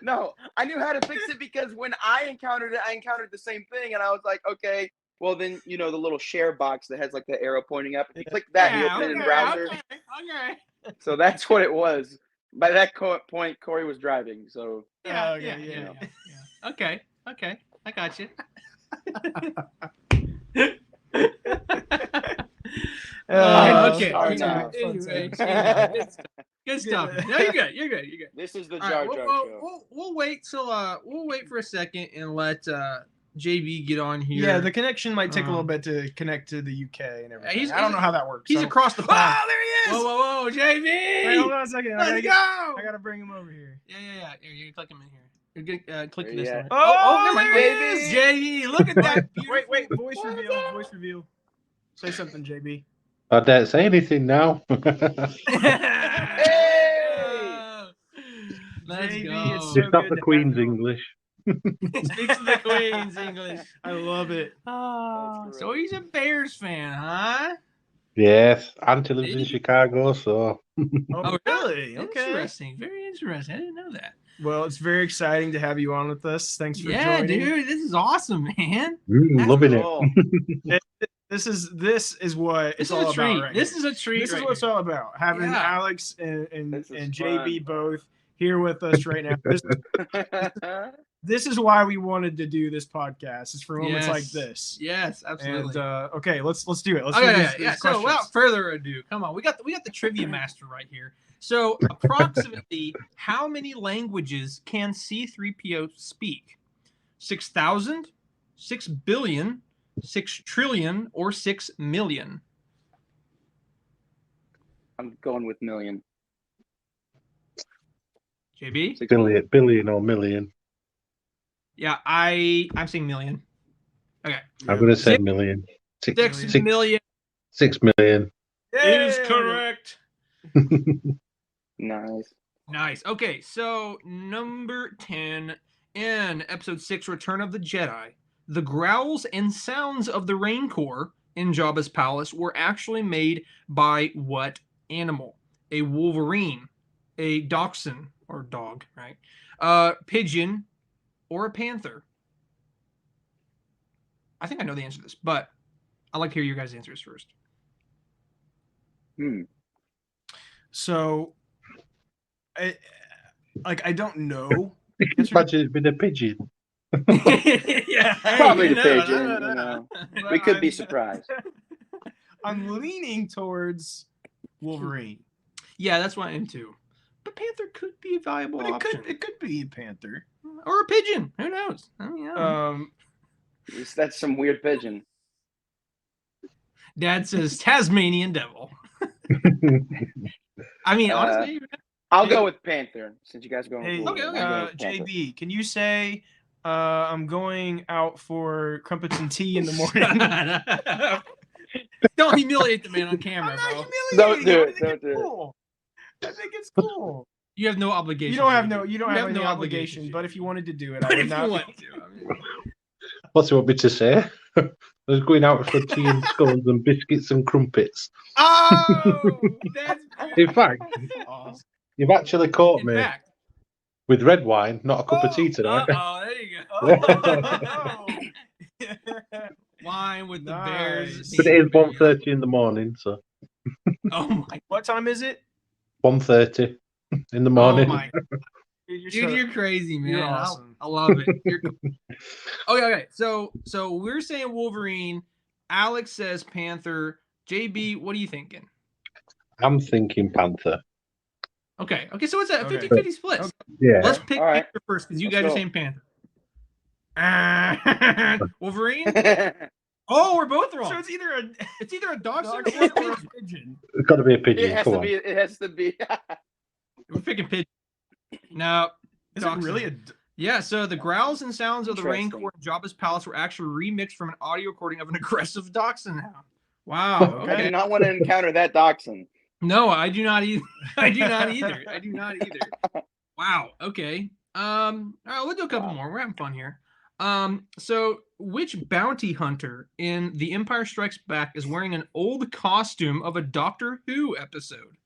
No, I knew how to fix it because when I encountered it, I encountered the same thing, and I was like, okay, Well, then the little share box that has like the arrow pointing up. If you click that, you open it in browser. Okay. So that's what it was. By that point, Corey was driving. So Yeah. Okay. I got you. Okay. sorry now. Anyway, good stuff. No, you're good. You're good. This is the All Jar right, Jar we'll, show. we'll wait till we'll wait for a second and let JB get on here. Yeah, the connection might take a little bit to connect to the UK and everything. I don't know how that works. He's across the pond. Oh, there he is! Whoa, JB! Wait, hold on a second. Let's go! I gotta bring him over here. Yeah. Here, you can click him in here. You're gonna click this Yeah. one. Oh, never there mind. he is! JB, look at that. Wait, voice reveal. Say something, JB. I don't say anything now. Let's JB, go. it's so It's not good the to Queen's have you. English. Speaks to the Queen's English. I love it. Oh, so he's a Bears fan, huh? Yes, Auntie lives in Chicago, so Oh, really? Okay. Interesting. Very interesting. I didn't know that. Well, it's very exciting to have you on with us. Thanks for Yeah, joining. dude, this is awesome, man. loving it. Cool. This is what This it's is all a treat. about. Right This here. is a treat. This is right what it's here. all about. Having Yeah. Alex and This is JB fun. both here with us right now. This is why we wanted to do this podcast. It's for moments like this. Yes, And absolutely. okay, let's do it. Let's Okay, do yeah. these So questions. without further ado, come on. We got the trivia master right here. So approximately how many languages can C3PO speak? 6,000, 6 billion, 6 trillion, or 6 million? I'm going with million. JB? Billion or million. Yeah, I'm saying million. Okay. I'm going to say Six- million. 6 million 6 million. is correct. Nice. Nice. Okay, so number 10 in episode 6, Return of the Jedi, the growls and sounds of the Rancor in Jabba's palace were actually made by what animal? A wolverine, a dachshund, or dog, right? Pigeon, or a panther? I think I know the answer to this, but I'd like to hear your guys' answers first. So, I don't know. Imagine it's been a pigeon. Yeah, Probably you the know, pigeon. I know. But We could be I'm- surprised. I'm leaning towards Wolverine. Yeah, that's what I am too. But panther could be a valuable But option. it could be a panther. Or a pigeon. Who knows? I mean, I don't know. That's some weird pigeon. Dad says Tasmanian devil. I mean, honestly, I'll go with panther since you guys are going Hey, with Wolverine. okay. I'm going with panther. JB, can you say I'm going out for crumpets and tea in the morning? don't humiliate the man on camera, I'm bro. not Don't humiliating do him. it, I think don't it's do it. cool. I think it's cool. You have no obligation. You don't have JB. any obligation, but if you wanted to do it, I But would if you not. want to, I mean, What's he want me to say? I was going out for tea and scones and biscuits and crumpets. oh, that's In fact, Awesome. you've actually caught in me fact. with red wine, not a cup of tea today. Oh, there you go. Oh. Wine with the Nice. Bears. But it is 1:30 in the morning, so Oh my! What time is it? 1:30 in the Oh morning. my! Dude, Dude, you're crazy, man. you're awesome. I love it. Okay. So we're saying Wolverine. Alex says Panther. JB, what are you thinking? I'm thinking panther. Okay. So it's a Okay. 50-50 split. Okay. Yeah. Let's pick All right. Panther first because you Let's guys are go. saying Panther. Wolverine? Oh, we're both wrong. So it's either a It's either a dachshund dog or a or a pigeon. pigeon. It's got to be a pigeon. it has Come to on. be. It has to be. We're picking pigeon. No. Is it dachshund. really a? Yeah, so the growls and sounds of the Interesting. Rancor in Jabba's palace were actually remixed from an audio recording of an aggressive dachshund hound. Wow. I do Okay. not want to encounter that dachshund. No, I do not either. I do not either. Wow. Okay. All right, we'll do a couple more. We're having fun here. So which bounty hunter in The Empire Strikes Back is wearing an old costume of a Doctor Who episode?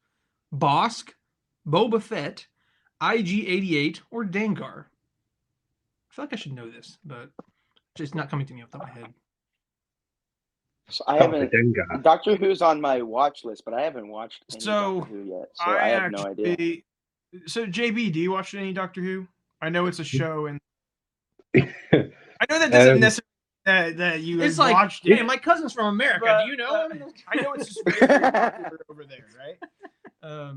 Bosk, Boba Fett, IG-88, or Dengar? I feel like I should know this, but it's just not coming to me off the top of my head. So I Gotta be haven't. Dengar. Doctor Who's on my watch list, but I haven't watched any So, Doctor Who yet, so I have no idea. So JB, do you watch any Doctor Who? I know it's a show, and Um, I know that doesn't necessarily that you It's have like, watched hey, it. my cousin's from America. but, Do you know him? I know it's just very, very popular over there, right?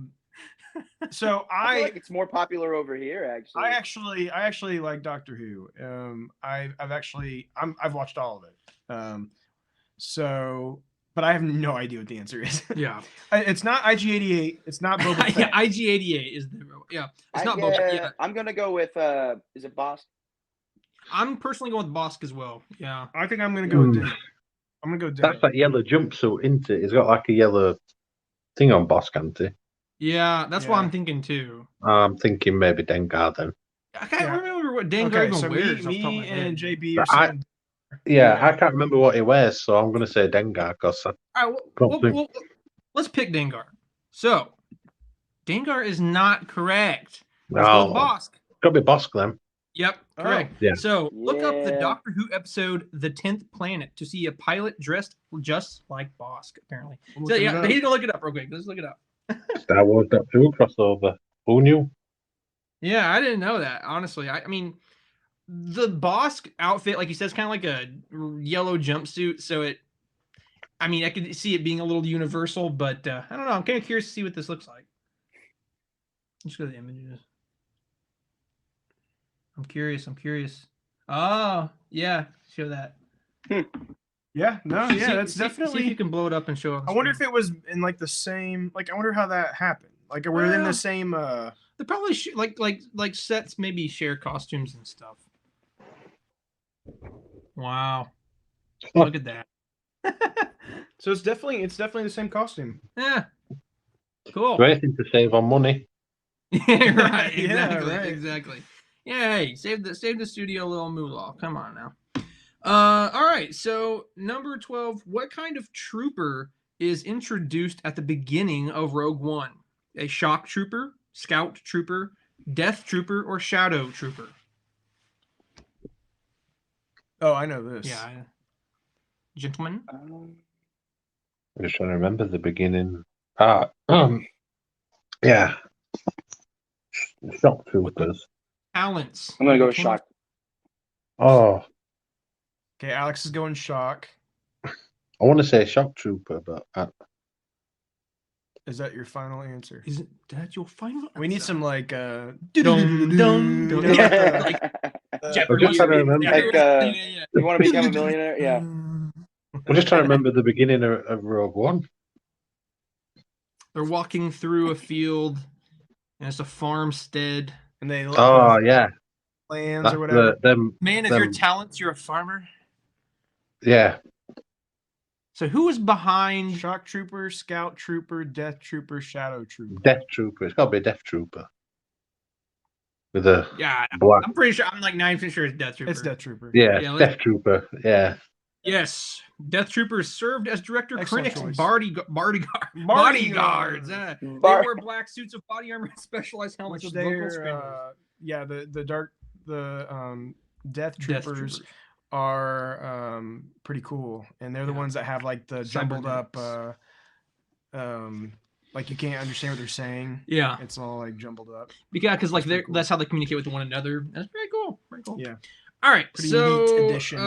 So I feel like it's more popular over here, actually. I actually like Doctor Who. I've watched all of it. So, but I have no idea what the answer is. Yeah. It's not IG-88. It's not Boba Fett. Yeah, IG-88 is the It's not Boba. Yeah. I'm gonna go with is it Boss? I'm personally going with Bosk as well. Yeah. I think I'm gonna go with Dengar. I'm gonna go Dengar. That's that yellow jumpsuit, isn't it? He's got like a yellow thing on Bosk, hasn't he? Yeah, that's what Yeah. I'm thinking too. I'm thinking maybe Dengar then. I can't Yeah. remember what Dengar Okay, even so wears. me and JB are I- saying Yeah, I can't remember what he wears, so I'm going to say Dengar because All right, Don't think- well, let's pick Dengar. So, Dengar is not correct. Let's go with Bosk. got to be Bosk then. Yep, Oh. correct. Yeah. So look up the Yeah. Doctor Who episode "The 10th Planet" to see a pilot dressed just like Bosk. Apparently, We'll so look it yeah, up. he's gonna look it up real quick. Let's look it up. Star Wars Doctor Who crossover. Who knew? Yeah, I didn't know that. Honestly, I mean, the Bosk outfit, like you said, is kind of like a yellow jumpsuit. So I could see it being a little universal, but I don't know. I'm kind of curious to see what this looks like. Let's go to the images. I'm curious. Oh, yeah. Show that. Yeah, no, See- yeah, that's see if definitely. you can blow it up and show it. I wonder if it was in like the same. Like, I wonder how that happened. Like, we're in Well, the same. They probably like sets maybe share costumes and stuff. Wow. Look at that. So it's definitely the same costume. Yeah. Cool. Great thing to save on money. Yeah, right. Yeah, Exactly. right. Exactly. Yeah. Hey, save the studio a little moolah. Come on now. All right. So number 12. What kind of trooper is introduced at the beginning of Rogue One? A shock trooper, scout trooper, death trooper, or shadow trooper? Oh, I know this. Yeah. Gentlemen. Um, I'm just trying to remember the beginning. Yeah. Shock Troopers. Talents. I'm gonna go with Shock. Oh, Okay, Alex is going shock. I want to say Shock Trooper, but Is that your final answer? Is that your final? We need answer? some like Dun, dun, dun. you know, Yeah. like Jeopardy. I'm just trying to remember. Like, Yeah. You want to become a millionaire? Yeah. I'm just trying to remember the beginning of Rogue One. They're walking through a field, and it's a farmstead. and they Oh yeah, plans that's or whatever. them. Man, if them- your talents, you're a farmer. Yeah, So who was behind? Shock trooper, scout trooper, death trooper, shadow trooper. Death Trooper. It's got to be a Death Trooper with a Yeah, black. I'm pretty sure. I'm like 90% sure it's Death Trooper. It's death trooper. Yeah, Yeah, let's- Death Trooper. Yeah, Yes, Death Troopers served as Director Excellent Krennic's choice. bodyguards. They wore black suits of body armor and specialized helmets Which with vocal they're screamers. the death troopers are pretty cool, and they're the Yeah. ones that have like the jumbled up Cybernetics. like you can't understand what they're saying. Yeah, It's all like jumbled up. because like That's pretty cool. that's how they communicate with one another. That's pretty cool. Pretty cool. Yeah. All right. Pretty so neat addition.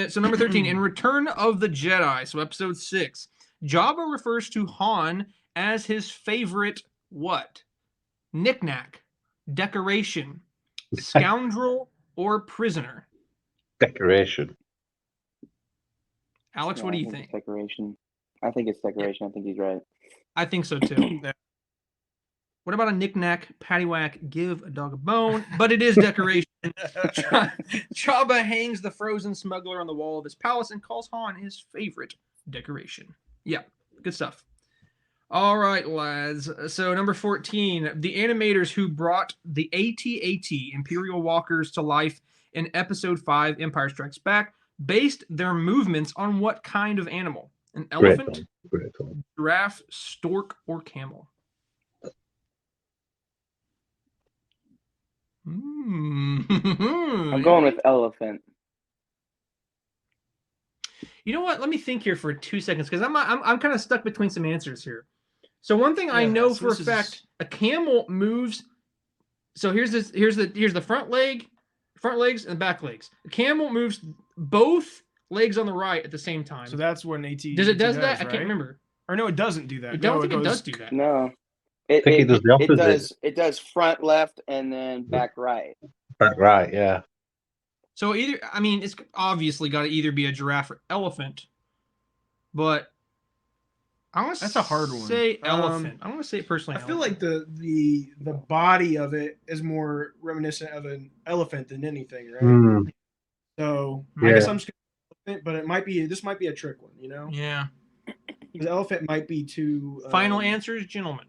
so number 13 in Return of the Jedi, so episode 6, Jabba refers to Han as his favorite what? Knick-knack, decoration, scoundrel, or prisoner? decoration. Alex, Yeah, what do I you think think? it's decoration. I think it's decoration. I think he's right. I think so too. What about a knick-knack, paddywhack, give a dog a bone? But it is decoration. Jabba hangs the frozen smuggler on the wall of his palace and calls Han his favorite decoration. Yeah, good stuff. All right, lads. So number 14, the animators who brought the AT-AT Imperial Walkers to life in Episode 5, Empire Strikes Back, based their movements on what kind of animal? An Great elephant, film. Great film. giraffe, stork, or camel? I'm going with elephant. You know what? Let me think here for 2 seconds because I'm kind of stuck between some answers here. So one thing I know for a fact, a camel moves. So here's the front legs and back legs. A camel moves both legs on the right at the same time. So that's what an AT does that? right? I can't remember. Or no, it doesn't do that. I don't think it does do that. No. I think it does the opposite. It does front left and then back right. Back right, yeah. So it's obviously got to either be a giraffe or elephant, but that's a hard one. Say elephant. I'm gonna say personally. I feel like the body of it is more reminiscent of an elephant than anything, right? Mm. So I guess I'm just gonna elephant, but this might be a trick one, you know? Yeah. The elephant might be too. Final answers, gentlemen.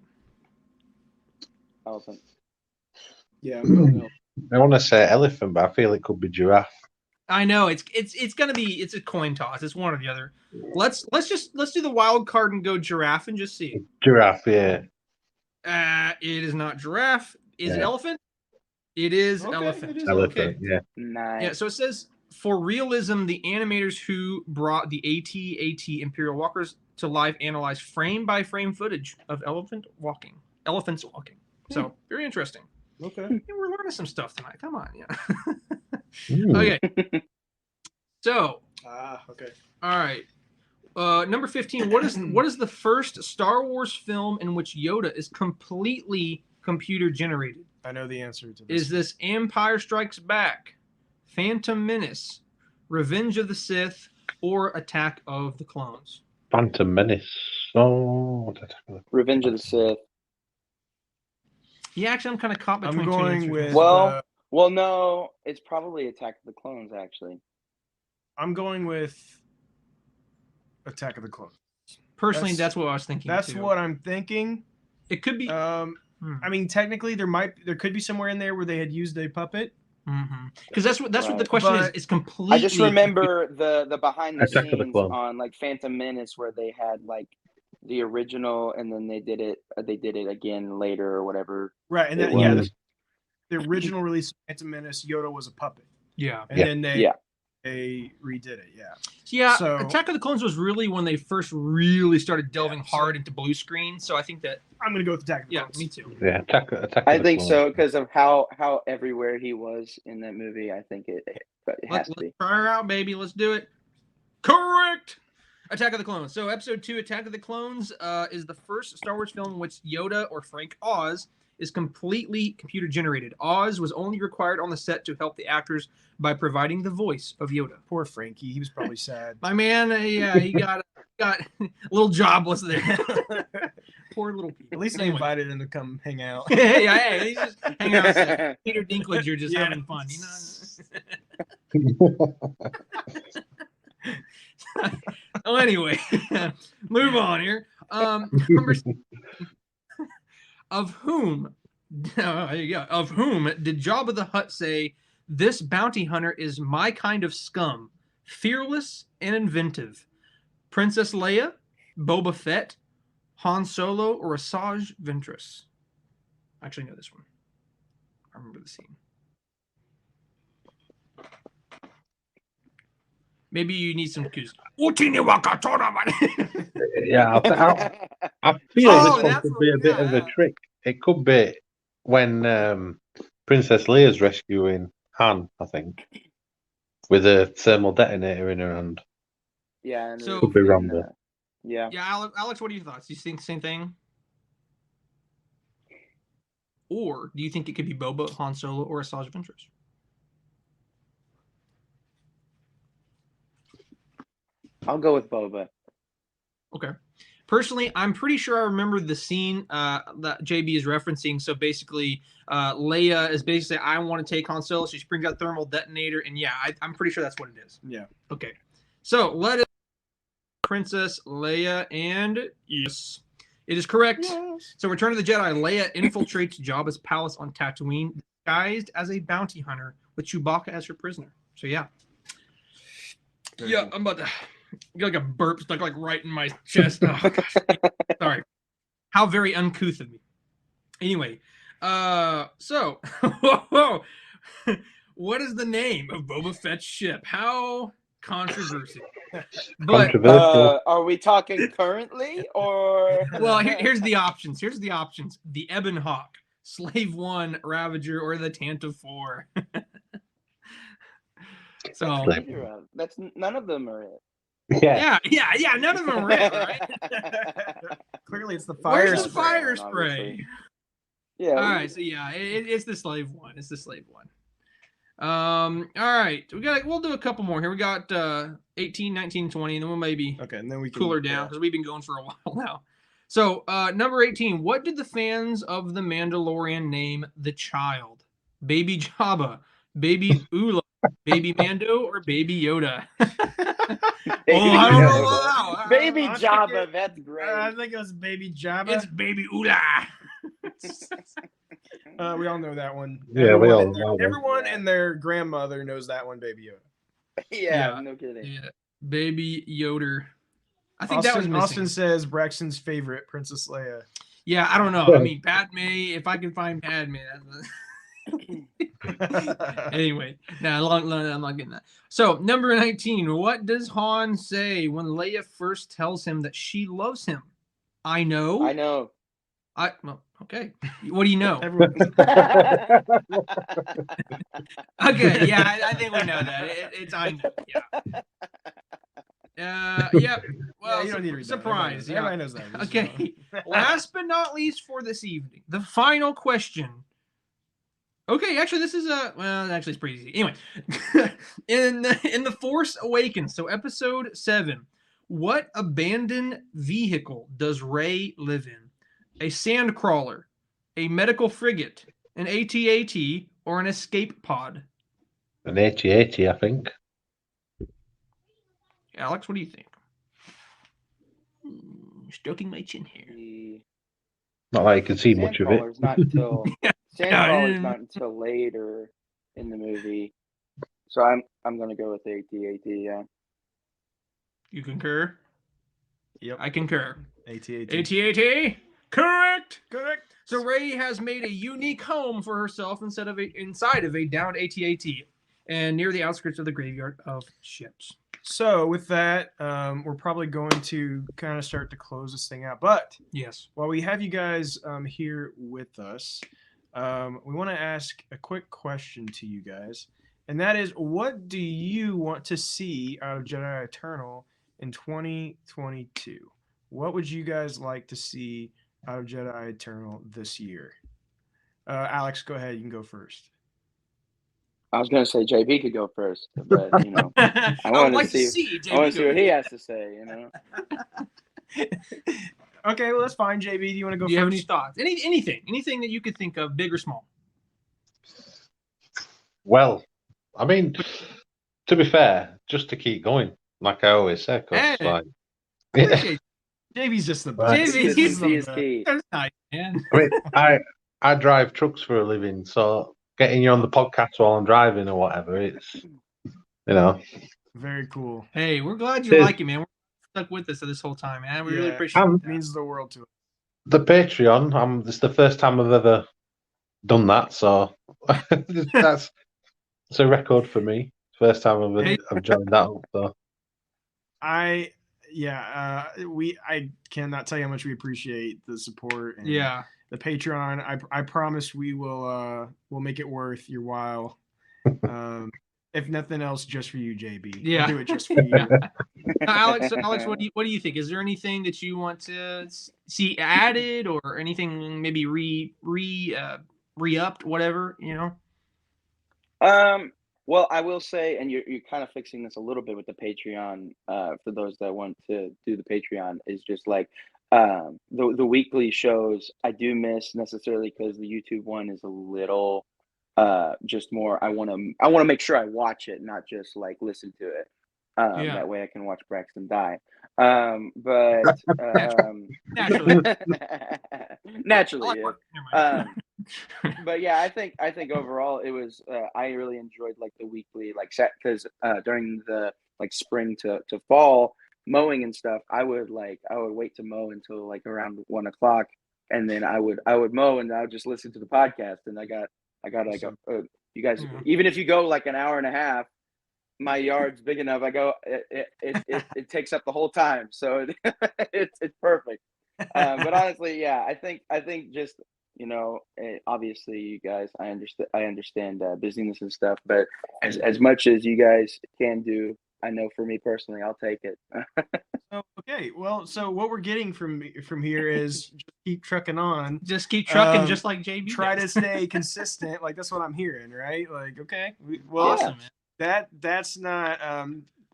Elephant. Yeah. I want to say elephant, but I feel it could be giraffe. I know it's gonna be it's a coin toss. It's one or the other. Let's do the wild card and go giraffe and just see. Giraffe, yeah. It is not giraffe. Is it elephant? It is elephant. Elephant, yeah. Nice. Yeah. So it says for realism, the animators who brought the AT-AT Imperial Walkers to life analyzed frame by frame footage of elephants walking. So very interesting. Okay. Yeah, we're learning some stuff tonight. Come on, yeah. Okay. So. Okay. All right. Number 15. What is the first Star Wars film in which Yoda is completely computer generated? I know the answer to this. Is this Empire Strikes Back, Phantom Menace, Revenge of the Sith, or Attack of the Clones? Phantom Menace. Oh, Revenge of the Sith. Yeah, actually, I'm kind of caught between I'm going two with. Well, no, it's probably Attack of the Clones. Actually, I'm going with Attack of the Clones. Personally, that's what I was thinking. That's too. what I'm thinking. It could be. I mean, technically, there could be somewhere in there where they had used a puppet. Because that's what the question is. It's completely. I just remember the behind the Attack of the scenes Clones. on like Phantom Menace where they had like the original and then they did it again later or whatever. Right, and then the original release of Phantom Menace, Yoda was a puppet. Yeah, and then they redid it. Yeah. Yeah. So, Attack of the Clones was really when they first really started delving hard into blue screen. So I think that I'm gonna go with Attack of the Clones. Me too. Yeah, Attack of I the think Clones. so because of how everywhere he was in that movie. I think it has to be. Let's try her out, baby. Let's do it. Correct. Attack of the Clones. So episode 2, Attack of the Clones, is the first Star Wars film in which Yoda, or Frank Oz, is completely computer generated. Oz was only required on the set to help the actors by providing the voice of Yoda. Poor Frankie. He was probably sad. My man, he got a little jobless there. Poor little people. At least they invited him to come hang out. Yeah, he's just hanging out. Peter Dinklage just having fun. You know. Oh, anyway, move on here. Number of whom did Jabba the Hutt say, "This bounty hunter is my kind of scum, fearless and inventive"? Princess Leia, Boba Fett, Han Solo, or Asajj Ventress? I actually know this one. I remember the scene. Maybe you need some cues. Yeah, I feel this one could be a bit of a trick. It could be when Princess Leia's rescuing Han, I think, with a thermal detonator in her hand. Yeah, and So- Could be wrong though. yeah. Yeah, Alex, what are your thoughts? Do you think the same thing? Or do you think it could be Boba, Han Solo, or Asajj Ventress? I'll go with Boba. Okay. Personally, I'm pretty sure I remember the scene that JB is referencing. So basically, Leia is basically, I want to take Han Solo. She brings out thermal detonator. And yeah, I'm pretty sure that's what it is. Yeah. Okay. So let us Princess Leia, and yes, it is correct. Yes. So Return of the Jedi, Leia infiltrates Jabba's palace on Tatooine, disguised as a bounty hunter with Chewbacca as her prisoner. So yeah. Yeah, I'm about to get like a burp stuck like right in my chest. Oh, gosh. Sorry. How very uncouth of me. Anyway, so what is the name of Boba Fett's ship? How Controversy. But Controversial. Are we talking currently or? well, here's the options. The Ebon Hawk, Slave 1, Ravager, or the Tantive 4. So That's none of them are it. Yeah. Yeah. None of them are it, right? Clearly, it's the fire. Where's the fire spray? spray? Yeah. All right. So yeah, it's the Slave 1. It's the Slave 1. All right. We'll do a couple more here. We got 18, 19, 20, and then we'll maybe and then we can cooler down because we've been going for a while now. So number 18. What did the fans of The Mandalorian name the child? Baby Jabba, Baby Oola, Baby Mando, or Baby Yoda? I don't know. Wow. Baby Jabba, that's great. I think it was Baby Jabba. It's Baby Oola. We all know that one. Yeah, we all know. Everyone and their grandmother knows that one, Baby Yoda. Yeah, no kidding. Yeah, Baby Yoder. I think Austin, that was missing. Austin says Braxton's favorite, Princess Leia. Yeah, I don't know. I mean, Padme. If I can find Padme, anyway. No, I'm not getting that. So number 19. What does Han say when Leia first tells him that she loves him? I know. Well, okay. What do you know? Okay, yeah, I think we know that. It's I know. Yeah. Yep. Well, you don't need to read surprise. That. Everybody knows that. Okay. Last but not least for this evening, the final question. Okay, actually, this is actually it's pretty easy. Anyway, in the Force Awakens, so Episode 7, what abandoned vehicle does Rey live in? A sandcrawler, a medical frigate, an AT-AT, or an escape pod? An AT-AT, I think. Alex, what do you think? Stroking my chin here. Not like you can see much of it. Sandcrawler's not until later in the movie. So I'm gonna go with AT-AT, yeah. You concur? Yep. I concur. AT-AT. AT-AT? Correct. So Rey has made a unique home for herself inside of a downed AT-AT and near the outskirts of the graveyard of ships. So with that, we're probably going to kind of start to close this thing out. But yes, while we have you guys here with us, we want to ask a quick question to you guys. And that is, what do you want to see out of Jedi Eternal in 2022? What would you guys like to see out of Jedi Eternal this year? Alex, go ahead. You can go first. I was gonna say JB could go first, but I want to see what he has to say. Okay, well that's fine. JB, do you want to go? Do you have any thoughts? Anything that you could think of, big or small? Well, I mean, to be fair, just to keep going, like I always say, JB's just the best. JB's key. That's nice, man. I mean, I drive trucks for a living, so getting you on the podcast while I'm driving or whatever, it's very cool. Hey, we're glad you like it, man. We're stuck with us this whole time, man. We really appreciate it. It means the world to us. The Patreon, this is the first time I've ever done that, so that's a record for me. First time I've joined that up, so. I cannot tell you how much we appreciate the support and the Patreon. I promise we'll make it worth your while. If nothing else, just for you, JB. Yeah, we'll do it just for you. Alex, what do you think? Is there anything that you want to see added, or anything maybe re-upped, whatever, Well, I will say, and you're kind of fixing this a little bit with the Patreon. For those that want to do the Patreon, is just like the weekly shows. I do miss necessarily because the YouTube one is a little just more. I want to make sure I watch it, not just like listen to it. That way I can watch Braxton die. But naturally. But yeah, I think overall it was. I really enjoyed like the weekly set because during the spring to fall mowing and stuff, I would wait to mow until around 1 o'clock, and then I would mow and I would just listen to the podcast, and I got you guys, even if you go an hour and a half, my yard's big enough. I go, it takes up the whole time, so it's perfect. But honestly, yeah, I think just obviously you guys, I understand busyness and stuff, but as much as you guys can do, I know for me personally, I'll take it. Okay, well, so what we're getting from here is just keep trucking on. Just keep trucking, just like JB. Try to stay consistent. Like that's what I'm hearing, right? Like, okay, well, awesome, man. That's not.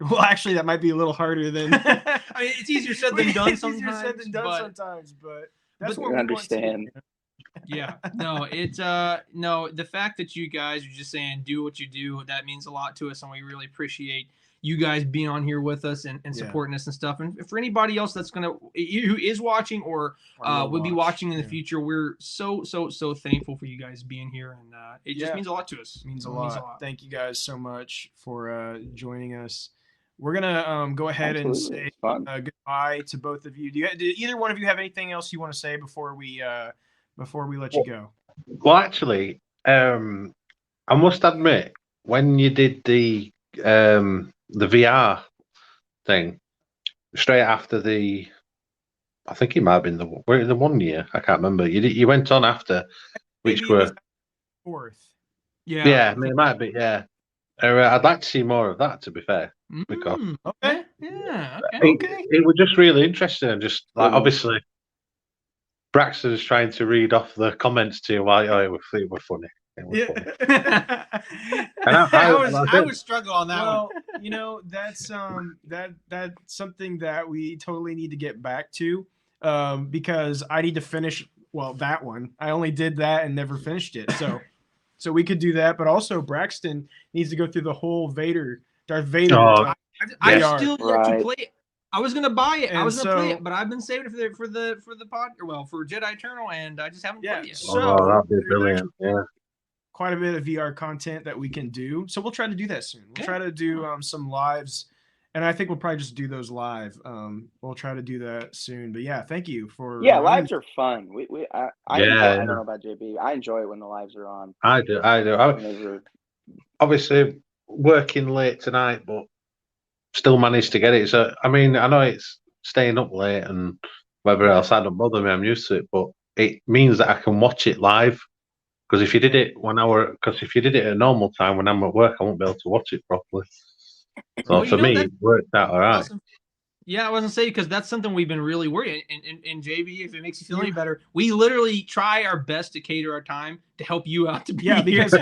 Well, actually, that might be a little harder than. I mean, it's easier said than done sometimes. Easier said than done sometimes, but that's what we we understand. Yeah, no, it's no, the fact that you guys are just saying do what you do, that means a lot to us, and we really appreciate you guys being on here with us and supporting us and stuff. And for anybody else that's who is watching or will be watching in the future, we're so thankful for you guys being here, and it just means a lot to us. It means a lot. Thank you guys so much for joining us. We're gonna go ahead and say goodbye to both of you. Do either one of you have anything else you want to say before we let you go? Well, actually, I must admit, when you did the VR thing straight after I think it might have been the 1 year. I can't remember. You went on after, which maybe were fourth. Yeah, it might be. Yeah, I'd like to see more of that. To be fair, because okay, it was just really interesting, and just like obviously, Braxton's trying to read off the comments to you while it were funny. And I would struggle on that one. That's something that we totally need to get back to, because I need to finish that one. I only did that and never finished it, so we could do that. But also Braxton needs to go through the whole Darth Vader. I still yet to play it. I was gonna buy it. I was gonna play it, but I've been saving it for the for Jedi Eternal, and I just haven't played it. So that'd be brilliant. Yeah. Quite a bit of VR content that we can do. So we'll try to do that soon. We'll try to do some lives, and I think we'll probably just do those live. We'll try to do that soon. But yeah, thank you for lives are fun. I don't know about JB. I enjoy it when the lives are on. I do. Obviously working late tonight, but still managed to get it. So I mean, I know it's staying up late and whatever else. I don't bother me. I'm used to it, but it means that I can watch it live. Because if you did it at a normal time when I'm at work, I won't be able to watch it properly. So for me, it worked out all right. Awesome. Yeah, I wasn't saying, because that's something we've been really worried. And JB, if it makes you feel any better, we literally try our best to cater our time to help you out to be here. Because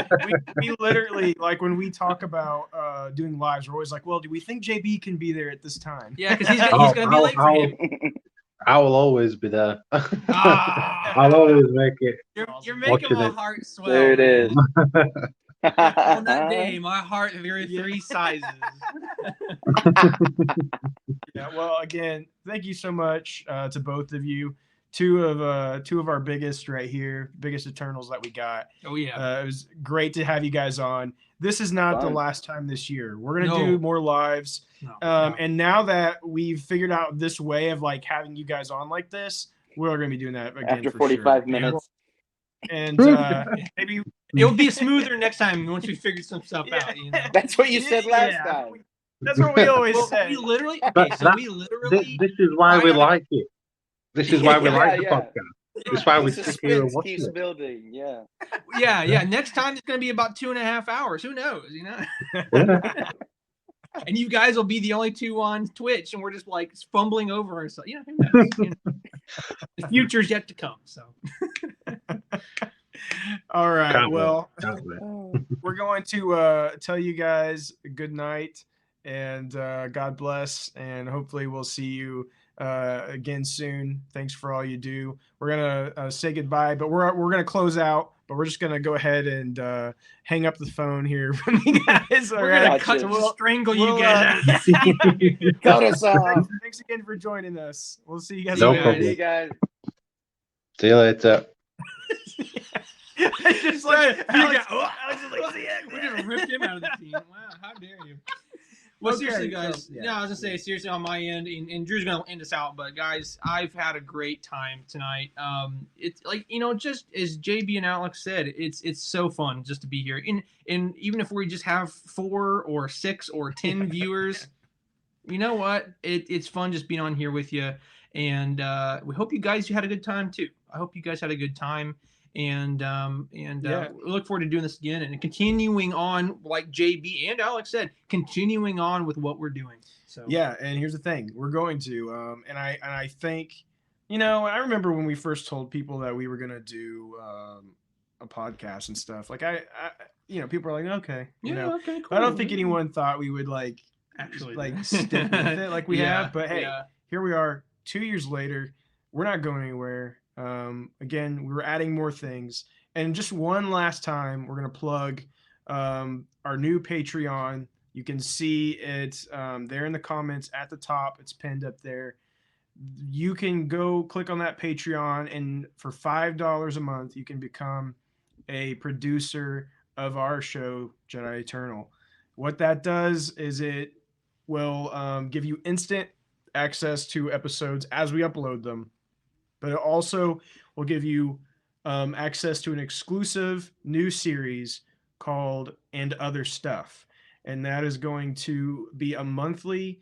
we literally, like, when we talk about doing lives, we're always like, well, do we think JB can be there at this time? Yeah, because he's going to be late for him. I will always be there. I'll always make it. You're making my heart swell. There it is. On that day, my heart very 3 sizes. Yeah. Well, again, thank you so much to both of you. Two of our biggest Eternals that we got. Oh yeah. It was great to have you guys on. This is not the last time this year. We're gonna do more lives. And now that we've figured out this way of like having you guys on like this, we're gonna be doing that again after 45 minutes. And maybe it'll be smoother next time once we figure some stuff out. You know? That's what you said last time. That's what we always say. We literally. This is why we like it. This is why we like the podcast. This is why we sit here and watch keeps it. building. Yeah. Yeah. Next time it's going to be about 2.5 hours. Who knows? You know. And you guys will be the only two on Twitch, and we're just like fumbling over ourselves. You know, who knows? You know? The future's yet to come. So. All right. We're going to tell you guys good night and God bless, and hopefully we'll see you again soon. Thanks for all you do. We're gonna say goodbye, but we're gonna close out. But we're just gonna go ahead and hang up the phone here from you guys. We're gonna strangle you guys. Cut us off. Thanks again for joining us. We'll see you guys. No later. problem. See you guys. See you later. It's just like Alex is like, we just ripped him out of the team. Wow, how dare you? Well, Okay, seriously, guys. so, yeah. No, I was gonna say seriously on my end, and Drew's gonna end us out. But guys, I've had a great time tonight. It's like just as JB and Alex said, it's so fun just to be here. And even if we just have 4 or 6 or 10 viewers, you know what? It's fun just being on here with you. And we hope you guys had a good time too. I hope you guys had a good time. And we look forward to doing this again and continuing on, like JB and Alex said, continuing on with what we're doing. So yeah, and here's the thing, we're going to, and I think, I remember when we first told people that we were gonna do a podcast and stuff. Like I people are like, okay, okay, cool. I don't think anyone thought we would actually stick with it like we have. But hey, yeah. Here we are, 2 years later. We're not going anywhere. Again, we were adding more things. And just one last time, we're going to plug our new Patreon. You can see it there in the comments at the top. It's pinned up there. You can go click on that Patreon, and for $5 a month, you can become a producer of our show, Jedi Eternal. What that does is it will give you instant access to episodes as we upload them. But it also will give you access to an exclusive new series called And Other Stuff. And that is going to be a monthly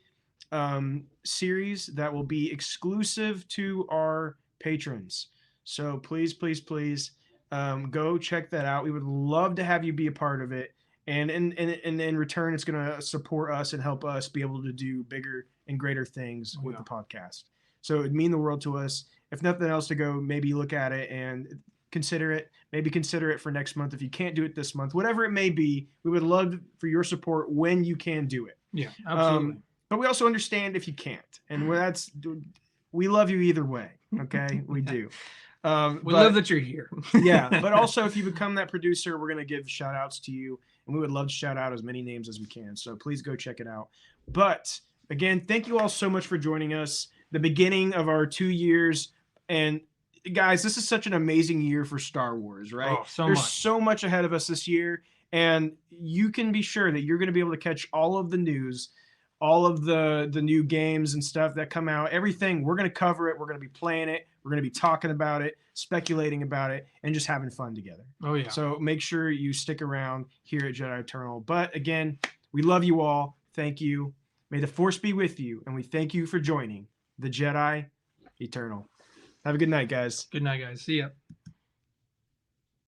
series that will be exclusive to our patrons. So please, please, please go check that out. We would love to have you be a part of it. And in return, it's going to support us and help us be able to do bigger and greater things with the podcast. So it'd mean the world to us. If nothing else, to go maybe look at it and consider it. Maybe consider it for next month if you can't do it this month. Whatever it may be, we would love for your support when you can do it. Yeah, absolutely. But we also understand if you can't, and we love you either way. Okay, we do. We love that you're here. Yeah, but also if you become that producer, we're gonna give shout outs to you, and we would love to shout out as many names as we can. So please go check it out. But again, thank you all so much for joining us. The beginning of our 2 years, and guys, this is such an amazing year for Star Wars, right? Oh, There's so much ahead of us this year, and you can be sure that you're going to be able to catch all of the news, all of the new games and stuff that come out, everything. We're going to cover it. We're going to be playing it. We're going to be talking about it, speculating about it, and just having fun together. Oh, yeah. So make sure you stick around here at Jedi Eternal. But again, we love you all. Thank you. May the Force be with you, and we thank you for joining the Jedi Eternal. Have a good night, guys. Good night, guys. See ya.